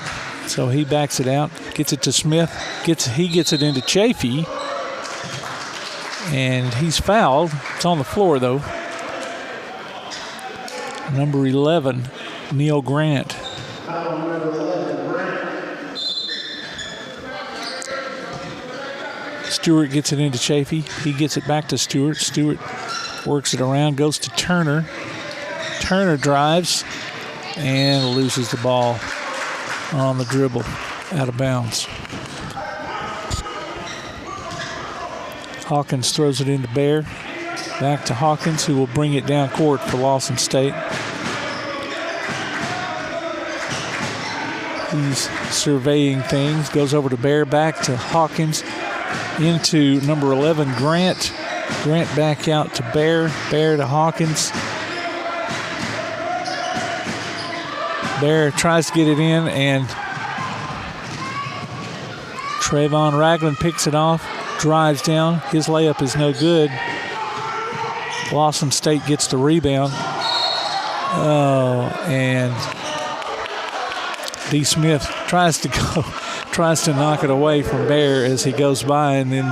so he backs it out. Gets it to Smith. He gets it into Chafee. And he's fouled. It's on the floor, though. Number 11, Neil Grant. Stewart gets it into Chafee. He gets it back to Stewart. Stewart works it around, goes to Turner. Turner drives and loses the ball on the dribble, out of bounds. Hawkins throws it into Bear. Back to Hawkins, who will bring it down court for Lawson State. He's surveying things, goes over to Bear, back to Hawkins, into number 11, Grant. Grant back out to Bear. Bear to Hawkins. Bear tries to get it in, and Trayvon Ragland picks it off, drives down. His layup is no good. Lawson State gets the rebound. And D. Smith tries to knock it away from Bear as he goes by, and then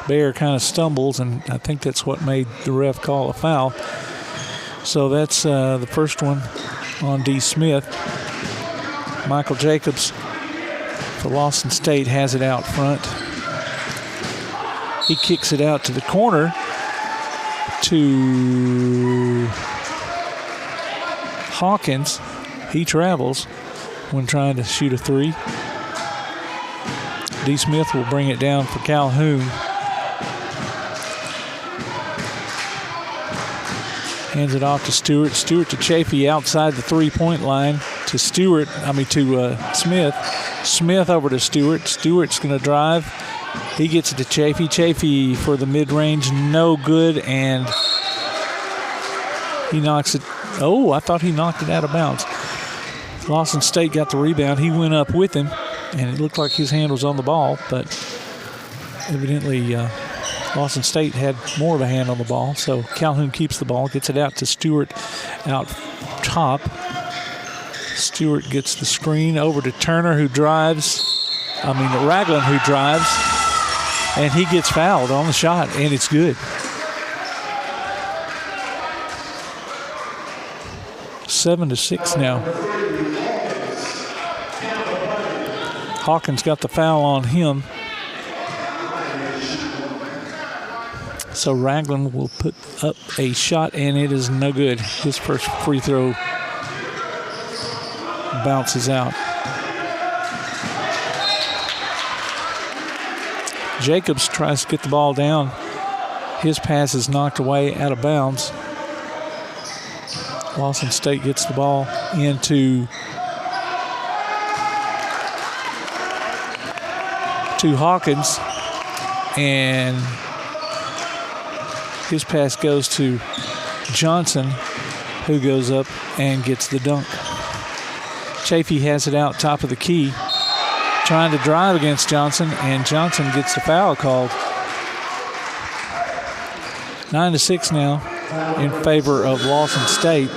Bear kind of stumbles, and I think that's what made the ref call a foul. So that's the first one on D. Smith. Michael Jacobs for Lawson State has it out front. He kicks it out to the corner to Hawkins. He travels when trying to shoot a three. D. Smith will bring it down for Calhoun. Hands it off to Stewart. Stewart to Chafee outside the three-point line to Smith. Smith over to Stewart. Stewart's going to drive. He gets it to Chafee. Chafee for the mid-range, no good, and he knocks it. Oh, I thought he knocked it out of bounds. Lawson State got the rebound. He went up with him, and it looked like his hand was on the ball, but evidently Lawson State had more of a hand on the ball. So Calhoun keeps the ball, gets it out to Stewart out top. Stewart gets the screen over to Turner, who drives. Ragland, who drives, and he gets fouled on the shot, and it's good. 7-6 now. Hawkins got the foul on him. So Ragland will put up a shot, and it is no good. His first free throw bounces out. Jacobs tries to get the ball down. His pass is knocked away out of bounds. Lawson State gets the ball into Hawkins, and his pass goes to Johnson, who goes up and gets the dunk. Chafee has it out top of the key, trying to drive against Johnson, and Johnson gets the foul called. 9-6 now in favor of Lawson State.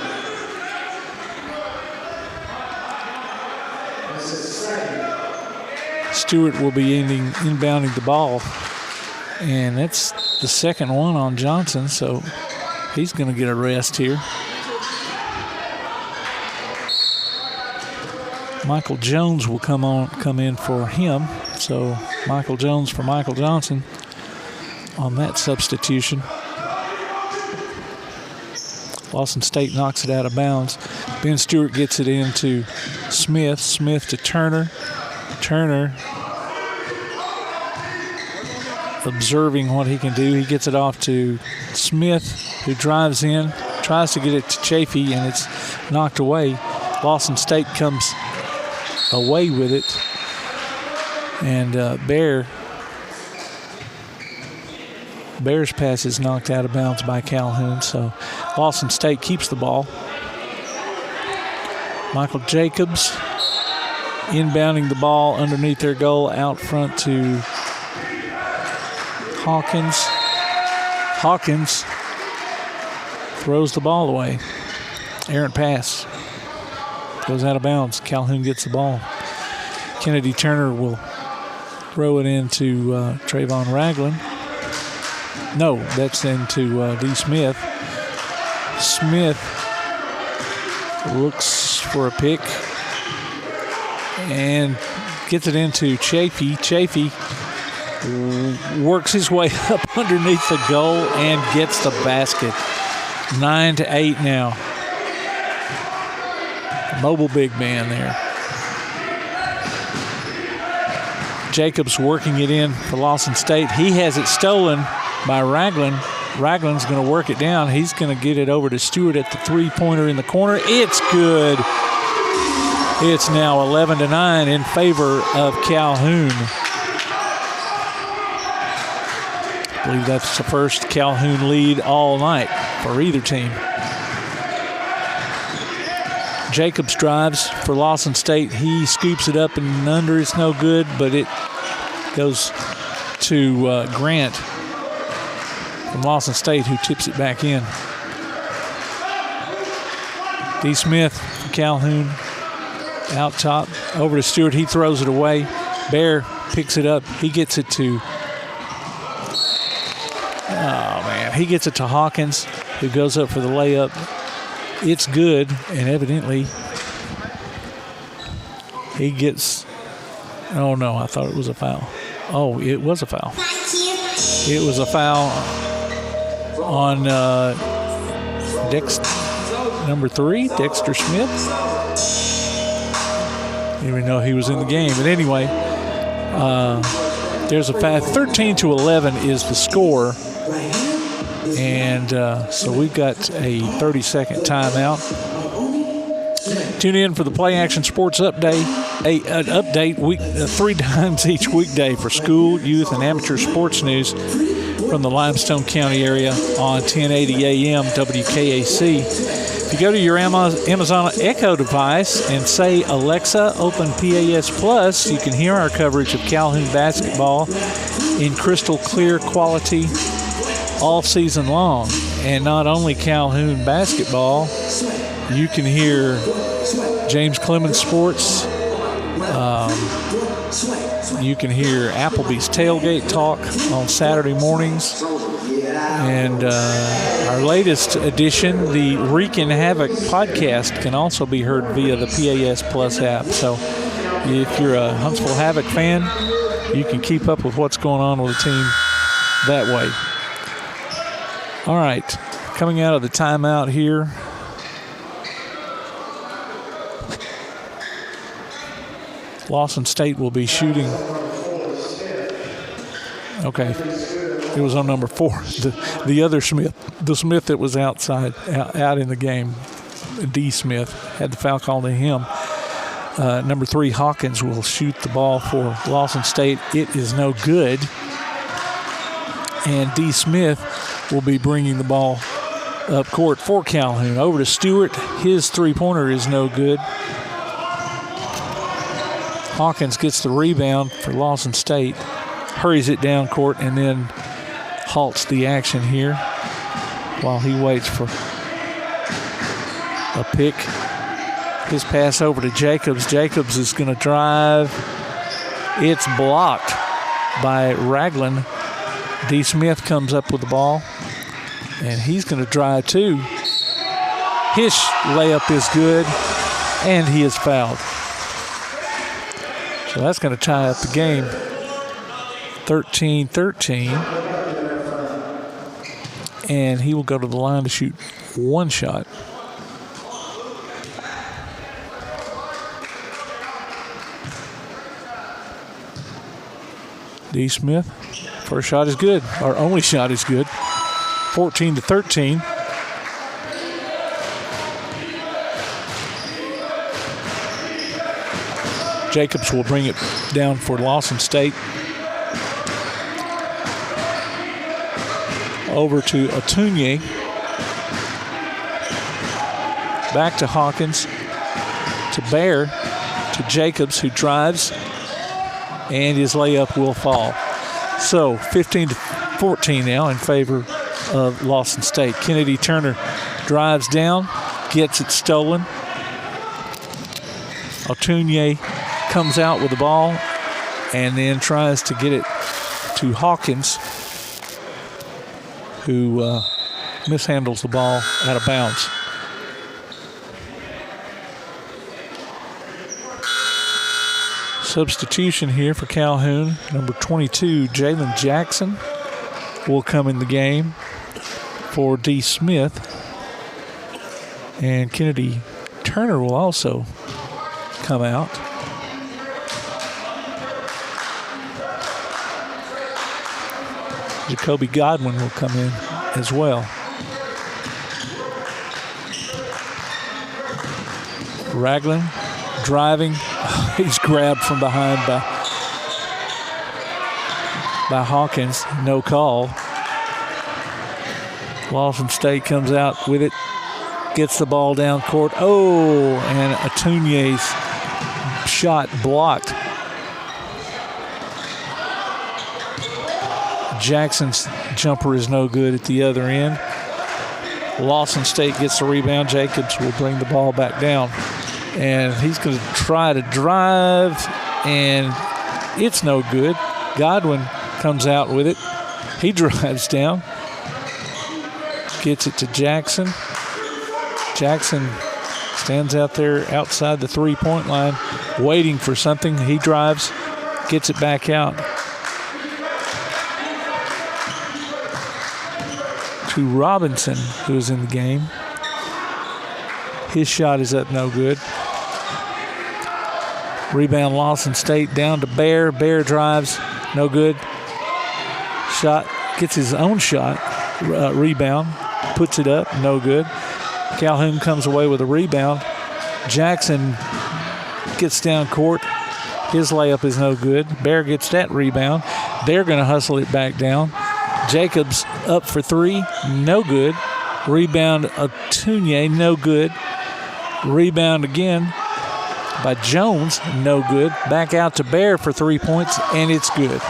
Stewart will be inbounding the ball, and that's the second one on Johnson, so he's going to get a rest here. Michael Jones will come in for him, so Michael Jones for Michael Johnson on that substitution. Lawson State knocks it out of bounds. Ben Stewart gets it into Smith. Smith to Turner. Turner observing what he can do. He gets it off to Smith, who drives in, tries to get it to Chafee, and it's knocked away. Lawson State comes away with it, and Bear's pass is knocked out of bounds by Calhoun, so Lawson State keeps the ball. Michael Jacobs inbounding the ball underneath their goal out front to Hawkins. Hawkins throws the ball away. Errant pass. Goes out of bounds. Calhoun gets the ball. Kennedy Turner will throw it into Trayvon Ragland. No, that's into D. Smith. Smith looks for a pick and gets it into Chafee. Chafee works his way up underneath the goal and gets the basket. 9-8 now. Mobile big man there. Jacobs working it in for Lawson State. He has it stolen by Ragland. Ragland's going to work it down. He's going to get it over to Stewart at the three-pointer in the corner. It's good. It's now 11-9 in favor of Calhoun. I believe that's the first Calhoun lead all night for either team. Jacobs drives for Lawson State. He scoops it up and under. It's no good, but it goes to Grant from Lawson State, who tips it back in. D. Smith from Calhoun out top. Over to Stewart. He throws it away. Bear picks it up. He gets it to he gets it to Hawkins, who goes up for the layup. It's good, and evidently he gets, oh no, I thought it was a foul. Oh, it was a foul. It was a foul on number 3, Dexter Smith. Didn't even know he was in the game. But anyway, there's a foul. 13-11 is the score. And so we've got a 30-second timeout. Tune in for the Play Action Sports Update. An update 3 times each weekday for school, youth, and amateur sports news from the Limestone County area on 1080 AM WKAC. If you go to your Amazon Echo device and say, Alexa, open PAS Plus, you can hear our coverage of Calhoun basketball in crystal clear quality all season long. And not only Calhoun basketball, you can hear James Clemens Sports. You can hear Applebee's Tailgate Talk on Saturday mornings. And our latest edition, the Wreakin' Havoc podcast, can also be heard via the PAS Plus app. So if you're a Huntsville Havoc fan, you can keep up with what's going on with the team that way. All right, coming out of the timeout here. Lawson State will be shooting. Okay, it was on number 4. The other Smith, the Smith that was out in the game. D. Smith had the foul called to him. Number 3, Hawkins, will shoot the ball for Lawson State. It is no good. And D. Smith will be bringing the ball up court for Calhoun. Over to Stewart. His three-pointer is no good. Hawkins gets the rebound for Lawson State, hurries it down court, and then halts the action here while he waits for a pick. His pass over to Jacobs. Jacobs is going to drive. It's blocked by Ragland. D. Smith comes up with the ball, and he's going to drive too. His layup is good, and he is fouled. So that's going to tie up the game. 13-13. And he will go to the line to shoot one shot. D. Smith, first shot is good. Our only shot is good. 14-13. Jacobs will bring it down for Lawson State. Over to Atunye. Back to Hawkins. To Bear. To Jacobs, who drives. And his layup will fall. So 15-14 now in favor of Lawson State. Kennedy Turner drives down. Gets it stolen. Atunye comes out with the ball and then tries to get it to Hawkins, who mishandles the ball out of bounds. Substitution here for Calhoun. Number 22, Jalen Jackson, will come in the game for D. Smith. And Kennedy Turner will also come out. Jacoby Godwin will come in as well. Ragland driving. He's grabbed from behind by Hawkins. No call. Lawson State comes out with it. Gets the ball down court. Oh, and Atunye's shot blocked. Jackson's jumper is no good at the other end. Lawson State gets the rebound. Jacobs will bring the ball back down. And he's going to try to drive, and it's no good. Godwin comes out with it. He drives down. Gets it to Jackson. Jackson stands out there outside the three-point line waiting for something. He drives, gets it back out to Robinson, who is in the game. His shot is up, no good. Rebound Lawson State down to Bear. Bear drives, no good. Shot, gets his own shot. Rebound, puts it up, no good. Calhoun comes away with a rebound. Jackson gets down court. His layup is no good. Bear gets that rebound. They're going to hustle it back down. Jacobs up for three, no good. Rebound Atunye, no good. Rebound again by Jones, no good. Back out to Bear for 3 points, and it's good.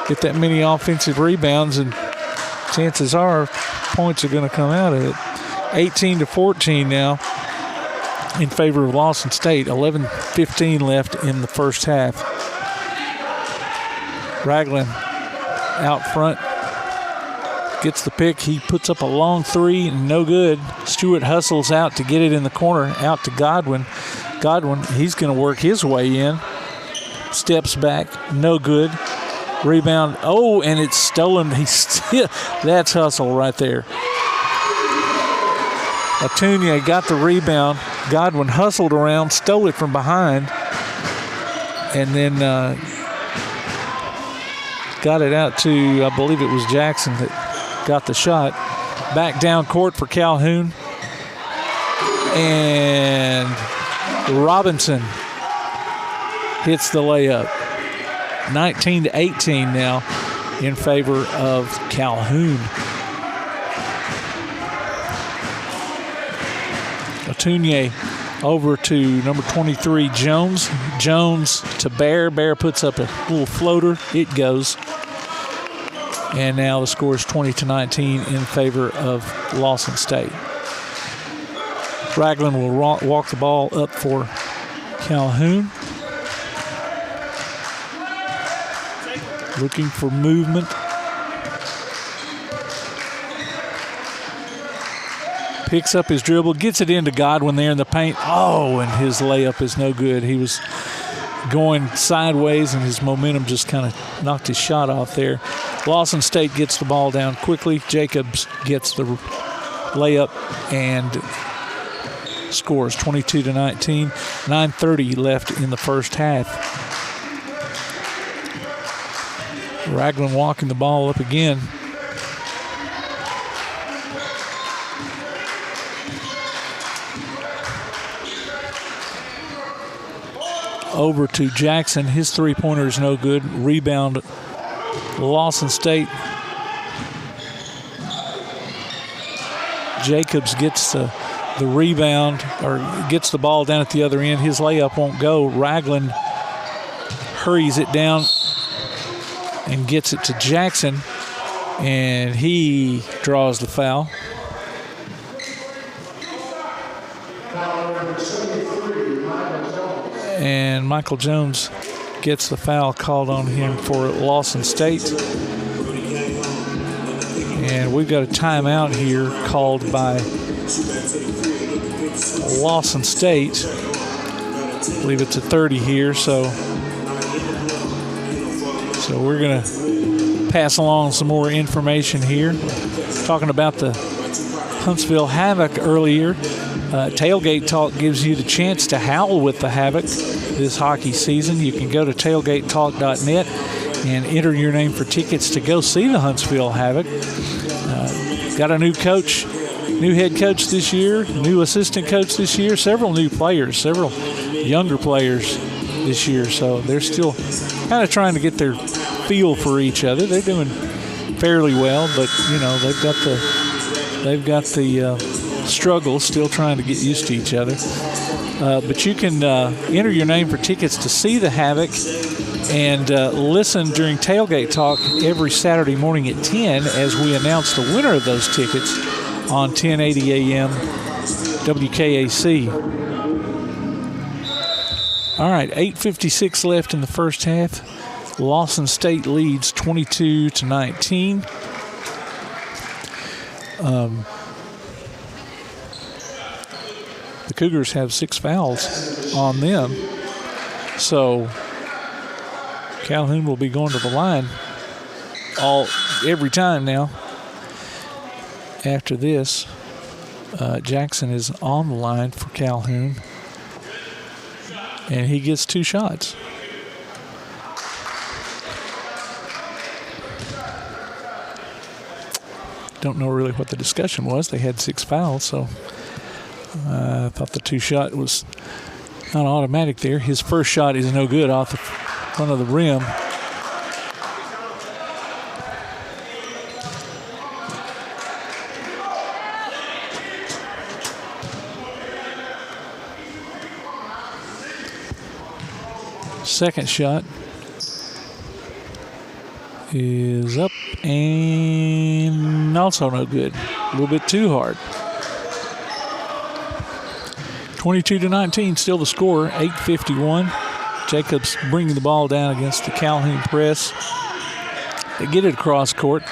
Get that many offensive rebounds, and chances are points are going to come out of it. 18-14 now in favor of Lawson State. 11:15 left in the first half. Ragland out front. Gets the pick. He puts up a long three, no good. Stewart hustles out to get it in the corner, out to Godwin. Godwin, he's going to work his way in. Steps back, no good. Rebound, oh, and it's stolen. That's hustle right there. Atunye got the rebound. Godwin hustled around, stole it from behind, and then got it out to, I believe it was Jackson that got the shot. back down court for Calhoun. And Robinson hits the layup. 19-18 now in favor of Calhoun. Atunier over to number 23, Jones. Jones to Bear. Bear puts up a little floater. It goes. And now the score is 20-19 in favor of Lawson State. Ragland will walk the ball up for Calhoun. Looking for movement. Picks up his dribble, gets it into Godwin there in the paint. Oh, and his layup is no good. He was going sideways, and his momentum just kind of knocked his shot off there. Lawson State gets the ball down quickly. Jacobs gets the layup and scores 22-19. 9:30 left in the first half. Ragland walking the ball up again. Over to Jackson. His three-pointer is no good. Rebound, Lawson State. Jacobs gets the rebound, or gets the ball down at the other end. His layup won't go. Ragland hurries it down and gets it to Jackson, and he draws the foul. And Michael Jones gets the foul called on him for Lawson State. And we've got a timeout here called by Lawson State. I believe it's a 30 here, so we're going to pass along some more information here. Talking about the Huntsville Havoc earlier. Tailgate Talk gives you the chance to howl with the Havoc this hockey season. You can go to tailgatetalk.net and enter your name for tickets to go see the Huntsville Havoc. Got a new coach, new head coach this year, new assistant coach this year, several new players, several younger players this year. So they're still kind of trying to get their feel for each other. They're doing fairly well, but you know they've got the struggle, still trying to get used to each other. But you can enter your name for tickets to see the Havoc and listen during Tailgate Talk every Saturday morning at 10 as we announce the winner of those tickets on 1080 AM WKAC. All right, 8:56 left in the first half. Lawson State leads 22-19. The Cougars have 6 fouls on them. So Calhoun will be going to the line every time now. After this, Jackson is on the line for Calhoun, and he gets 2 shots. Don't know really what the discussion was. They had 6 fouls, so I thought the 2-shot was not automatic there. His first shot is no good off the front of the rim. Second shot is up and also no good. A little bit too hard. 22-19, still the score, 8:51. Jacobs bringing the ball down against the Calhoun press. They get it across court.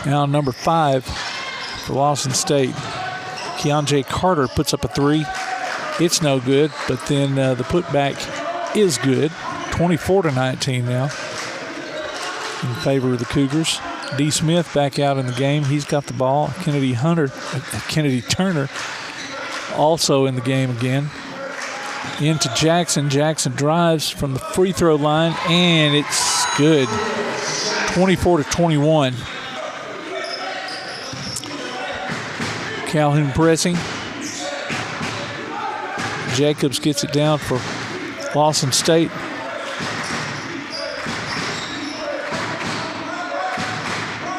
Now number 5 for Lawson State. Keonjay Carter puts up a 3. It's no good, but then the putback is good. 24-19 now in favor of the Cougars. D. Smith back out in the game. He's got the ball. Kennedy Turner also in the game again. Into Jackson. Jackson drives from the free throw line, and it's good. 24-21. Calhoun pressing. Jacobs gets it down for Lawson State.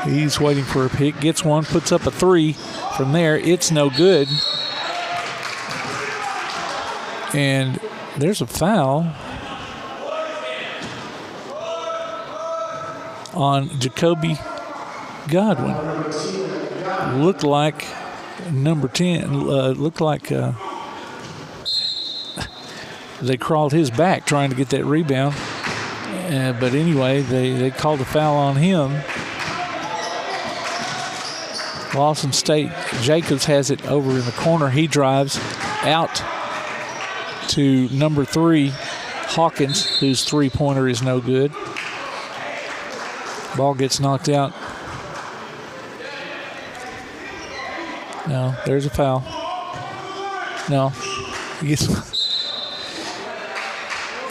He's waiting for a pick. Gets one, puts up a three. From there, it's no good. And there's a foul on Jacoby Godwin. Looked like number 10. Looked like they crawled his back trying to get that rebound. But anyway, they called a foul on him. Lawson State, Jacobs has it over in the corner. He drives out to number 3, Hawkins, whose three-pointer is no good. Ball gets knocked out. No, there's a foul. No.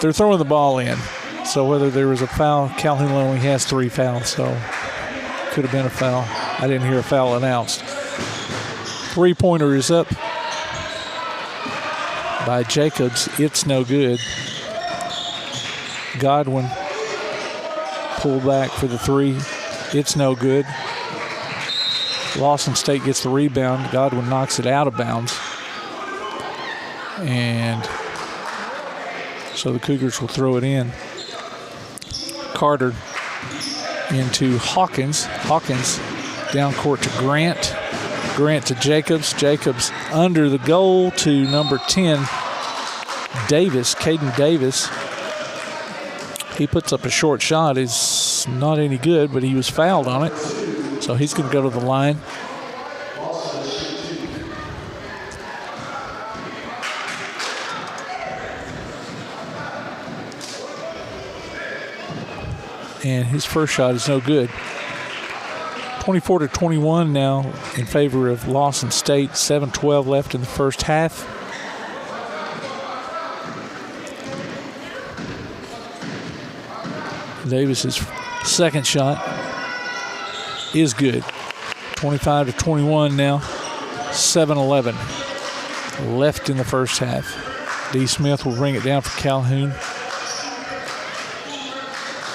They're throwing the ball in. So whether there was a foul, Calhoun only has 3 fouls, so could have been a foul. I didn't hear a foul announced. Three-pointer is up by Jacobs. It's no good. Godwin pulled back for the 3. It's no good. Lawson State gets the rebound. Godwin knocks it out of bounds. And so the Cougars will throw it in. Carter into Hawkins. Hawkins down court to Grant. Grant to Jacobs. Jacobs under the goal to number 10, Davis, Caden Davis. He puts up a short shot. It's not any good, but he was fouled on it. So he's going to go to the line. And his first shot is no good. 24-21 now in favor of Lawson State. 7:12 left in the first half. Davis's second shot is good. 25-21 now. 7:11 left in the first half. D. Smith will bring it down for Calhoun.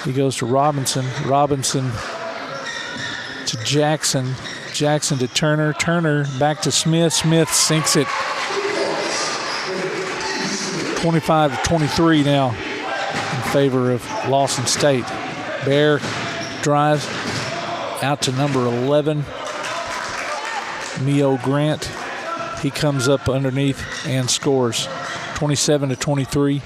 He goes to Robinson. Robinson to Jackson. Jackson to Turner. Turner back to Smith. Smith sinks it. 25-23 now in favor of Lawson State. Bear drives out to number 11, Mio Grant. He comes up underneath and scores. 27-23.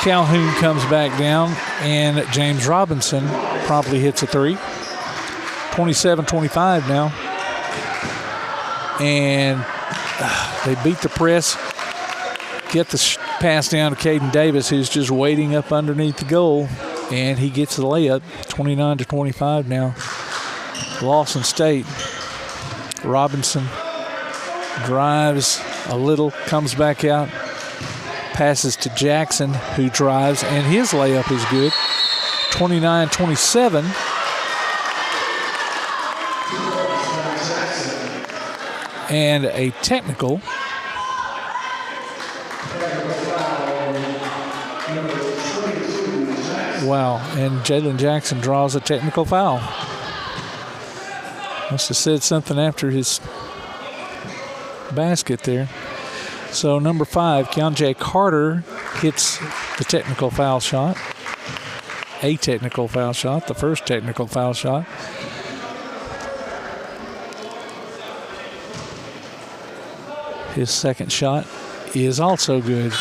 Calhoun comes back down, and James Robinson promptly hits a 3. 27-25 now. And they beat the press, get the pass down to Caden Davis, who's just waiting up underneath the goal, and he gets the layup. 29-25 now. Lawson State. Robinson drives a little, comes back out, passes to Jackson, who drives, and his layup is good. 29-27. And a technical. Wow, and Jalen Jackson draws a technical foul. Must have said something after his basket there. So number 5, Keonjay Carter hits the technical foul shot. A technical foul shot, the first technical foul shot. His second shot is also good.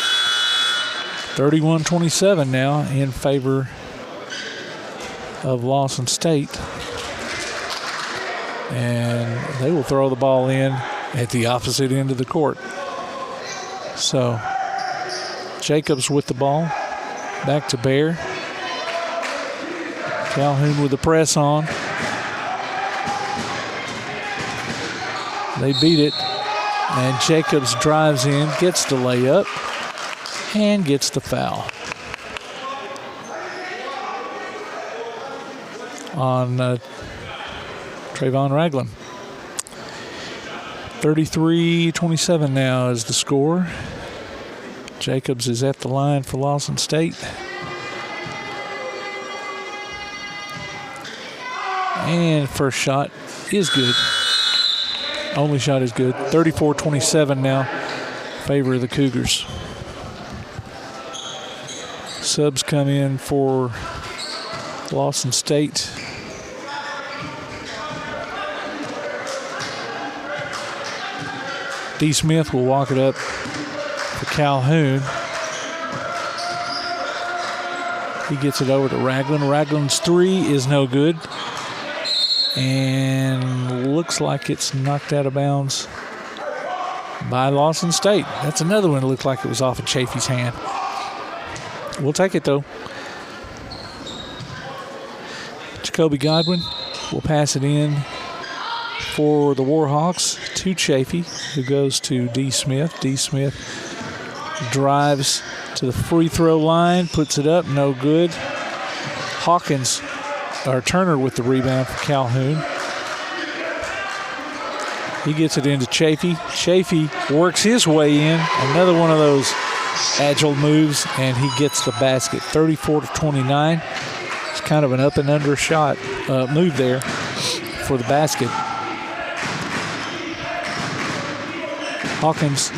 31-27 now in favor of Lawson State. And they will throw the ball in at the opposite end of the court. So Jacobs with the ball. Back to Bear. Calhoun with the press on. They beat it. And Jacobs drives in, gets the layup, and gets the foul on Trayvon Ragland. 33-27 now is the score. Jacobs is at the line for Lawson State. And first shot is good. Only shot is good. 34-27 now. Favor of the Cougars. Subs come in for Lawson State. D. Smith will walk it up for Calhoun. He gets it over to Ragland. Ragland's three is no good. And looks like it's knocked out of bounds by Lawson State. That's another one that looked like it was off of Chafee's hand. We'll take it, though. Jacoby Godwin will pass it in for the Warhawks to Chafee, who goes to D. Smith. D. Smith drives to the free throw line, puts it up, no good. Turner with the rebound for Calhoun. He gets it into Chafee. Chafee works his way in. Another one of those agile moves, and he gets the basket. 34-29. It's kind of an up and under shot move there for the basket. Hawkins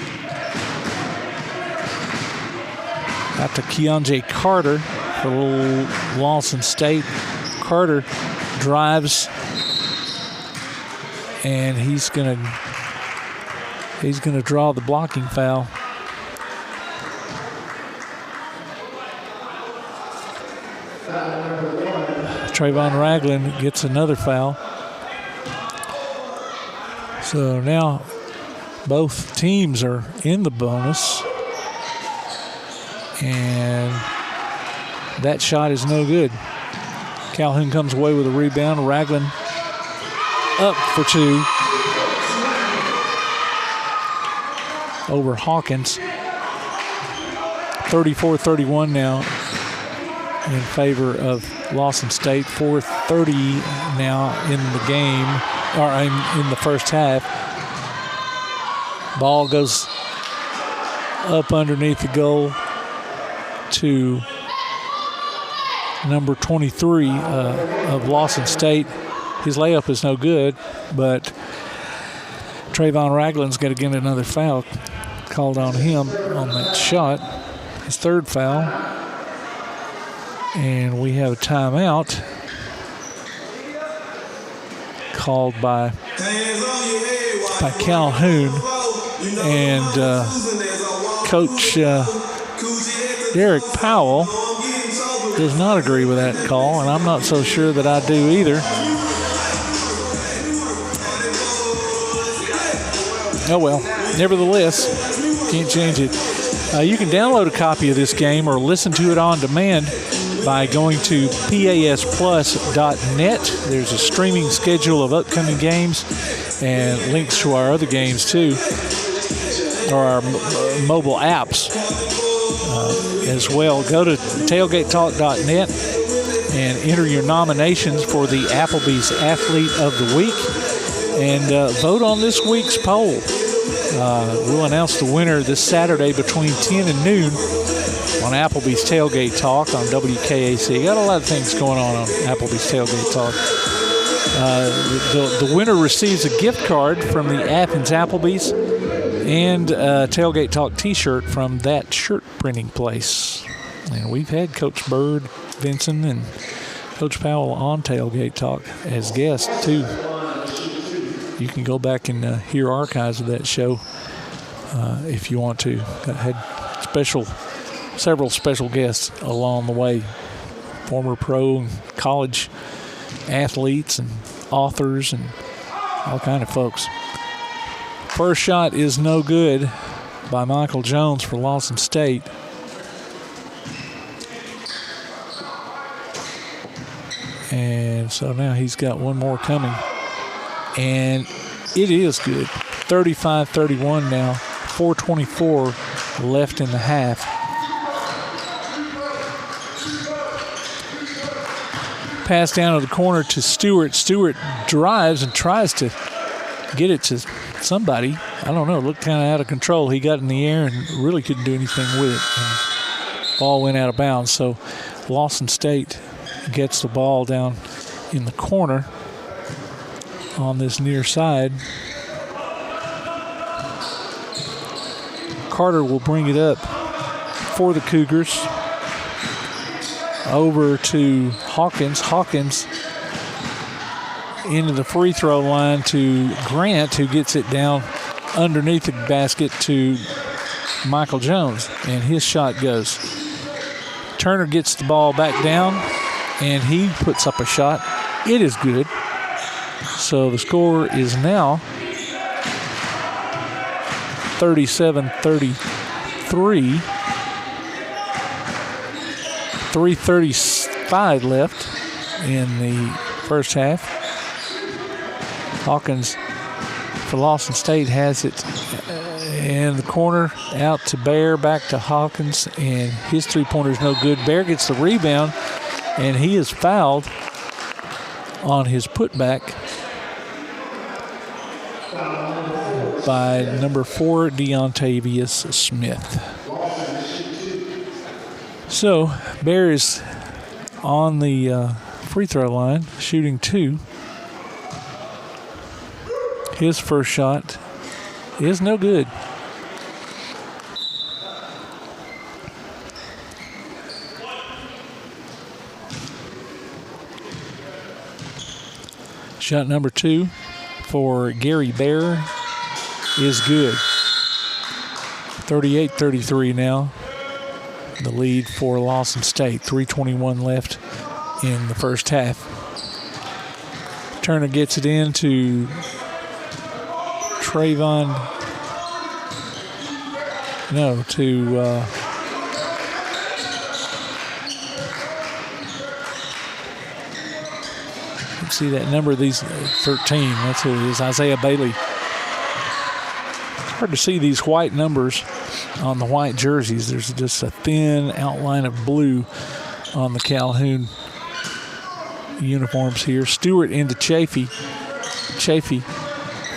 out to Keonjay Carter for Lawson State. Carter drives, and he's gonna draw the blocking foul. Trayvon Ragland gets another foul. So now both teams are in the bonus, and that shot is no good. Calhoun comes away with a rebound. Ragland up for two over Hawkins. 34-31 now in favor of Lawson State. 4:30 now in the game, or in the first half. Ball goes up underneath the goal to number 23 of Lawson State. His layup is no good, but Trayvon Ragland's got to get another foul called on him on that shot. His third foul. And we have a timeout called by Calhoun. And Coach Derek Powell does not agree with that call, and I'm not so sure that I do either. Oh well, nevertheless, can't change it. You can download a copy of this game or listen to it on demand by going to pasplus.net. There's a streaming schedule of upcoming games and links to our other games too, or our mobile apps as well. Go to tailgatetalk.net and enter your nominations for the Applebee's Athlete of the Week, and vote on this week's poll. We'll announce the winner this Saturday between 10 and noon on Applebee's Tailgate Talk on WKAC. Got a lot of things going on Applebee's Tailgate Talk. The winner receives a gift card from the Athens Applebee's and a Tailgate Talk t-shirt from that shirt printing place. And we've had Coach Bird, Vinson, and Coach Powell on Tailgate Talk as guests too. You can go back and hear archives of that show if you want to. I had several special guests along the way, former pro and college athletes and authors and all kind of folks. First shot is no good by Michael Jones for Lawson State. And so now he's got one more coming. And it is good. 35-31 now. 4:24 left in the half. Pass down to the corner to Stewart. Stewart drives and tries to get it to somebody. I don't know. It looked kind of out of control. He got in the air and really couldn't do anything with it. And ball went out of bounds. So Lawson State gets the ball down in the corner on this near side. Carter will bring it up for the Cougars. Over to Hawkins. Hawkins into the free throw line to Grant, who gets it down underneath the basket to Michael Jones, and his shot goes. Turner gets the ball back down, and he puts up a shot. It is good. So the score is now 37-33. 3:35 left in the first half. Hawkins for Lawson State has it in the corner, out to Bear, back to Hawkins, and his three-pointer is no good. Bear gets the rebound, and he is fouled on his putback by number 4, Deontavius Smith. So Bear is on the free throw line, shooting 2. His first shot is no good. Shot number 2 for Gary Bear is good. 38-33 now. The lead for Lawson State. 3:21 left in the first half. Turner gets it in to Trayvon. No, to let's see that number. These 13. That's who it is. Isaiah Bailey. It's hard to see these white numbers on the white jerseys. There's just a thin outline of blue on the Calhoun uniforms here. Stewart into Chafee. Chafee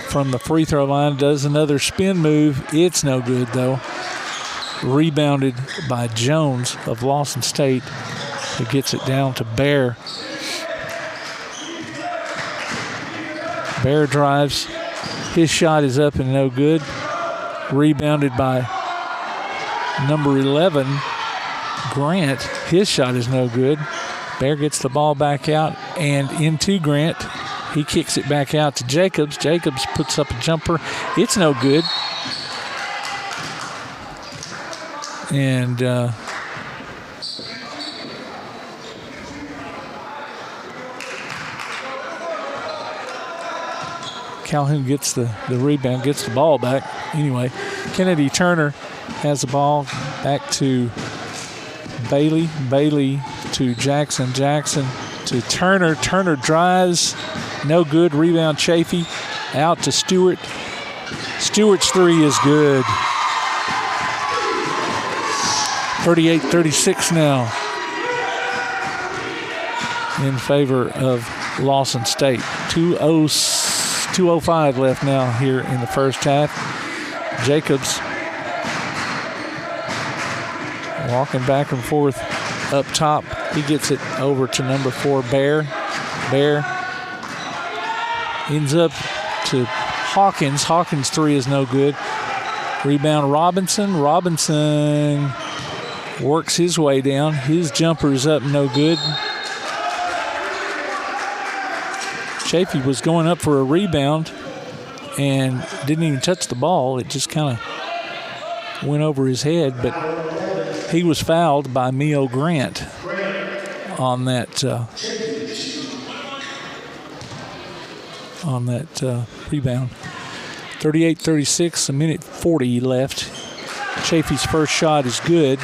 from the free throw line does another spin move. It's no good though. Rebounded by Jones of Lawson State, who gets it down to Bear. Bear drives. His shot is up and no good. Rebounded by number 11, Grant. His shot is no good. Bear gets the ball back out and into Grant. He kicks it back out to Jacobs. Jacobs puts up a jumper. It's no good. And Calhoun gets the rebound, gets the ball back. Anyway, Kennedy Turner has the ball back to Bailey. Bailey to Jackson. Jackson to Turner. Turner drives. No good. Rebound Chafee. Out to Stewart. Stewart's three is good. 38-36 now in favor of Lawson State. 2:05 left now here in the first half. Jacobs walking back and forth up top. He gets it over to number 4, Bear. Bear ends up to Hawkins. Hawkins' three is no good. Rebound Robinson. Robinson works his way down. His jumper is up, no good. Chafee was going up for a rebound and didn't even touch the ball. It just kind of went over his head, but he was fouled by Mio Grant on that rebound. 38-36, a minute 40 left. Chafee's first shot is good.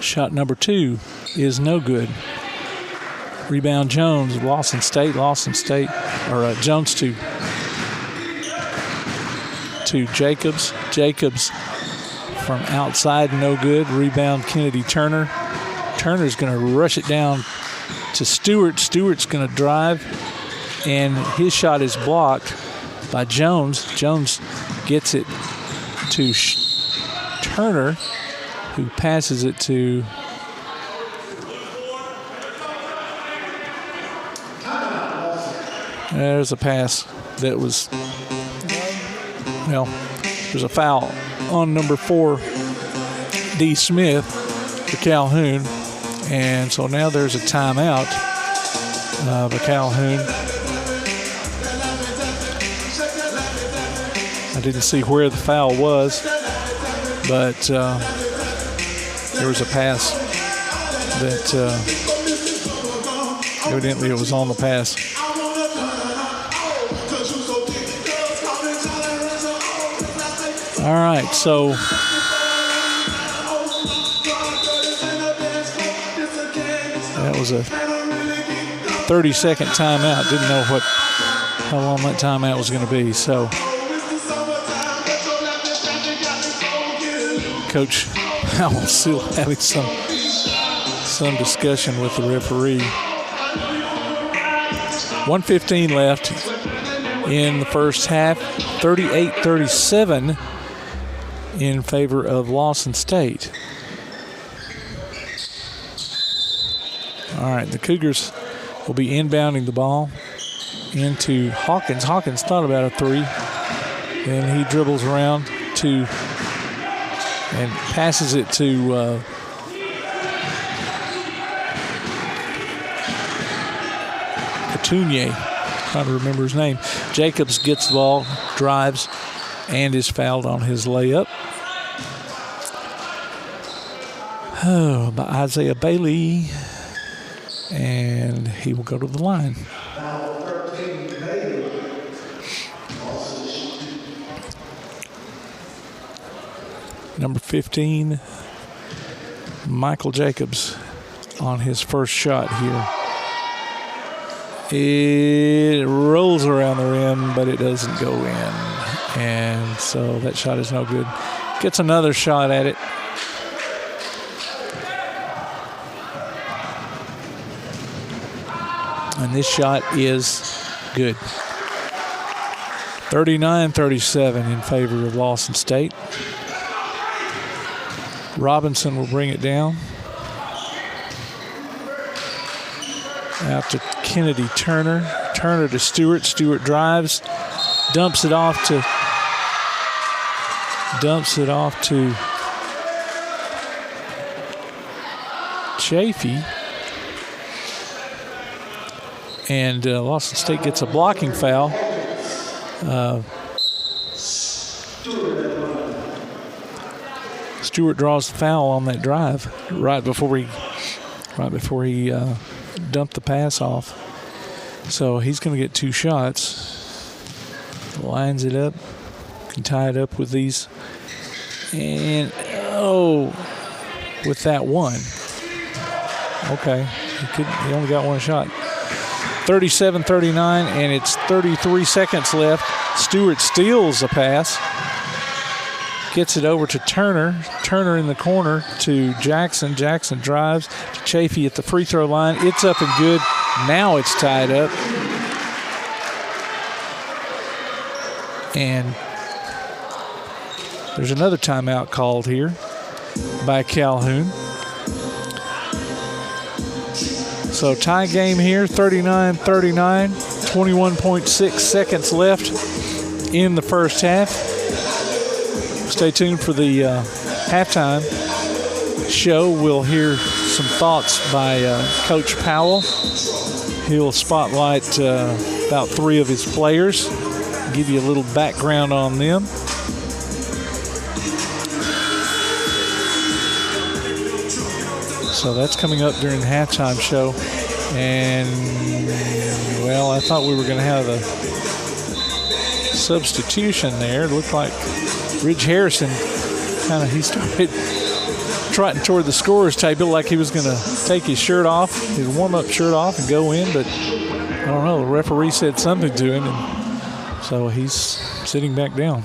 Shot number 2 is no good. Rebound Jones, Lawson State, or Jones to Jacobs. Jacobs from outside, no good. Rebound, Kennedy Turner. Turner's going to rush it down to Stewart. Stewart's going to drive, and his shot is blocked by Jones. Jones gets it to Turner, who passes it to there's a pass that was, well, there's a foul on number 4, D. Smith for Calhoun. And so now there's a timeout by Calhoun. I didn't see where the foul was, but there was a pass that evidently it was on the pass. All right, so that was a 30-second timeout. Didn't know how long that timeout was going to be. So Coach Howell still having some discussion with the referee. 1:15 left in the first half. 38-37 in favor of Lawson State. All right, the Cougars will be inbounding the ball into Hawkins. Hawkins thought about a 3. Then he dribbles around and passes it to Couturier. Trying to remember his name. Jacobs gets the ball, drives, and is fouled on his layup. Oh, by Isaiah Bailey. And he will go to the line. Number 15, Michael Jacobs on his first shot here. It rolls around the rim, but it doesn't go in. And so that shot is no good. Gets another shot at it. And this shot is good. 39-37 in favor of Lawson State. Robinson will bring it down. Out to Kennedy Turner. Turner to Stewart. Stewart drives. Dumps it off to Chafee. And Lawson State gets a blocking foul. Stewart draws the foul on that drive right before he dumped the pass off. So he's going to get 2 shots. Lines it up. Can tie it up with these. And, with that one. Okay. He only got 1 shot. 37-39, and it's 33 seconds left. Stewart steals a pass. Gets it over to Turner. Turner in the corner to Jackson. Jackson drives to Chafee at the free throw line. It's up and good. Now it's tied up. And there's another timeout called here by Calhoun. So tie game here, 39-39, 21.6 seconds left in the first half. Stay tuned for the halftime show. We'll hear some thoughts by Coach Powell. He'll spotlight about 3 of his players, give you a little background on them. So that's coming up during the halftime show. And, well, I thought we were going to have a substitution there. It looked like Ridge Harrison he started trotting toward the scorer's table like he was going to take his shirt off, his warm-up shirt off, and go in. But, I don't know, the referee said something to him, and so he's sitting back down.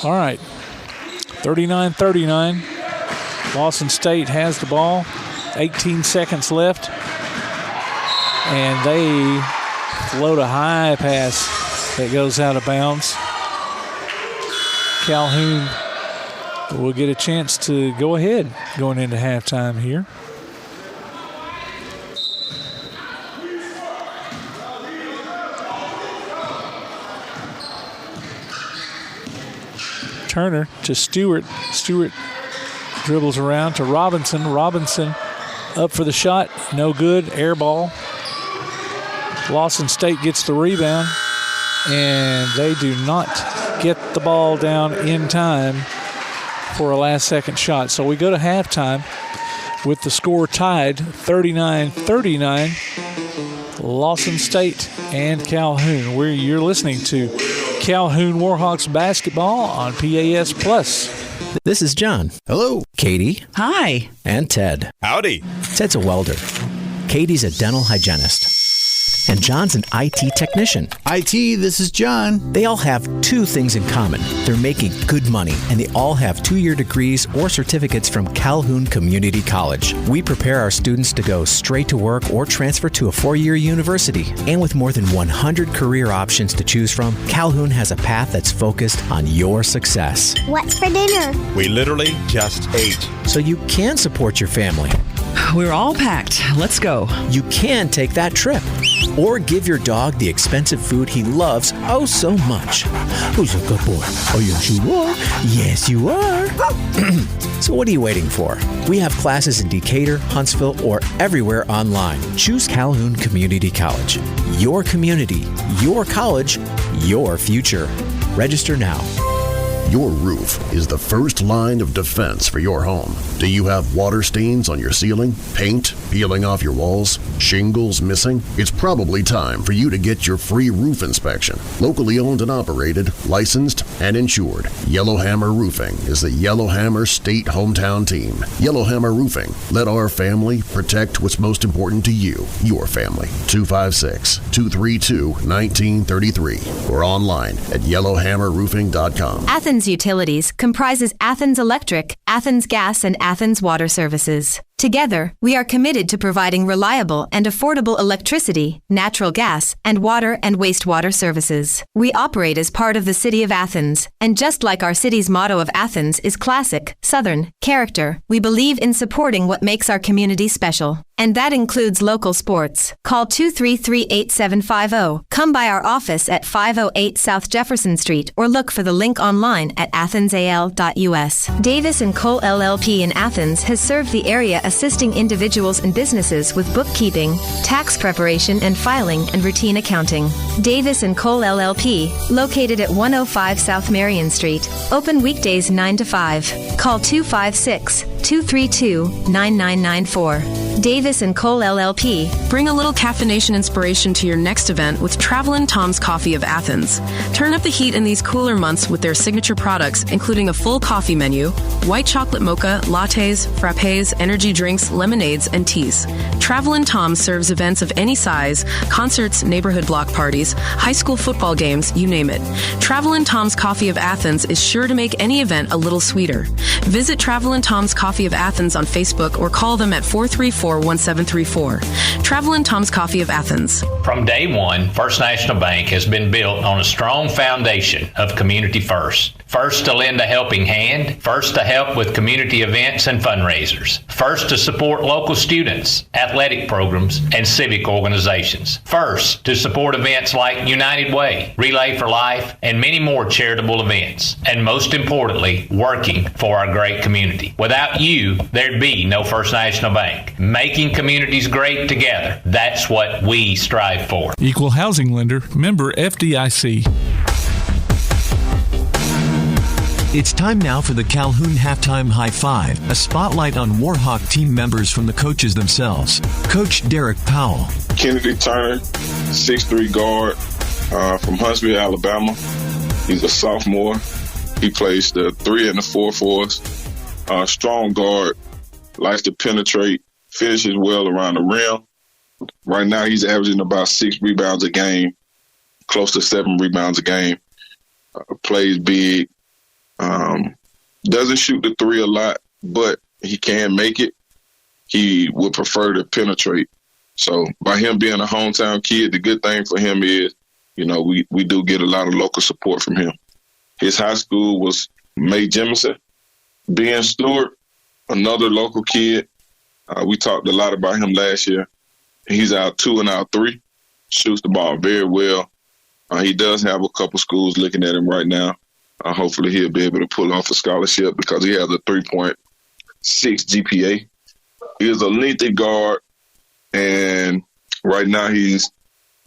All right. 39-39. Lawson State has the ball. 18 seconds left. And they float a high pass that goes out of bounds. Calhoun will get a chance to go ahead going into halftime here. Turner to Stewart. Stewart dribbles around to Robinson. Robinson up for the shot. No good. Air ball. Lawson State gets the rebound, and they do not get the ball down in time for a last-second shot. So we go to halftime with the score tied 39-39. Lawson State and Calhoun. You're listening to Calhoun Warhawks basketball on PAS Plus. This is John. Hello. Katie. Hi. And Ted. Howdy. Ted's a welder. Katie's a dental hygienist. And John's an IT technician. IT, this is John. They all have two things in common. They're making good money, and they all have 2-year degrees or certificates from Calhoun Community College. We prepare our students to go straight to work or transfer to a 4-year university. And with more than 100 career options to choose from, Calhoun has a path that's focused on your success. What's for dinner? We literally just ate. So you can support your family. We're all packed. Let's go. You can take that trip. Or give your dog the expensive food he loves oh so much. Who's a good boy? Oh, yes, you are. Yes, you are. So what are you waiting for? We have classes in Decatur, Huntsville, or everywhere online. Choose Calhoun Community College. Your community, your college, your future. Register now. Your roof is the first line of defense for your home. Do you have water stains on your ceiling, paint peeling off your walls, shingles missing? It's probably time for you to get your free roof inspection. Locally owned and operated, licensed, and insured, Yellowhammer Roofing is the Yellowhammer State hometown team. Yellowhammer Roofing. Let our family protect what's most important to you, your family. 256-232-1933 or online at yellowhammerroofing.com. Athens Utilities comprises Athens Electric, Athens Gas, and Athens Water Services. Together, we are committed to providing reliable and affordable electricity, natural gas, and water and wastewater services. We operate as part of the City of Athens, and just like our city's motto of Athens is classic, Southern, character, we believe in supporting what makes our community special. And that includes local sports. Call 233-8750. Come by our office at 508 South Jefferson Street or look for the link online at athensal.us. Davis & Cole LLP in Athens has served the area assisting individuals and businesses with bookkeeping, tax preparation and filing, and routine accounting. Davis & Cole LLP, located at 105 South Marion Street. Open weekdays 9 to 5. Call 256-232-9994. Davis & Cole LLP. Bring a little caffeination inspiration to your next event with Travelin' Tom's Coffee of Athens. Turn up the heat in these cooler months with their signature products, including a full coffee menu, white chocolate mocha, lattes, frappes, energy drinks, lemonades, and teas. Travelin' Tom's serves events of any size, concerts, neighborhood block parties, high school football games, you name it. Travelin' Tom's Coffee of Athens is sure to make any event a little sweeter. Visit Travelin' Tom's Coffee of Athens on Facebook or call them at 434-1734. Travelin' Tom's Coffee of Athens. From day one, First National Bank has been built on a strong foundation of community first. First to lend a helping hand, first to help with community events and fundraisers, first to support local students, athletic programs, and civic organizations, first to support events like United Way, Relay for Life, and many more charitable events, and most importantly, working for our great community. Without you, there'd be no First National Bank. Making communities great together, that's what we strive for. Equal housing lender, member FDIC. It's time now for the Calhoun Halftime High Five, a spotlight on Warhawk team members from the coaches themselves. Coach Derek Powell. Kennedy Turner, 6'3" guard from Huntsville, Alabama. He's a sophomore. He plays the 3 and the 4 for us. Strong guard, likes to penetrate, finishes well around the rim. Right now he's averaging about 6 rebounds a game, close to 7 rebounds a game. Plays big. Doesn't shoot the three a lot, but he can make it. He would prefer to penetrate. So by him being a hometown kid, the good thing for him is, we do get a lot of local support from him. His high school was May Jemison. Ben Stewart, another local kid. We talked a lot about him last year. He's our 2 and our 3. Shoots the ball very well. He does have a couple schools looking at him right now. Hopefully he'll be able to pull off a scholarship because he has a 3.6 GPA. He is a lengthy guard, and right now he's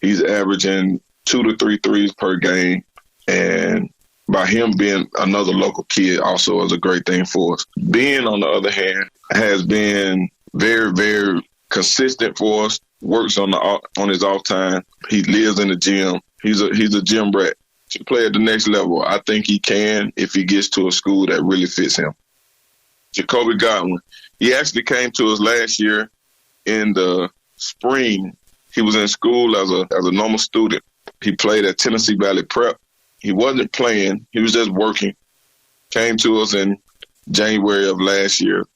averaging 2 to 3 threes per game. And by him being another local kid also is a great thing for us. Ben, on the other hand, has been very, very consistent for us. Works on his off time. He lives in the gym. He's a gym rat. To play at the next level, I think he can if he gets to a school that really fits him. Jacoby Godwin, he actually came to us last year in the spring. He was in school as a normal student. He played at Tennessee Valley Prep. He wasn't playing. He was just working. Came to us in January of last year.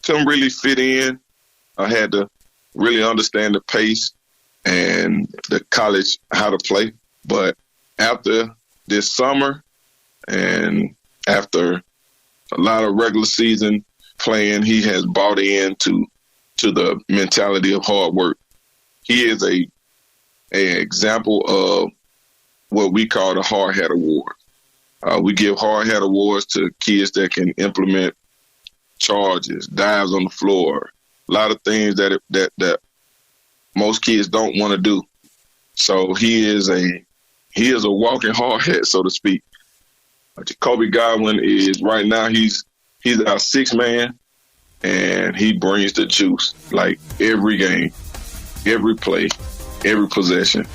Couldn't really fit in. I had to really understand the pace and the college, how to play. But after this summer and after a lot of regular season playing, he has bought into the mentality of hard work. He is an example of what we call the Hard Hat Award. We give Hard Hat Awards to kids that can implement charges, dives on the floor, a lot of things that most kids don't want to do. So he is a walking hard hat, so to speak. Jacoby Godwin is right now he's our 6th man, and he brings the juice like every game, every play, every possession.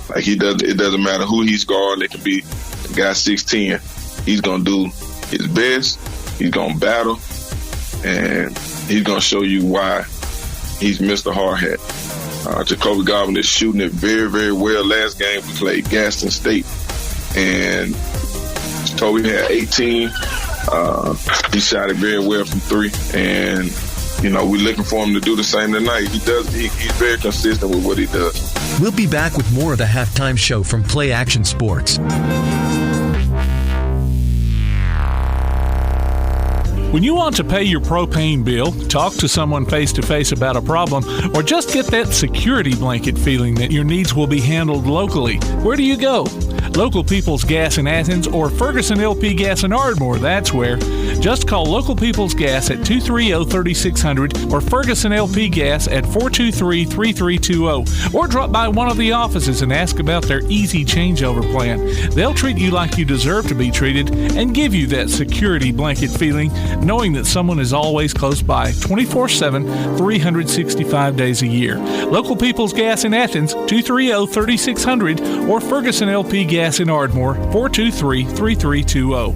Like it doesn't matter who he's guarding. It can be a guy 6'10". He's gonna do his best. He's gonna battle, and he's gonna show you why he's Mr. Hard Hat. Jacoby Godwin is shooting it very, very well. Last game we played Gaston State, and Jacoby had 18. He shot it very well from 3, and we're looking for him to do the same tonight. He's very consistent with what he does. We'll be back with more of the halftime show from Play Action Sports. When you want to pay your propane bill, talk to someone face-to-face about a problem, or just get that security blanket feeling that your needs will be handled locally, where do you go? Local People's Gas in Athens or Ferguson LP Gas in Ardmore, that's where. Just call Local People's Gas at 230-3600 or Ferguson LP Gas at 423-3320, or drop by one of the offices and ask about their easy changeover plan. They'll treat you like you deserve to be treated and give you that security blanket feeling, knowing that someone is always close by 24/7, 365 days a year. Local People's Gas in Athens, 230-3600 or Ferguson LP Gas in Ardmore, 423-3320.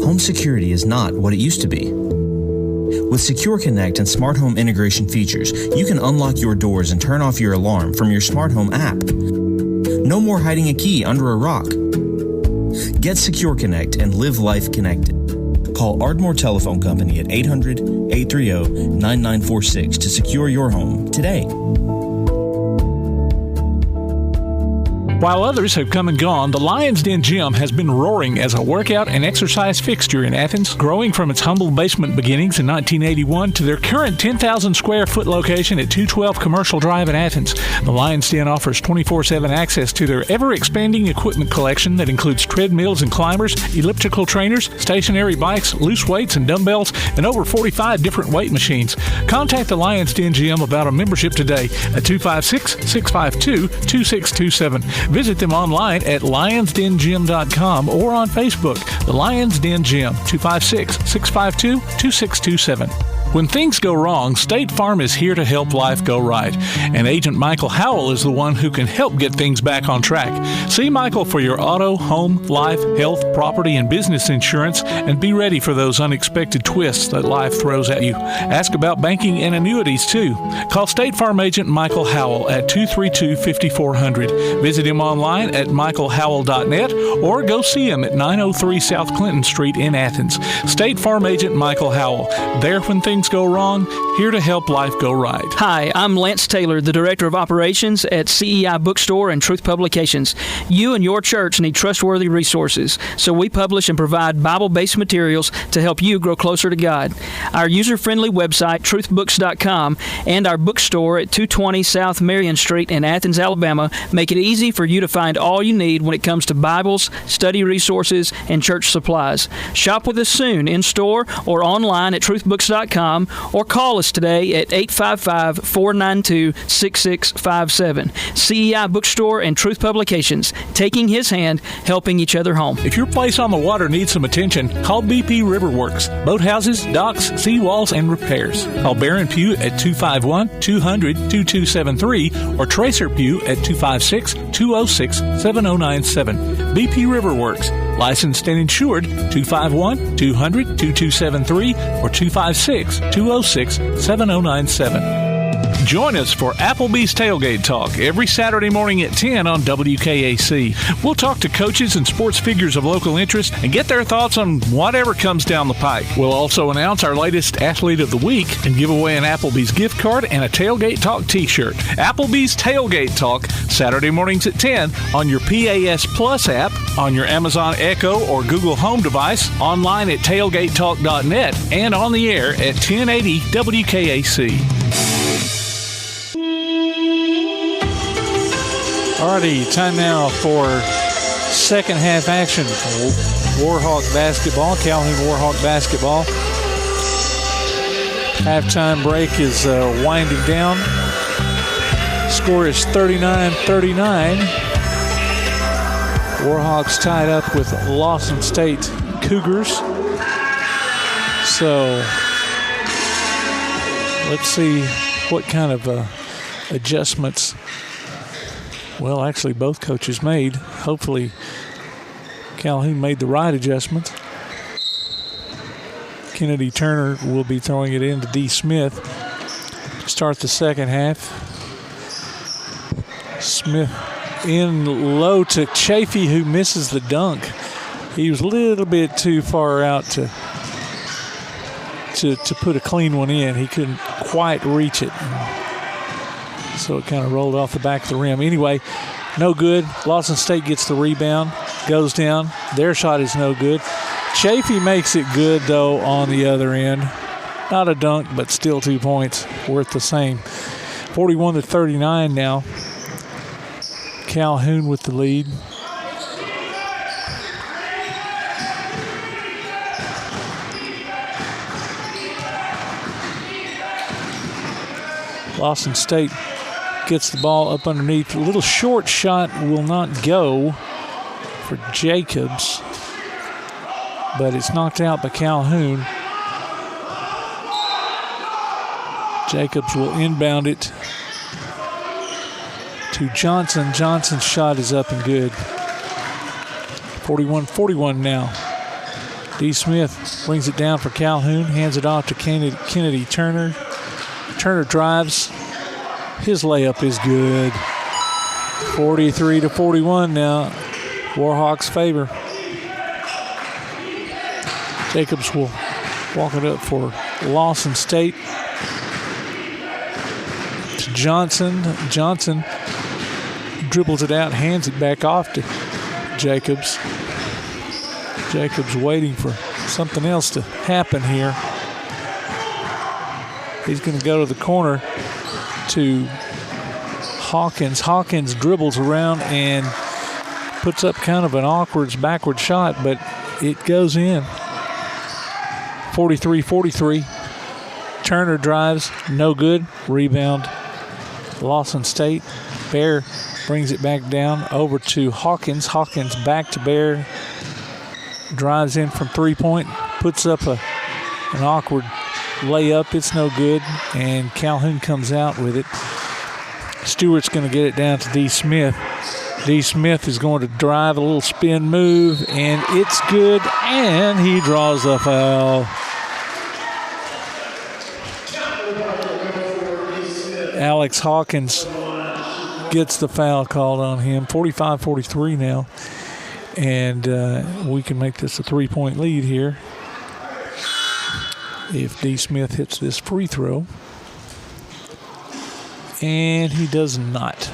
Home security is not what it used to be. With Secure Connect and smart home integration features, you can unlock your doors and turn off your alarm from your smart home app. No more hiding a key under a rock. Get Secure Connect and live life connected. Call Ardmore Telephone Company at 800-830-9946 to secure your home today. While others have come and gone, the Lion's Den Gym has been roaring as a workout and exercise fixture in Athens, growing from its humble basement beginnings in 1981 to their current 10,000 square foot location at 212 Commercial Drive in Athens. The Lion's Den offers 24/7 access to their ever-expanding equipment collection that includes treadmills and climbers, elliptical trainers, stationary bikes, loose weights and dumbbells, and over 45 different weight machines. Contact the Lion's Den Gym about a membership today at 256-652-2627. Visit them online at lionsdengym.com or on Facebook. The Lions Den Gym, 256-652-2627. When things go wrong, State Farm is here to help life go right. And Agent Michael Howell is the one who can help get things back on track. See Michael for your auto, home, life, health, property, and business insurance, and be ready for those unexpected twists that life throws at you. Ask about banking and annuities, too. Call State Farm Agent Michael Howell at 232-5400. Visit him online at michaelhowell.net or go see him at 903 South Clinton Street in Athens. State Farm Agent Michael Howell. There when things go wrong, here to help life go right. Hi, I'm Lance Taylor, the Director of Operations at CEI Bookstore and Truth Publications. You and your church need trustworthy resources, so we publish and provide Bible-based materials to help you grow closer to God. Our user-friendly website, truthbooks.com, and our bookstore at 220 South Marion Street in Athens, Alabama, make it easy for you to find all you need when it comes to Bibles, study resources, and church supplies. Shop with us soon in store or online at truthbooks.com, or call us today at 855-492-6657. CEI Bookstore and Truth Publications, taking his hand, helping each other home. If your place on the water needs some attention, call BP Riverworks. Boathouses, docks, seawalls, and repairs. Call Baron Pugh at 251-200-2273 or Tracer Pugh at 256-206-7097. BP Riverworks. Licensed and insured, 251-200-2273 or 256-206-7097. Join us for Applebee's Tailgate Talk every Saturday morning at 10 on WKAC. We'll talk to coaches and sports figures of local interest and get their thoughts on whatever comes down the pike. We'll also announce our latest Athlete of the Week and give away an Applebee's gift card and a Tailgate Talk t-shirt. Applebee's Tailgate Talk, Saturday mornings at 10 on your PAS Plus app, on your Amazon Echo or Google Home device, online at tailgatetalk.net, and on the air at 1080 WKAC. Alrighty, time now for second half action. Warhawk basketball, Calhoun Warhawk basketball. Halftime break is winding down. Score is 39-39. Warhawks tied up with Lawson State Cougars. So let's see what kind of adjustments. Well, actually, both coaches made. Hopefully, Calhoun made the right adjustments. Kennedy Turner will be throwing it in to D. Smith to start the second half. Smith in low to Chafee, who misses the dunk. He was a little bit too far out to put a clean one in. He couldn't quite reach it. So it kind of rolled off the back of the rim. Anyway, no good. Lawson State gets the rebound, goes down. Their shot is no good. Chafee makes it good, though, on the other end. Not a dunk, but still 2 points, worth the same. 41-39 now. Calhoun with the lead. Lawson State gets the ball up underneath. A little short shot will not go for Jacobs, but it's knocked out by Calhoun. Jacobs will inbound it to Johnson. Johnson's shot is up and good. 41-41 now. D. Smith brings it down for Calhoun, hands it off to Kennedy Turner. Turner drives. His layup is good. 43-41 now. Warhawks favor. Jacobs will walk it up for Lawson State. To Johnson. Johnson dribbles it out, hands it back off to Jacobs. Jacobs waiting for something else to happen here. He's going to go to the corner to Hawkins. Hawkins dribbles around and puts up kind of an awkward backward shot, but it goes in. 43-43. Turner drives, no good. Rebound, Lawson State. Bear brings it back down over to Hawkins. Hawkins back to Bear. Drives in from 3-point, puts up an awkward layup. It's no good, and Calhoun comes out with it. Stewart's going to get it down to D. Smith. D. Smith is going to drive a little spin move, and it's good, and he draws the foul. Alex Hawkins gets the foul called on him. 45-43 now, and we can make this a 3-point lead here if D. Smith hits this free throw. And he does not.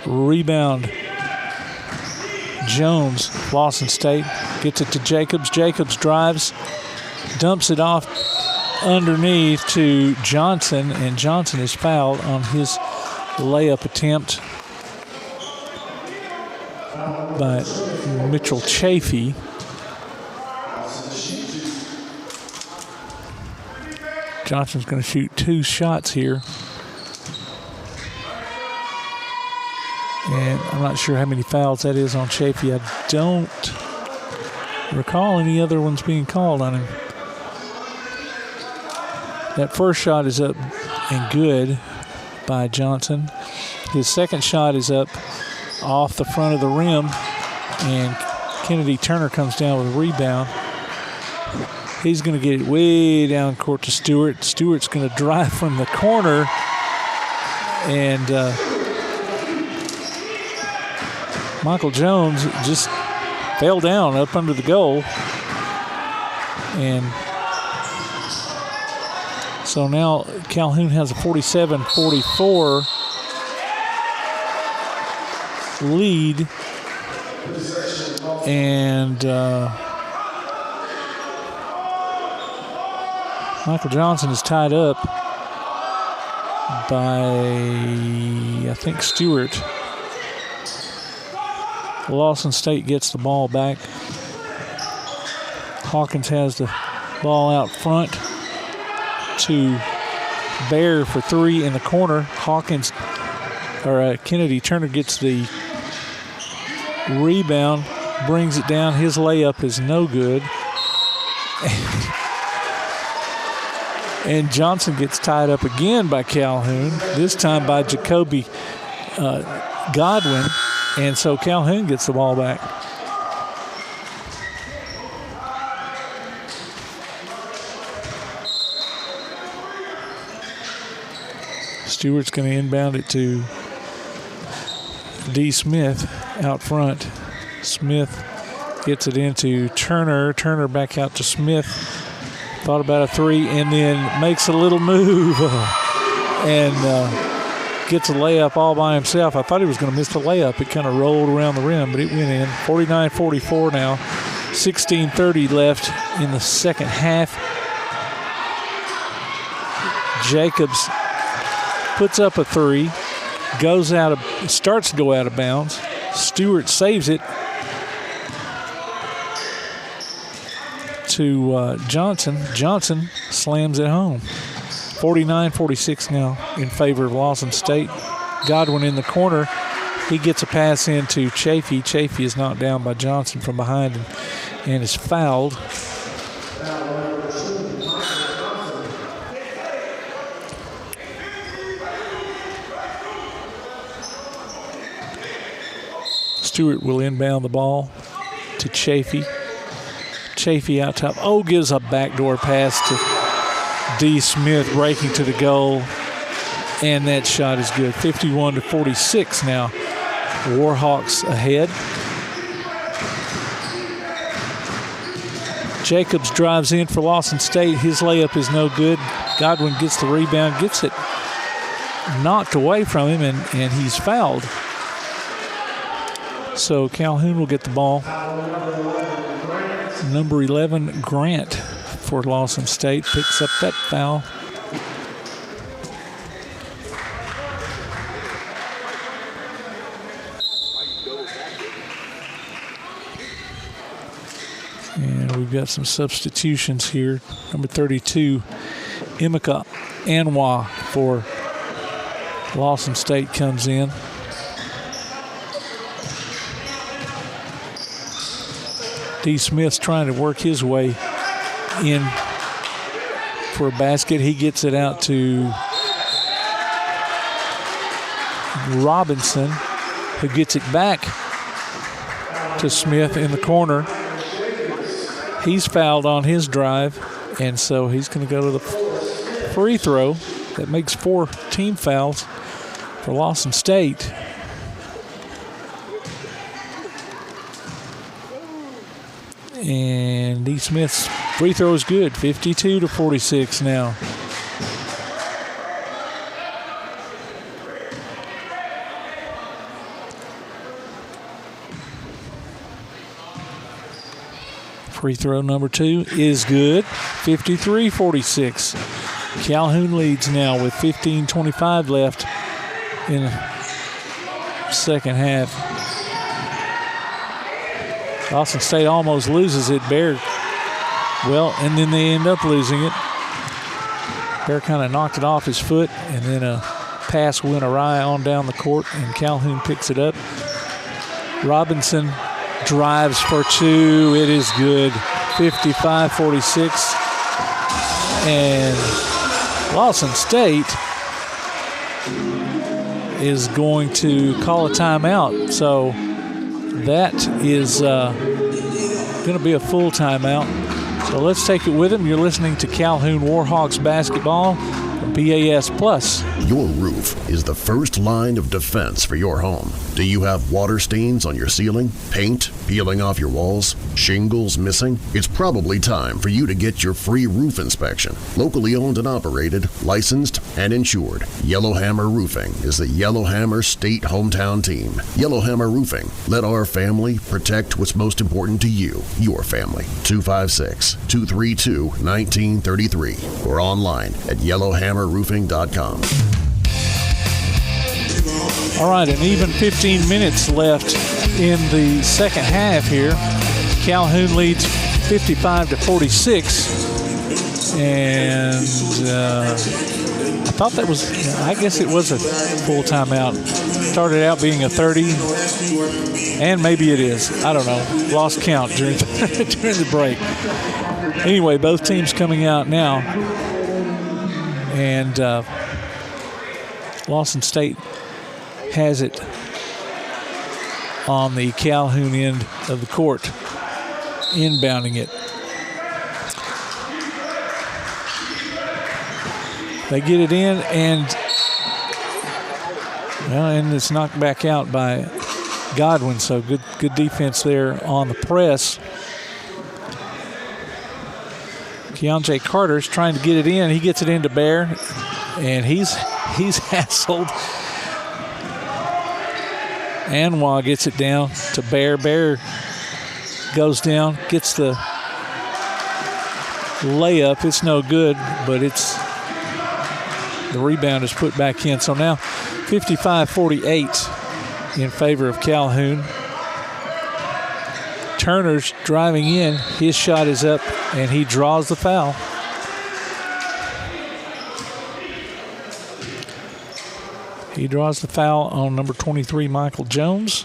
Rebound. Jones, Lawson State, gets it to Jacobs. Jacobs drives, dumps it off underneath to Johnson, and Johnson is fouled on his layup attempt by Mitchell Chafee. Johnson's going to shoot 2 shots here. And I'm not sure how many fouls that is on Chafee. I don't recall any other ones being called on him. That first shot is up and good by Johnson. His second shot is up off the front of the rim, and Kennedy Turner comes down with a rebound. He's going to get it way down court to Stewart. Stewart's going to drive from the corner, and Michael Jones just fell down up under the goal. And so now Calhoun has a 47-44 lead. And Michael Johnson is tied up by, I think, Stewart. Lawson State gets the ball back. Hawkins has the ball out front to Bear for 3 in the corner. Kennedy Turner gets the rebound, brings it down. His layup is no good. And Johnson gets tied up again by Calhoun, this time by Jacoby Godwin. And so Calhoun gets the ball back. Stewart's going to inbound it to D. Smith out front. Smith gets it into Turner. Turner back out to Smith. Thought about a 3 and then makes a little move and gets a layup all by himself. I thought he was going to miss the layup. It kind of rolled around the rim, but it went in. 49-44 now. 16:30 left in the second half. Jacobs puts up a 3, starts to go out of bounds. Stewart saves it to Johnson. Johnson slams it home. 49-46 now in favor of Lawson State. Godwin in the corner. He gets a pass into Chafee. Chafee is knocked down by Johnson from behind and is fouled. Stewart will inbound the ball to Chafee. Chafee out top. Gives a backdoor pass to D. Smith, breaking to the goal, and that shot is good. 51-46 now. Warhawks ahead. Jacobs drives in for Lawson State. His layup is no good. Godwin gets the rebound, gets it knocked away from him, and he's fouled. So Calhoun will get the ball. Number 11, Grant, for Lawson State, picks up that foul. And we've got some substitutions here. Number 32, Emeka Anwa for Lawson State comes in. D. Smith's trying to work his way in for a basket. He gets it out to Robinson, who gets it back to Smith in the corner. He's fouled on his drive, and so he's going to go to the free throw. That makes 4 team fouls for Lawson State. And D. Smith's free throw is good, 52-46 now. Free throw number 2 is good, 53-46. Calhoun leads now with 15:25 left in the second half. Lawson State almost loses it. Bear, well, and then they end up losing it. Bear kind of knocked it off his foot, and then a pass went awry on down the court, and Calhoun picks it up. Robinson drives for 2. It is good, 55-46. And Lawson State is going to call a timeout. So that is going to be a full timeout. So let's take it with them. You're listening to Calhoun Warhawks basketball from BAS Plus. Your roof is the first line of defense for your home. Do you have water stains on your ceiling, paint peeling off your walls, shingles missing? It's probably time for you to get your free roof inspection. Locally owned and operated, licensed, and insured, Yellowhammer Roofing is the Yellowhammer State hometown team. Yellowhammer Roofing. Let our family protect what's most important to you, your family. 256-232-1933 or online at yellowhammerroofing.com. All right, an even 15 minutes left in the second half here. Calhoun leads 55-46. And I thought that was, I guess it was a full timeout. Started out being a 30, and maybe it is. I don't know. Lost count during the break. Anyway, both teams coming out now. And Lawson State has it on the Calhoun end of the court, inbounding it. They get it in, and it's knocked back out by Godwin. So good defense there on the press. Keontae Carter's trying to get it in. He gets it into Bear, and he's hassled. Anwar gets it down to Bear. Bear goes down, gets the layup. It's no good, but the rebound is put back in. So now 55-48 in favor of Calhoun. Turner's driving in. His shot is up, and he draws the foul. He draws the foul on number 23, Michael Jones.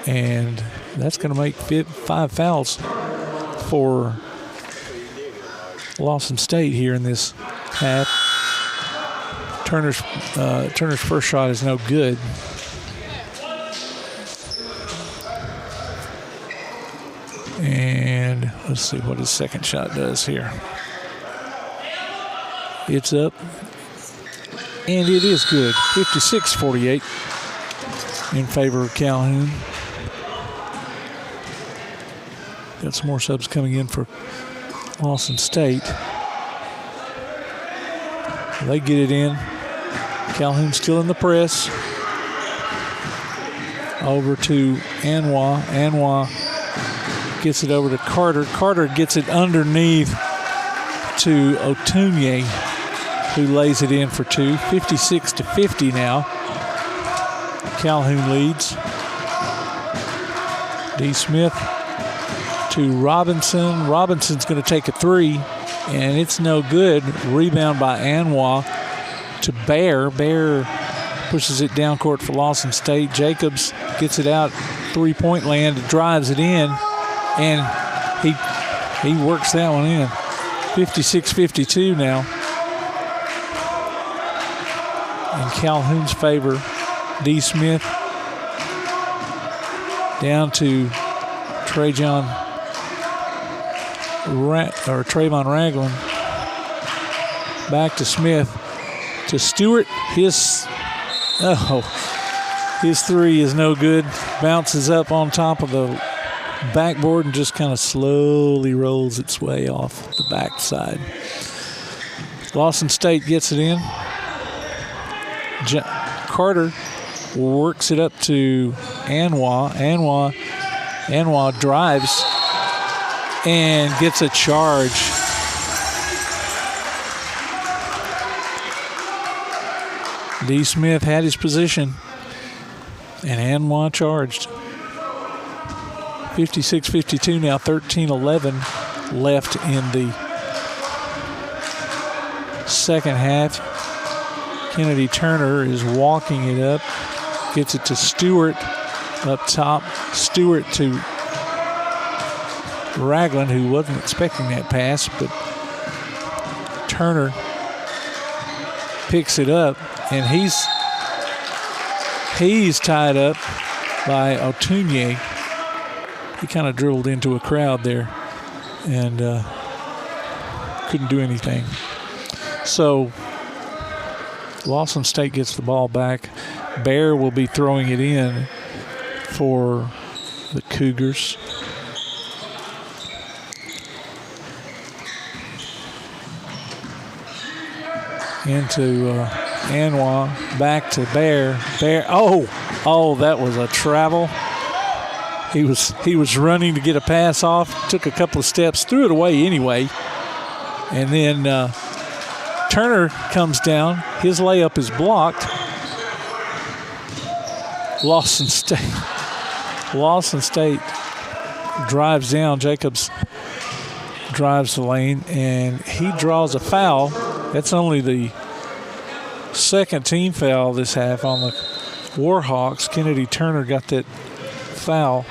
And that's going to make 5 fouls for Lawson State here in this half. Turner's first shot is no good. And let's see what his second shot does here. It's up. And it is good, 56-48 in favor of Calhoun. Got some more subs coming in for Lawson State. They get it in. Calhoun still in the press. Over to Anwar. Anwar gets it over to Carter. Carter gets it underneath to Otunye, who lays it in for 2. 56-50 now. Calhoun leads. D. Smith to Robinson. Robinson's going to take a 3, and it's no good. Rebound by Anwar to Bear. Bear pushes it down court for Lawson State. Jacobs gets it out, 3-point land, drives it in, and he works that one in. 56-52 now in Calhoun's favor. D. Smith down to Trayvon Ragland. Back to Smith. To Stewart. His three is no good. Bounces up on top of the backboard and just kind of slowly rolls its way off the backside. Lawson State gets it in. Carter works it up to Anwa. Anwa drives and gets a charge. D. Smith had his position, and Anwa charged. 56-52 now, 13-11 left in the second half. Kennedy Turner is walking it up, gets it to Stewart up top. Stewart to Ragland, who wasn't expecting that pass, but Turner picks it up, and he's tied up by Otunye. He kind of dribbled into a crowd there and couldn't do anything. So Lawson State gets the ball back. Bear will be throwing it in for the Cougars. Into Anwa, back to Bear. Bear, oh, that was a travel. He was running to get a pass off, took a couple of steps, threw it away anyway. And then Turner comes down. His layup is blocked. Lawson State drives down. Jacobs drives the lane, and he draws a foul. That's only the second team foul this half on the Warhawks. Kennedy Turner got that foul.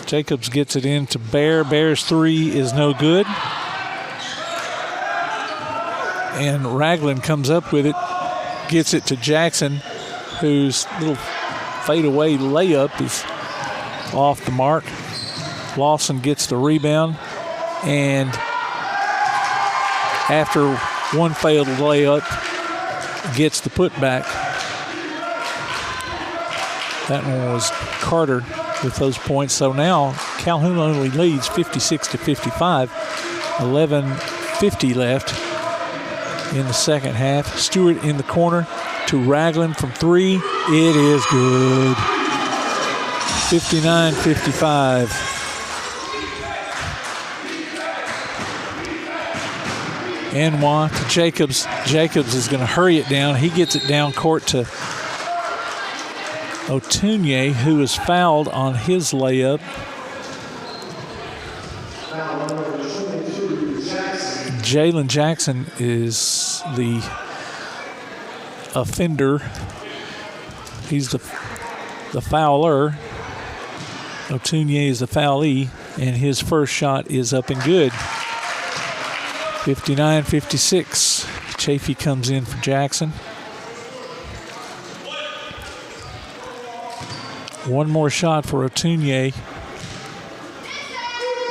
Jacobs gets it into Bear. Bear's three is no good. And Ragland comes up with it, gets it to Jackson, whose little fadeaway layup is off the mark. Lawson gets the rebound, and after one failed layup, gets the putback. That one was Carter with those points. So now Calhoun only leads 56-55. 11:50 left in the second half. Stewart in the corner to Ragland from three. It is good. 59-55. Anwa to Jacobs. Jacobs is going to hurry it down. He gets it down court to Otunye, who is fouled on his layup. Jalen Jackson is the offender. He's the fouler. Otunye is the foulee, and his first shot is up and good. 59-56. Chafee comes in for Jackson. One more shot for Otunye.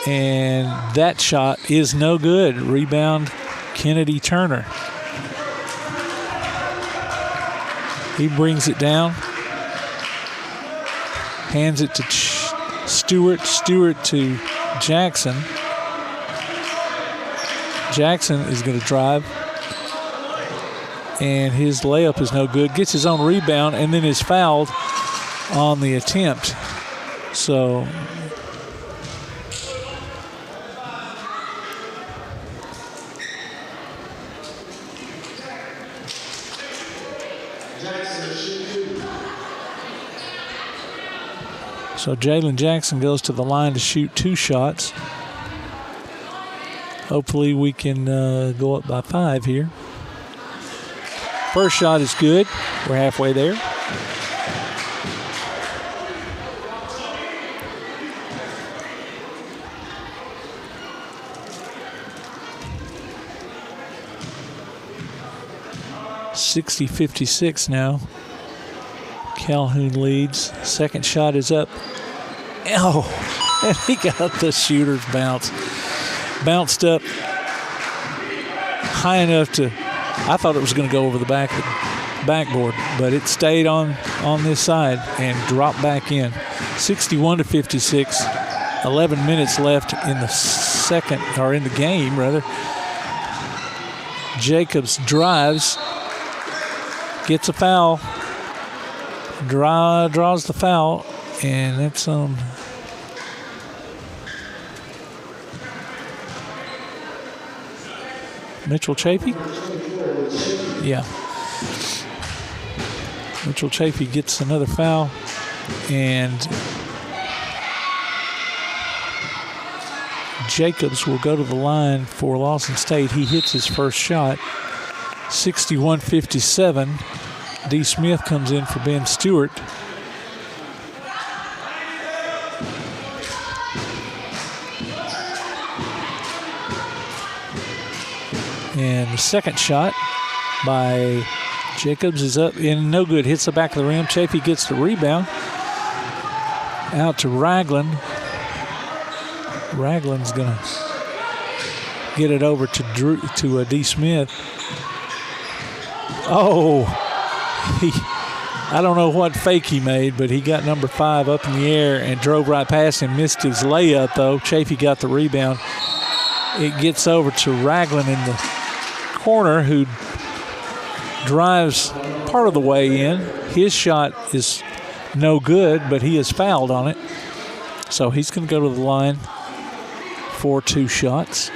And that shot is no good. Rebound, Kennedy Turner. He brings it down. Hands it to Stewart. Stewart to Jackson. Jackson is going to drive. And his layup is no good. Gets his own rebound and then is fouled on the attempt. So Jalen Jackson goes to the line to shoot two shots. Hopefully we can go up by 5 here. First shot is good. We're halfway there. 60-56 now. Calhoun leads. Second shot is up. Oh, and he got the shooter's bounce. Bounced up high enough to, I thought it was going to go over the backboard, but it stayed on this side and dropped back in. 61-56. 11 minutes left in the second, or in the game, rather. Jacobs drives, gets a foul, draws the foul, and that's on Mitchell Chafee? Yeah. Mitchell Chafee gets another foul, and Jacobs will go to the line for Lawson State. He hits his first shot. 61-57. D. Smith comes in for Ben Stewart. And the second shot by Jacobs is up and no good. Hits the back of the rim. Chafee gets the rebound. Out to Ragland. Ragland's going to get it over to D. Smith. Oh, I don't know what fake he made, but he got number 5 up in the air and drove right past him. Missed his layup, though. Chafee got the rebound. It gets over to Ragland in the corner, who drives part of the way in. His shot is no good, but he is fouled on it. So he's going to go to the line for 2 shots.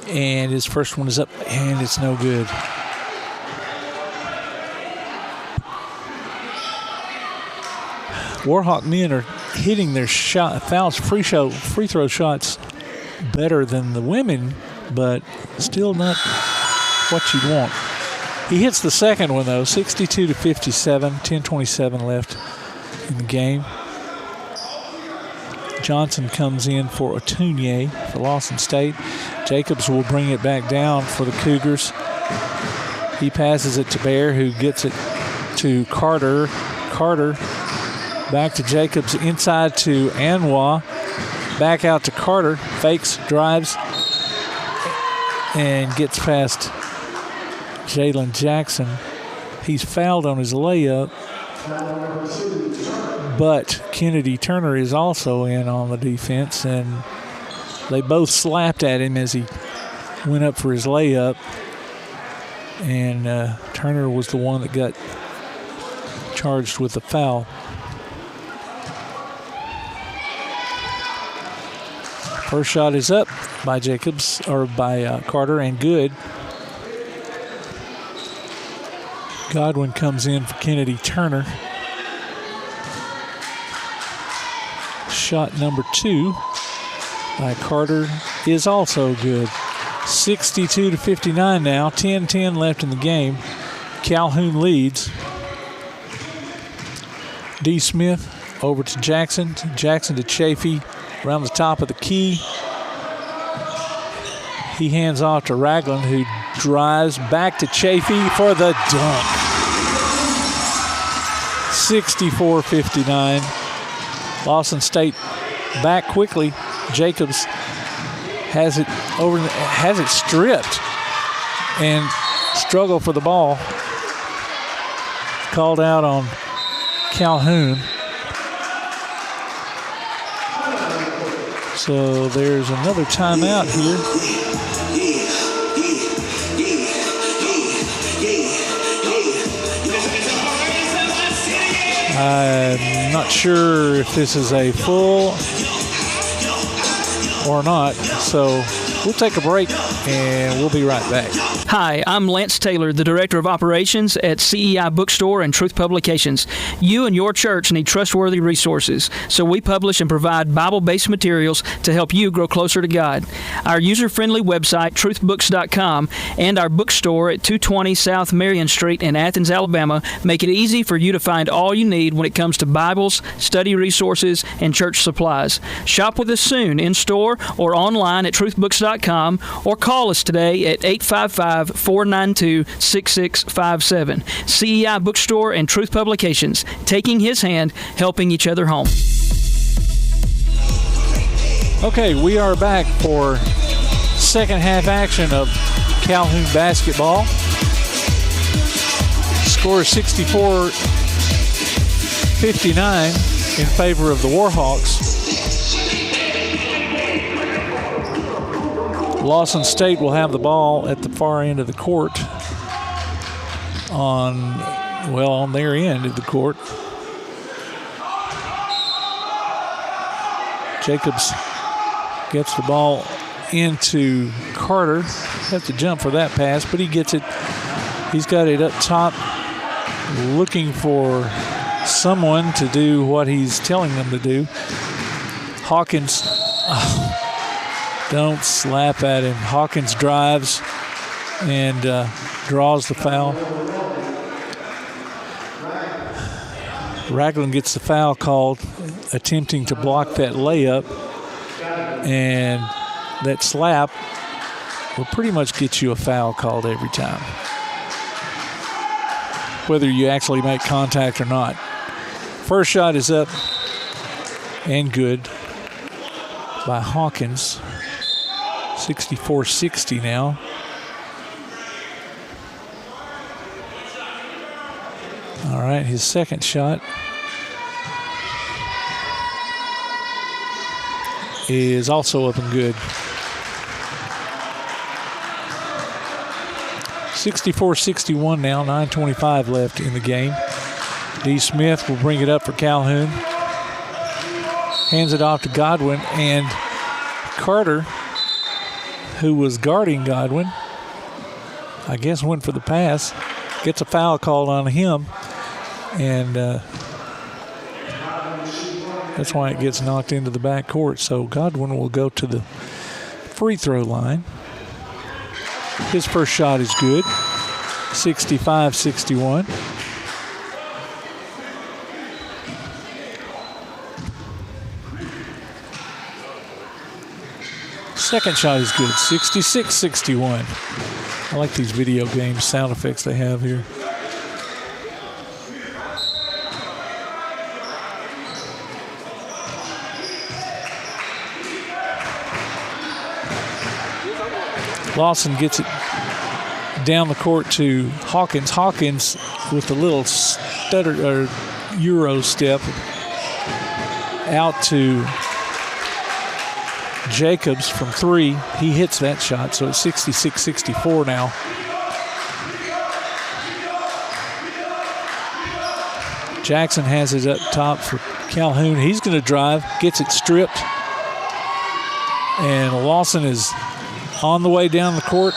And his first one is up, and it's no good. Warhawk men are hitting their free throw shots better than the women, but still not what you'd want. He hits the second one, though, 62-57, 10:27 left in the game. Johnson comes in for Atunier for Lawson State. Jacobs will bring it back down for the Cougars. He passes it to Bear, who gets it to Carter. Carter back to Jacobs, inside to Anwa. Back out to Carter. Fakes, drives, and gets past Jalen Jackson. He's fouled on his layup, but Kennedy Turner is also in on the defense, and they both slapped at him as he went up for his layup, and Turner was the one that got charged with the foul. First shot is up by Jacobs, or by Carter, and good. Godwin comes in for Kennedy Turner. Shot number 2 by Carter is also good. 62-59 now. 10-10 left in the game. Calhoun leads. D. Smith over to Jackson. Jackson to Chafee around the top of the key. He hands off to Ragland, who drives back to Chafee for the dunk. 64-59. Lawson State back quickly. Jacobs has it stripped and struggle for the ball. Called out on Calhoun. So there's another timeout here. I'm not sure if this is a full or not, so We'll take a break, and we'll be right back. Hi, I'm Lance Taylor, the Director of Operations at CEI Bookstore and Truth Publications. You and your church need trustworthy resources, so we publish and provide Bible-based materials to help you grow closer to God. Our user-friendly website, truthbooks.com, and our bookstore at 220 South Marion Street in Athens, Alabama, make it easy for you to find all you need when it comes to Bibles, study resources, and church supplies. Shop with us soon in-store or online at truthbooks.com, or call us today at 855-492-6657. CEI Bookstore and Truth Publications, taking his hand, helping each other home. Okay, we are back for second half action of Calhoun basketball. Score 64-59 in favor of the Warhawks. Lawson State will have the ball at the far end of the court on their end of the court. Jacobs gets the ball into Carter. Have to jump for that pass, but he gets it. He's got it up top, looking for someone to do what he's telling them to do. Hawkins, don't slap at him. Hawkins drives and draws the foul. Ragland gets the foul called, attempting to block that layup, and that slap will pretty much get you a foul called every time, whether you actually make contact or not. First shot is up and good by Hawkins. 64-60 now. All right, his second shot is also up and good. 64-61 now, 9:25 left in the game. D. Smith will bring it up for Calhoun. Hands it off to Godwin, and Carter, who was guarding Godwin, I guess went for the pass, gets a foul called on him, and that's why it gets knocked into the back court. So Godwin will go to the free throw line. His first shot is good, 65-61. Second shot is good, 66-61. I like these video game sound effects they have here. Lawson gets it down the court to Hawkins. Hawkins with a little stutter or Euro step out to Jacobs from three. He hits that shot, so it's 66-64 now. Jackson has it up top for Calhoun. He's going to drive, gets it stripped, and Lawson is on the way down the court.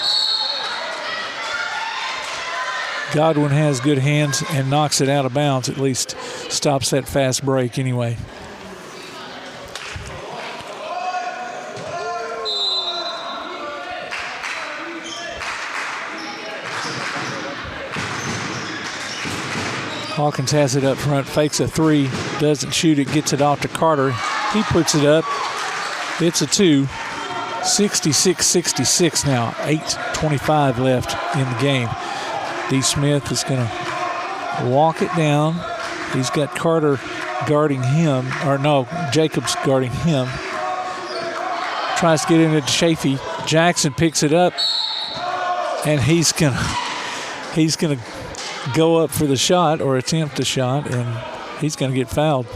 Godwin has good hands and knocks it out of bounds, at least stops that fast break anyway. Hawkins has it up front, fakes a three, doesn't shoot it, gets it off to Carter. He puts it up. It's a two. 66-66 now. 8:25 left in the game. D. Smith is going to walk it down. He's got Carter guarding him, or no, Jacobs guarding him. Tries to get into Chafee. Jackson picks it up, and he's gonna go up for the shot or attempt a shot, and he's going to get fouled.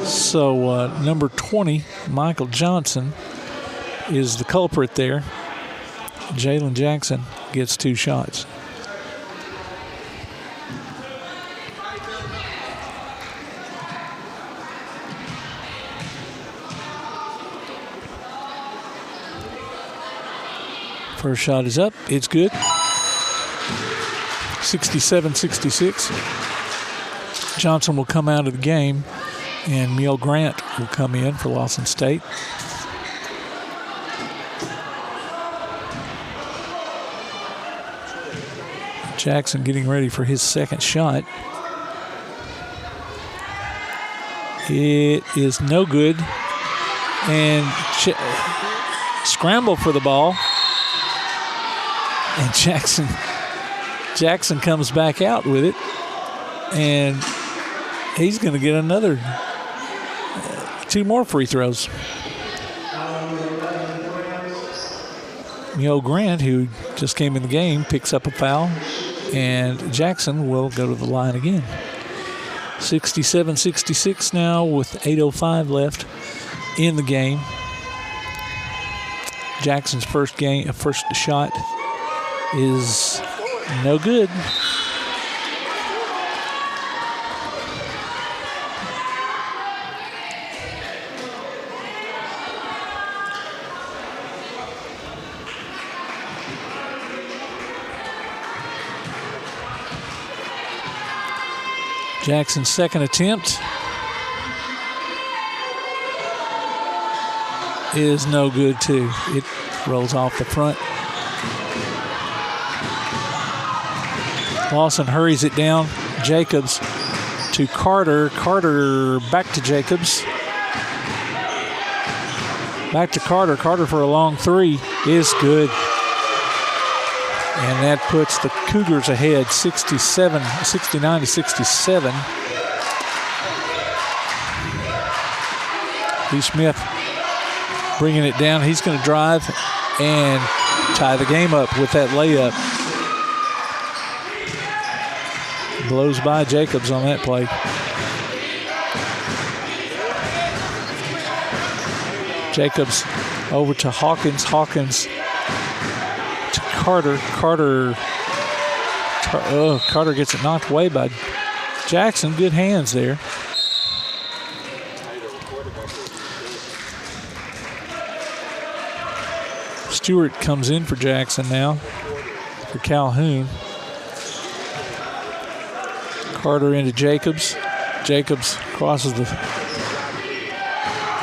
So number 20, Michael Johnson, is the culprit there. Jalen Jackson gets two shots. First shot is up. It's good. 67-66. Johnson will come out of the game, and Neil Grant will come in for Lawson State. Jackson getting ready for his second shot. It is no good. And scramble for the ball. And Jackson comes back out with it. And he's going to get another 2 more free throws. Neil Grant, who just came in the game, picks up a foul. And Jackson will go to the line again. 67-66 now with 8:05 left in the game. Jackson's first shot is no good. Jackson's second attempt is no good too. It rolls off the front. Lawson hurries it down. Jacobs to Carter. Carter back to Jacobs. Back to Carter. Carter for a long 3 is good. And that puts the Cougars ahead 69-67. D. Smith bringing it down. He's going to drive and tie the game up with that layup. Blows by Jacobs on that play. Jacobs over to Hawkins. Hawkins to Carter. Carter gets it knocked away by Jackson. Good hands there. Stewart comes in for Jackson now, for Calhoun. Carter into Jacobs. Jacobs crosses the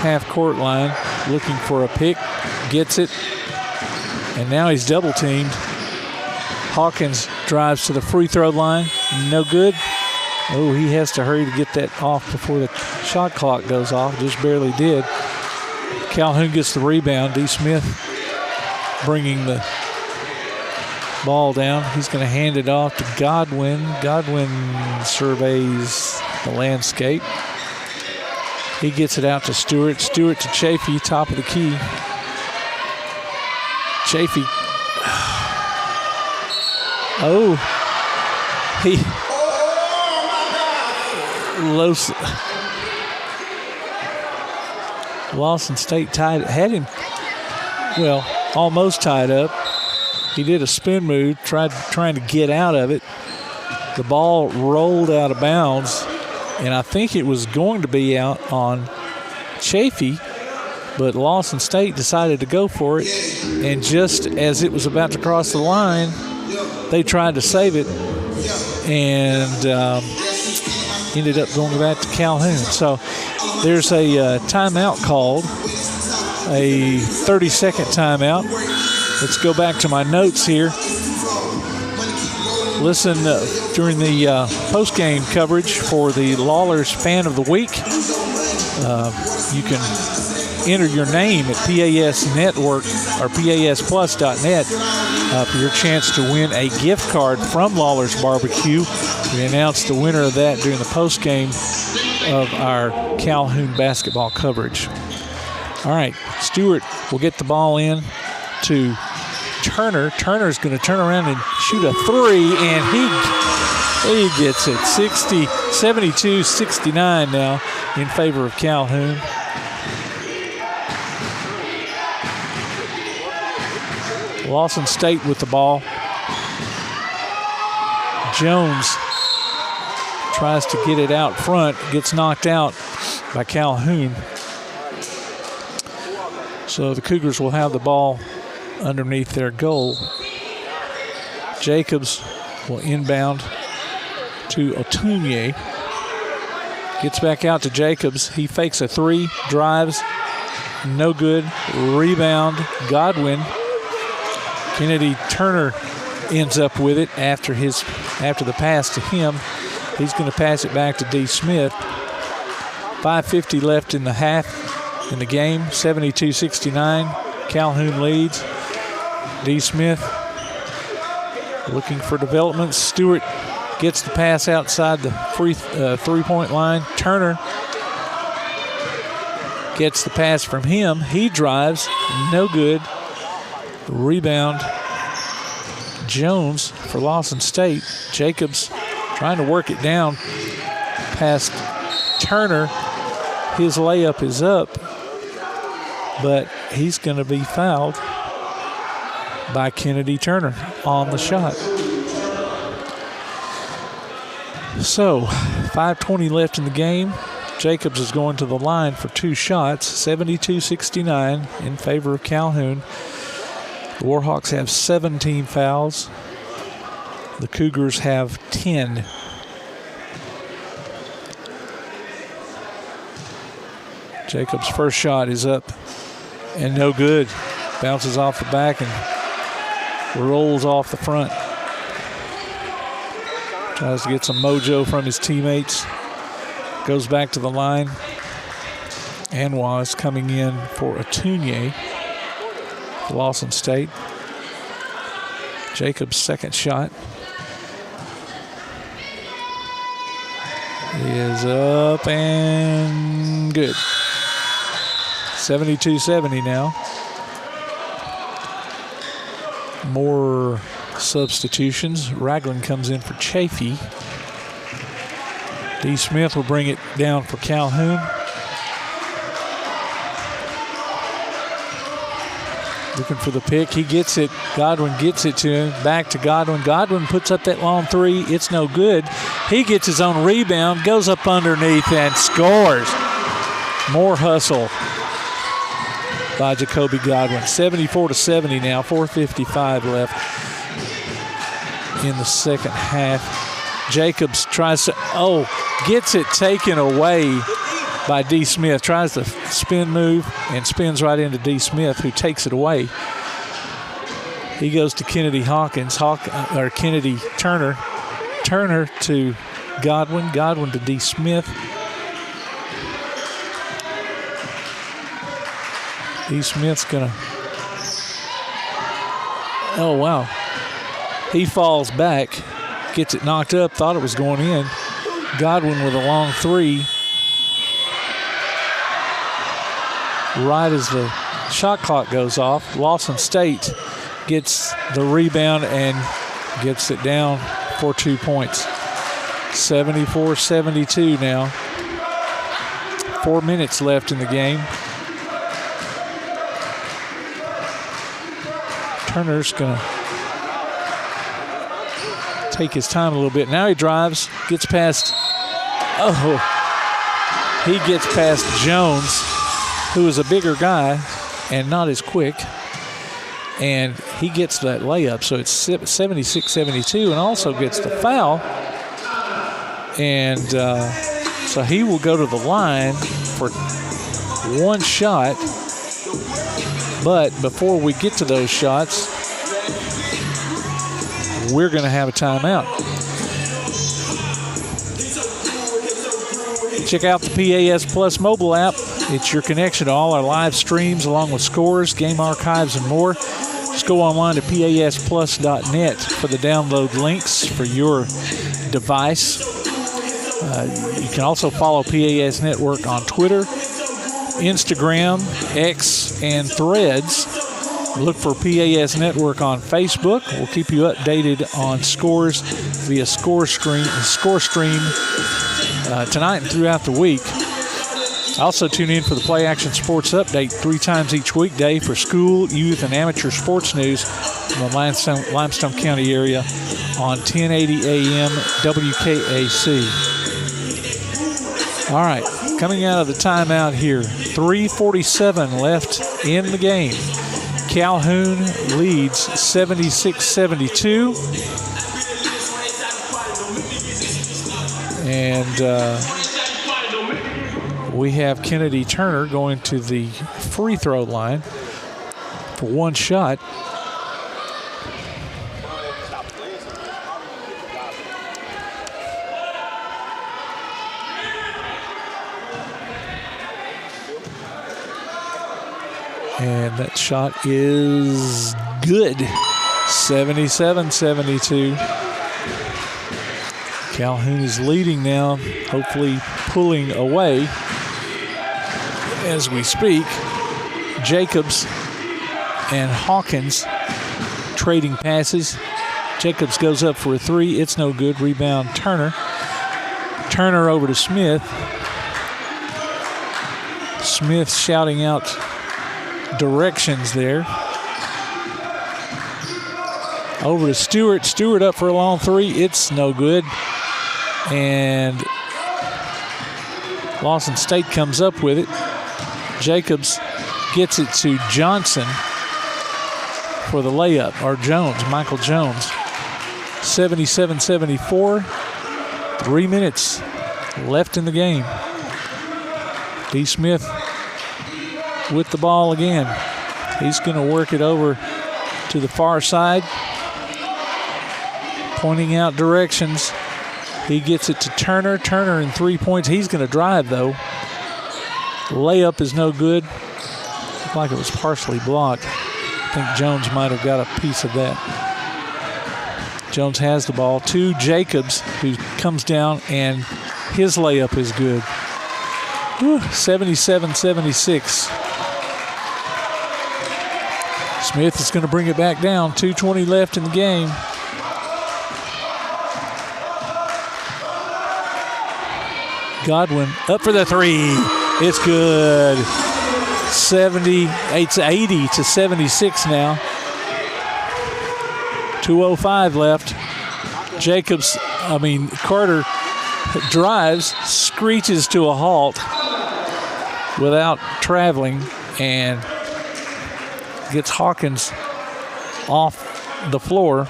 half-court line, looking for a pick, gets it, and now he's double-teamed. Hawkins drives to the free throw line, no good. Oh, he has to hurry to get that off before the shot clock goes off, just barely did. Calhoun gets the rebound. D. Smith bringing the ball down. He's going to hand it off to Godwin. Godwin surveys the landscape. He gets it out to Stewart. Stewart to Chafee, top of the key. Chafee. Oh. Lawson State had him, well, almost tied up. He did a spin move, trying to get out of it. The ball rolled out of bounds, and I think it was going to be out on Chafee, but Lawson State decided to go for it, and just as it was about to cross the line, they tried to save it, and ended up going back to Calhoun. So there's a timeout called, a 30-second timeout. Let's go back to my notes here. Listen during the post-game coverage for the Lawlers Fan of the Week. You can enter your name at PAS Network or PASplus.net for your chance to win a gift card from Lawlers Barbecue. We announced the winner of that during the post-game of our Calhoun basketball coverage. All right, Stewart will get the ball in to Turner. Turner's going to turn around and shoot a 3, and he gets it. 72-69 now in favor of Calhoun. Lawson State with the ball. Jones tries to get it out front, gets knocked out by Calhoun. So the Cougars will have the ball underneath their goal. Jacobs will inbound to Otunye. Gets back out to Jacobs. He fakes a three, drives, no good. Rebound, Godwin. Kennedy Turner ends up with it after the pass to him. He's going to pass it back to D. Smith. 5:50 left in the half in the game. 72-69. Calhoun leads. D. Smith looking for development. Stewart gets the pass outside the three-point line. Turner gets the pass from him. He drives. No good. Rebound. Jones for Lawson State. Jacobs trying to work it down past Turner. His layup is up, but he's going to be fouled by Kennedy Turner on the shot. So, 5:20 left in the game. Jacobs is going to the line for two shots, 72-69 in favor of Calhoun. The Warhawks have 17 fouls. The Cougars have 10. Jacobs' first shot is up and no good. Bounces off the back and rolls off the front. Tries to get some mojo from his teammates. Goes back to the line. Anwar coming in for Otunye. Lawson State. Jacobs' second shot is up and good. 72-70 now. More substitutions. Ragland comes in for Chafee. D. Smith will bring it down for Calhoun. Looking for the pick. He gets it. Godwin gets it to him. Back to Godwin. Godwin puts up that long three. It's no good. He gets his own rebound, goes up underneath and scores. More hustle by Jacoby Godwin. 74-70 now. 4:55 left in the second half. Jacobs tries to, gets it taken away by D. Smith. Tries to spin move and spins right into D. Smith, who takes it away. He goes to Kennedy Kennedy Turner. Turner to Godwin. Godwin to D. Smith. D. Smith's gonna. Oh wow! He falls back, gets it knocked up. Thought it was going in. Godwin with a long three. Right as the shot clock goes off, Lawson State gets the rebound and gets it down for 2 points. 74-72 now. 4 minutes left in the game. Turner's going to take his time a little bit. Now he drives, gets past, he gets past Jones, who is a bigger guy and not as quick. And he gets that layup, so it's 76-72, and also gets the foul. And so he will go to the line for one shot. But before we get to those shots, we're going to have a timeout. Check out the PAS Plus mobile app. It's your connection to all our live streams along with scores, game archives, and more. Just go online to pasplus.net for the download links for your device. You can also follow PAS Network on Twitter, Instagram, X, and Threads. Look for PAS Network on Facebook. We'll keep you updated on scores via Score Stream tonight and throughout the week. Also tune in for the Play Action Sports Update 3 times each weekday for school, youth, and amateur sports news from the Limestone County area on 1080 AM WKAC. All right, coming out of the timeout here, 3:47 left in the game. Calhoun leads 76-72. And we have Kennedy Turner going to the free throw line for one shot. And that shot is good. 77-72. Calhoun is leading now, hopefully pulling away as we speak. Jacobs and Hawkins trading passes. Jacobs goes up for a three. It's no good. Rebound Turner. Turner over to Smith. Smith shouting out directions there. Over to Stewart. Stewart up for a long three. It's no good. And Lawson State comes up with it. Jacobs gets it to Johnson for the layup, or Jones, Michael Jones. 77-74. 3 minutes left in the game. D. Smith with the ball again. He's going to work it over to the far side, pointing out directions. He gets it to Turner. Turner in 3 points. He's going to drive, though. Layup is no good. Looked like it was partially blocked. I think Jones might have got a piece of that. Jones has the ball to Jacobs, who comes down, and his layup is good. 77-76. Smith is going to bring it back down. 2:20 left in the game. Godwin up for the three. It's good. 80-76 now. 2:05 left. Carter drives, screeches to a halt without traveling, and gets Hawkins off the floor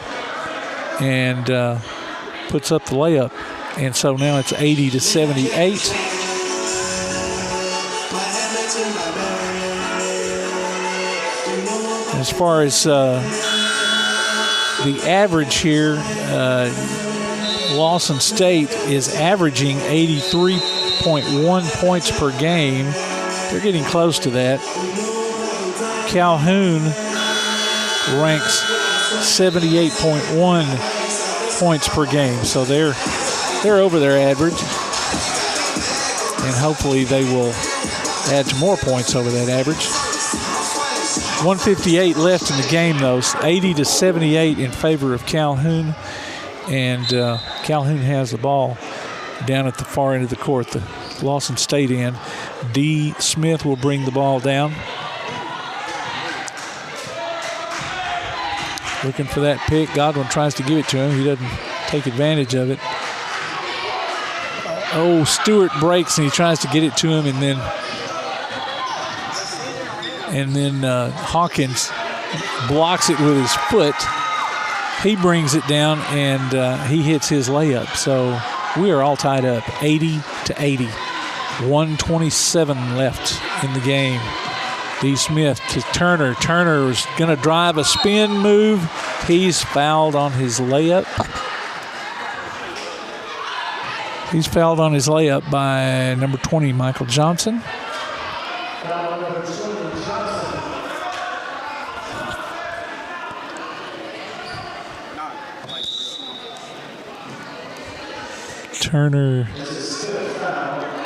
and puts up the layup. And so now it's 80-78. As far as the average here, Lawson State is averaging 83.1 points per game. They're getting close to that. Calhoun ranks 78.1 points per game. So they're over their average. And hopefully they will add some more points over that average. 1:58 left in the game, though. 80-78 in favor of Calhoun. And Calhoun has the ball down at the far end of the court, the Lawson State end. D. Smith will bring the ball down. Looking for that pick. Godwin tries to give it to him. He doesn't take advantage of it. Oh, Stewart breaks and he tries to get it to him, and then Hawkins blocks it with his foot. He brings it down and he hits his layup. So we are all tied up, 80-80. 1:27 left in the game. D. Smith to Turner. Turner is going to drive a spin move. He's fouled on his layup. He's fouled on his layup by number 20, Michael Johnson. Turner.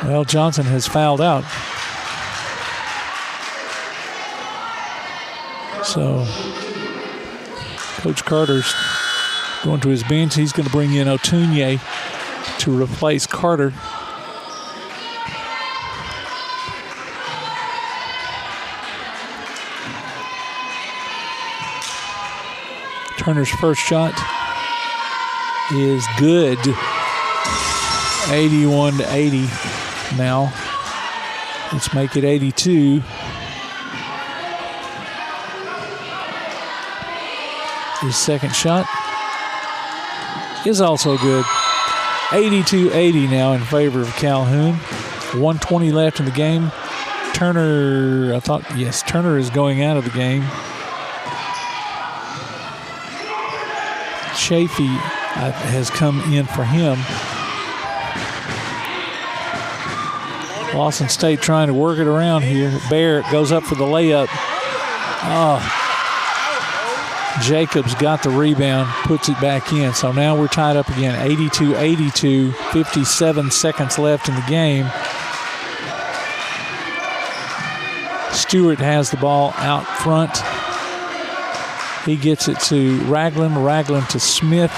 Well, Johnson has fouled out. So Coach Carter's going to his bench. He's going to bring in Otunye to replace Carter. Turner's first shot is good. 81-80 now. Let's make it 82. His second shot is also good. 82-80 now in favor of Calhoun. 1:20 left in the game. Turner is going out of the game. Chafee has come in for him. Lawson State trying to work it around here. Barrett goes up for the layup. Jacobs got the rebound, puts it back in. So now we're tied up again, 82-82, 57 seconds left in the game. Stewart has the ball out front. He gets it to Ragland to Smith.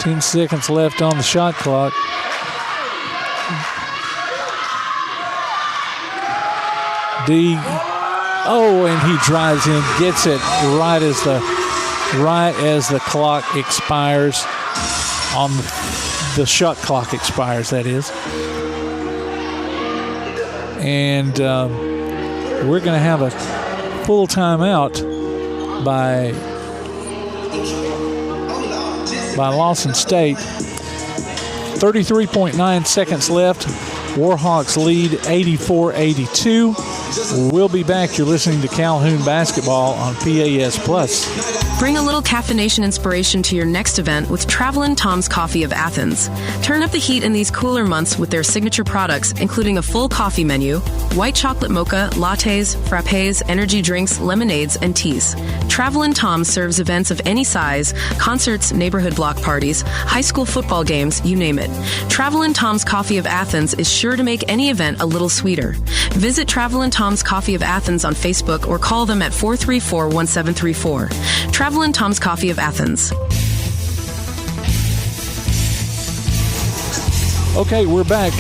10 seconds left on the shot clock. And he drives in, gets it right as the clock expires. On the shot clock expires, that is. And we're going to have a full timeout by Lawson State. 33.9 seconds left. Warhawks lead 84-82. We'll be back. You're listening to Calhoun Basketball on PAS Plus. Bring a little caffeination inspiration to your next event with Travelin' Tom's Coffee of Athens. Turn up the heat in these cooler months with their signature products, including a full coffee menu, white chocolate mocha, lattes, frappes, energy drinks, lemonades, and teas. Travelin' Tom serves events of any size, concerts, neighborhood block parties, high school football games, you name it. Travelin' Tom's Coffee of Athens is sure to make any event a little sweeter. Visit Travelin' Tom's Coffee of Athens on Facebook or call them at 434-1734. Travelin' Tom's Coffee of Athens. Okay, we're back.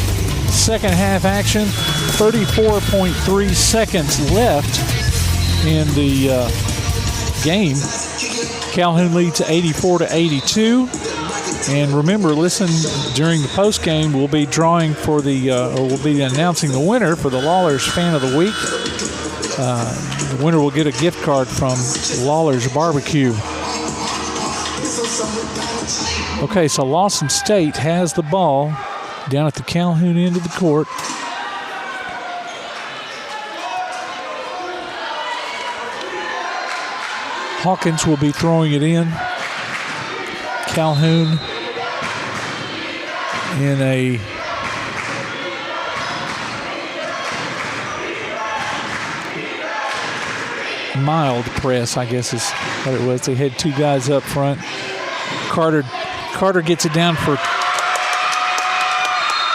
Second half action. 34.3 seconds left in the game. Calhoun leads 84-82. And remember, listen, during the post game, we'll be drawing for we'll be announcing the winner for the Lawler's Fan of the Week. The winner will get a gift card from Lawler's Barbecue. Okay, so Lawson State has the ball down at the Calhoun end of the court. Hawkins will be throwing it in. Calhoun in a mild press, I guess is what it was. They had two guys up front. Carter gets it down for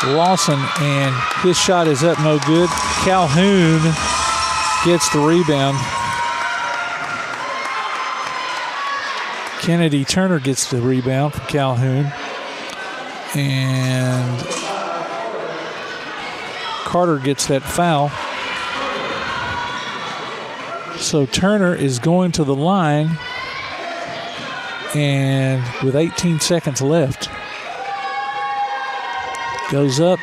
Lawson, and his shot is up, no good. Calhoun gets the rebound. Kennedy Turner gets the rebound for Calhoun. And Carter gets that foul. So Turner is going to the line, and with 18 seconds left, goes up.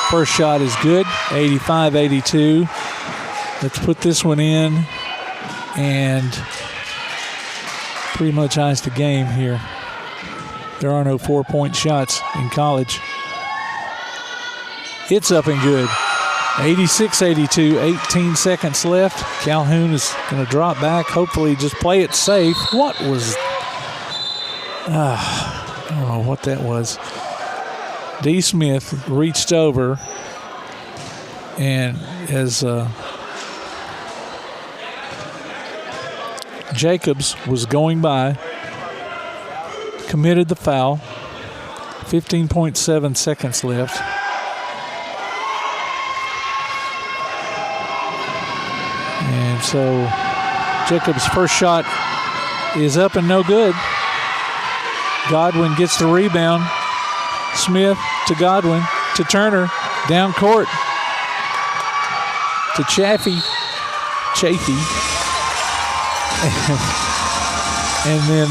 First shot is good, 85-82. Let's put this one in and pretty much ice the game here. There are no 4-point shots in college. It's up and good. 86-82, 18 seconds left. Calhoun is going to drop back, hopefully just play it safe. What was... I don't know what that was. D. Smith reached over, and as Jacobs was going by, committed the foul. 15.7 seconds left. And so Jacobs' first shot is up and no good. Godwin gets the rebound. Smith to Godwin to Turner. Down court to Chafee. And then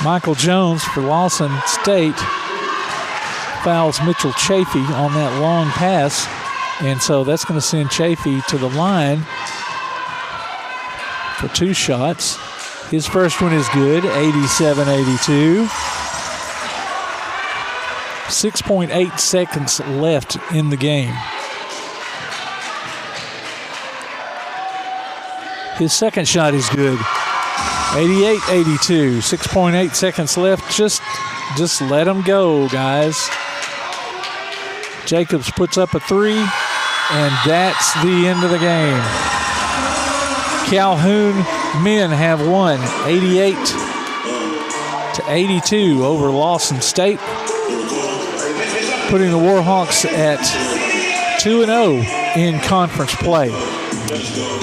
Michael Jones for Lawson State fouls Mitchell Chafee on that long pass. And so that's going to send Chafee to the line for 2 shots. His first one is good, 87-82. 6.8 seconds left in the game. His second shot is good, 88-82. 6.8 seconds left. Just let him go, guys. Jacobs puts up a 3, and that's the end of the game. Calhoun men have won 88-82 over Lawson State, putting the Warhawks at 2-0 in conference play.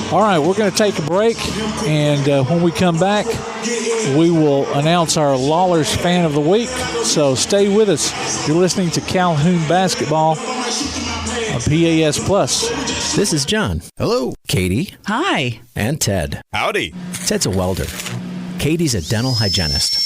All right, we're going to take a break, and when we come back, we will announce our Lawlers Fan of the Week. So stay with us. You're listening to Calhoun Basketball on PAS Plus. This is John. Hello. Katie. Hi. And Ted. Howdy. Ted's a welder. Katie's a dental hygienist.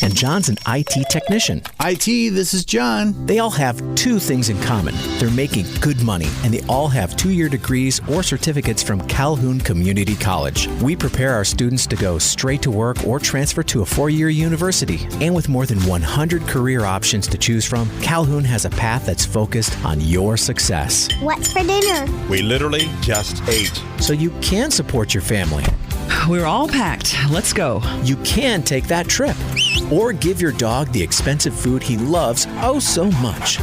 And John's an IT technician. IT, this is John. They all have 2 things in common. They're making good money, and they all have 2-year degrees or certificates from Calhoun Community College. We prepare our students to go straight to work or transfer to a 4-year university. And with more than 100 career options to choose from, Calhoun has a path that's focused on your success. What's for dinner? We literally just ate. So you can support your family. We're all packed. Let's go. You can take that trip. Or give your dog the expensive food he loves oh so much.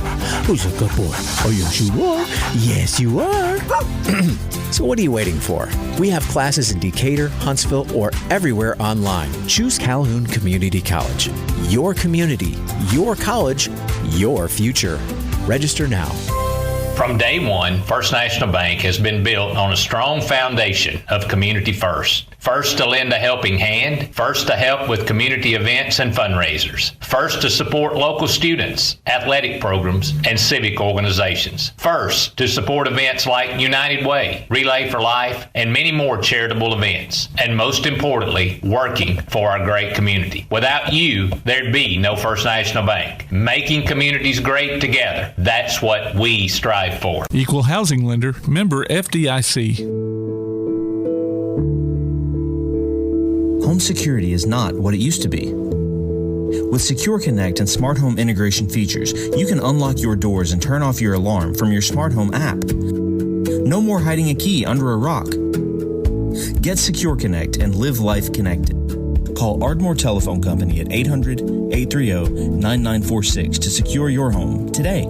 Who's a good boy? Oh, yes, you are. Yes, you are. So what are you waiting for? We have classes in Decatur, Huntsville, or everywhere online. Choose Calhoun Community College. Your community, your college, your future. Register now. From day one, First National Bank has been built on a strong foundation of community first. First to lend a helping hand, first to help with community events and fundraisers, first to support local students, athletic programs, and civic organizations, first to support events like United Way, Relay for Life, and many more charitable events, and most importantly, working for our great community. Without you, there'd be no First National Bank. Making communities great together, that's what we strive for. Equal housing lender, member FDIC. Home security is not what it used to be. With Secure Connect and smart home integration features, you can unlock your doors and turn off your alarm from your smart home app. No more hiding a key under a rock. Get Secure Connect and live life connected. Call Ardmore Telephone Company at 800-830-9946 to secure your home today.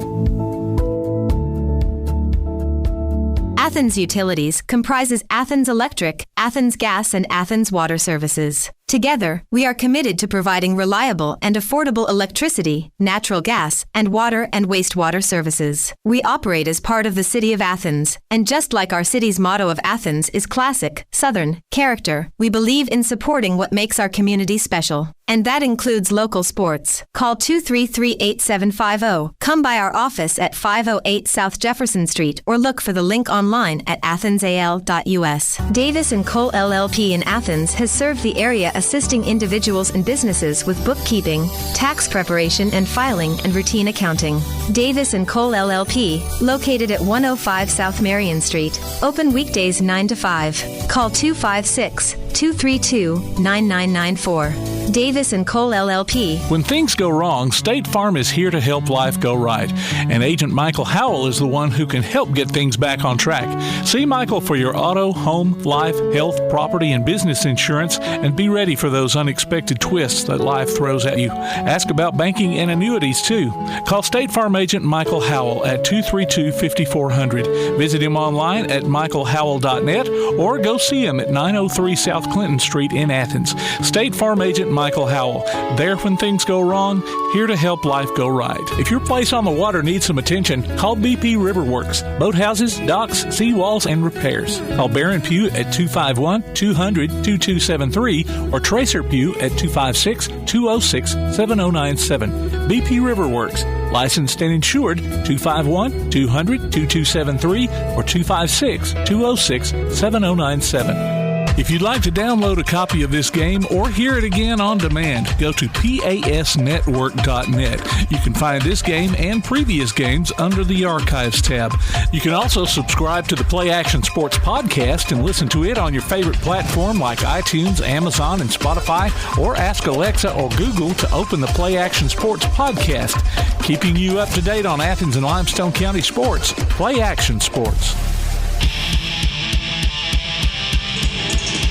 Athens Utilities comprises Athens Electric, Athens Gas, and Athens Water Services. Together, we are committed to providing reliable and affordable electricity, natural gas, and water and wastewater services. We operate as part of the City of Athens, and just like our city's motto of Athens is classic, Southern, character, we believe in supporting what makes our community special. And that includes local sports. Call 233-8750. Come by our office at 508 South Jefferson Street or look for the link online at athensal.us. Davis & Cole LLP in Athens has served the area assisting individuals and businesses with bookkeeping, tax preparation and filing, and routine accounting. Davis & Cole LLP, located at 105 South Marion Street. Open weekdays 9 to 5. Call 256-232-9994. Davis & Cole LLP. When things go wrong, State Farm is here to help life go right. And Agent Michael Howell is the one who can help get things back on track. See Michael for your auto, home, life, health, property, and business insurance, and be ready for those unexpected twists that life throws at you. Ask about banking and annuities, too. Call State Farm Agent Michael Howell at 232-5400. Visit him online at michaelhowell.net or go see him at 903 South Clinton Street in Athens. State Farm Agent Michael Howell. There when things go wrong, here to help life go right. If your place on the water needs some attention, call BP Riverworks. Boathouses, docks, seawalls, and repairs. Call Barron Pugh at 251-200-2273 or Tracer Pugh at 256-206-7097. BP Riverworks. Licensed and insured 251-200-2273 or 256-206-7097. If you'd like to download a copy of this game or hear it again on demand, go to pasnetwork.net. You can find this game and previous games under the Archives tab. You can also subscribe to the Play Action Sports podcast and listen to it on your favorite platform like iTunes, Amazon, and Spotify, or ask Alexa or Google to open the Play Action Sports podcast, keeping you up to date on Athens and Limestone County sports. Play Action Sports.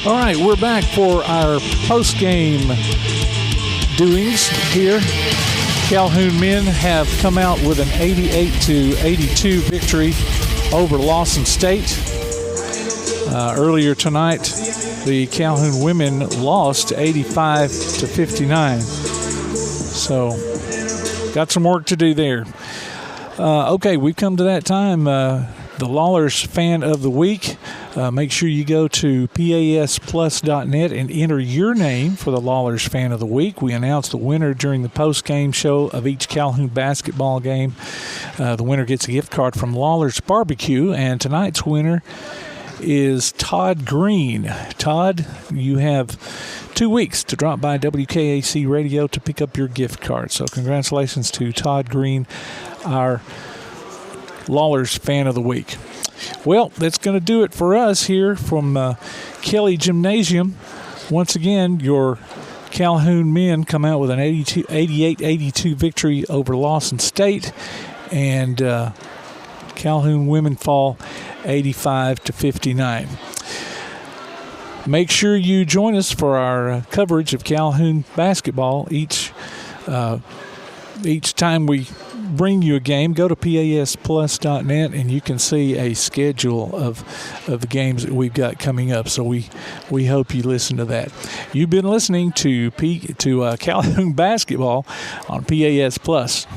All right, we're back for our post-game doings here. Calhoun men have come out with an 88-82 victory over Lawson State. Earlier tonight, the Calhoun women lost 85-59. So, got some work to do there. Okay, we've come to that time. The Lawlers Fan of the Week. Make sure you go to pasplus.net and enter your name for the Lawlers Fan of the Week. We announce the winner during the post-game show of each Calhoun basketball game. The winner gets a gift card from Lawlers Barbecue, and tonight's winner is Todd Green. Todd, you have 2 weeks to drop by WKAC Radio to pick up your gift card. So congratulations to Todd Green, our Lawlers Fan of the Week. Well, that's going to do it for us here from Kelly Gymnasium. Once again, your Calhoun men come out with an 88-82 victory over Lawson State, and Calhoun women fall 85-59. Make sure you join us for our coverage of Calhoun basketball each time we bring you a game. Go to pasplus.net and you can see a schedule of the games that we've got coming up. So we hope you listen to that. You've been listening to Calhoun basketball on PAS Plus.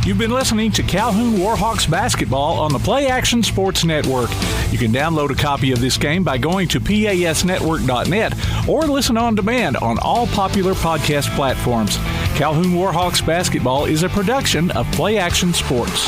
You've been listening to Calhoun Warhawks basketball on the Play Action Sports Network. You can download a copy of this game by going to pasnetwork.net or listen on demand on all popular podcast platforms. Calhoun Warhawks basketball is a production of Play Action Sports.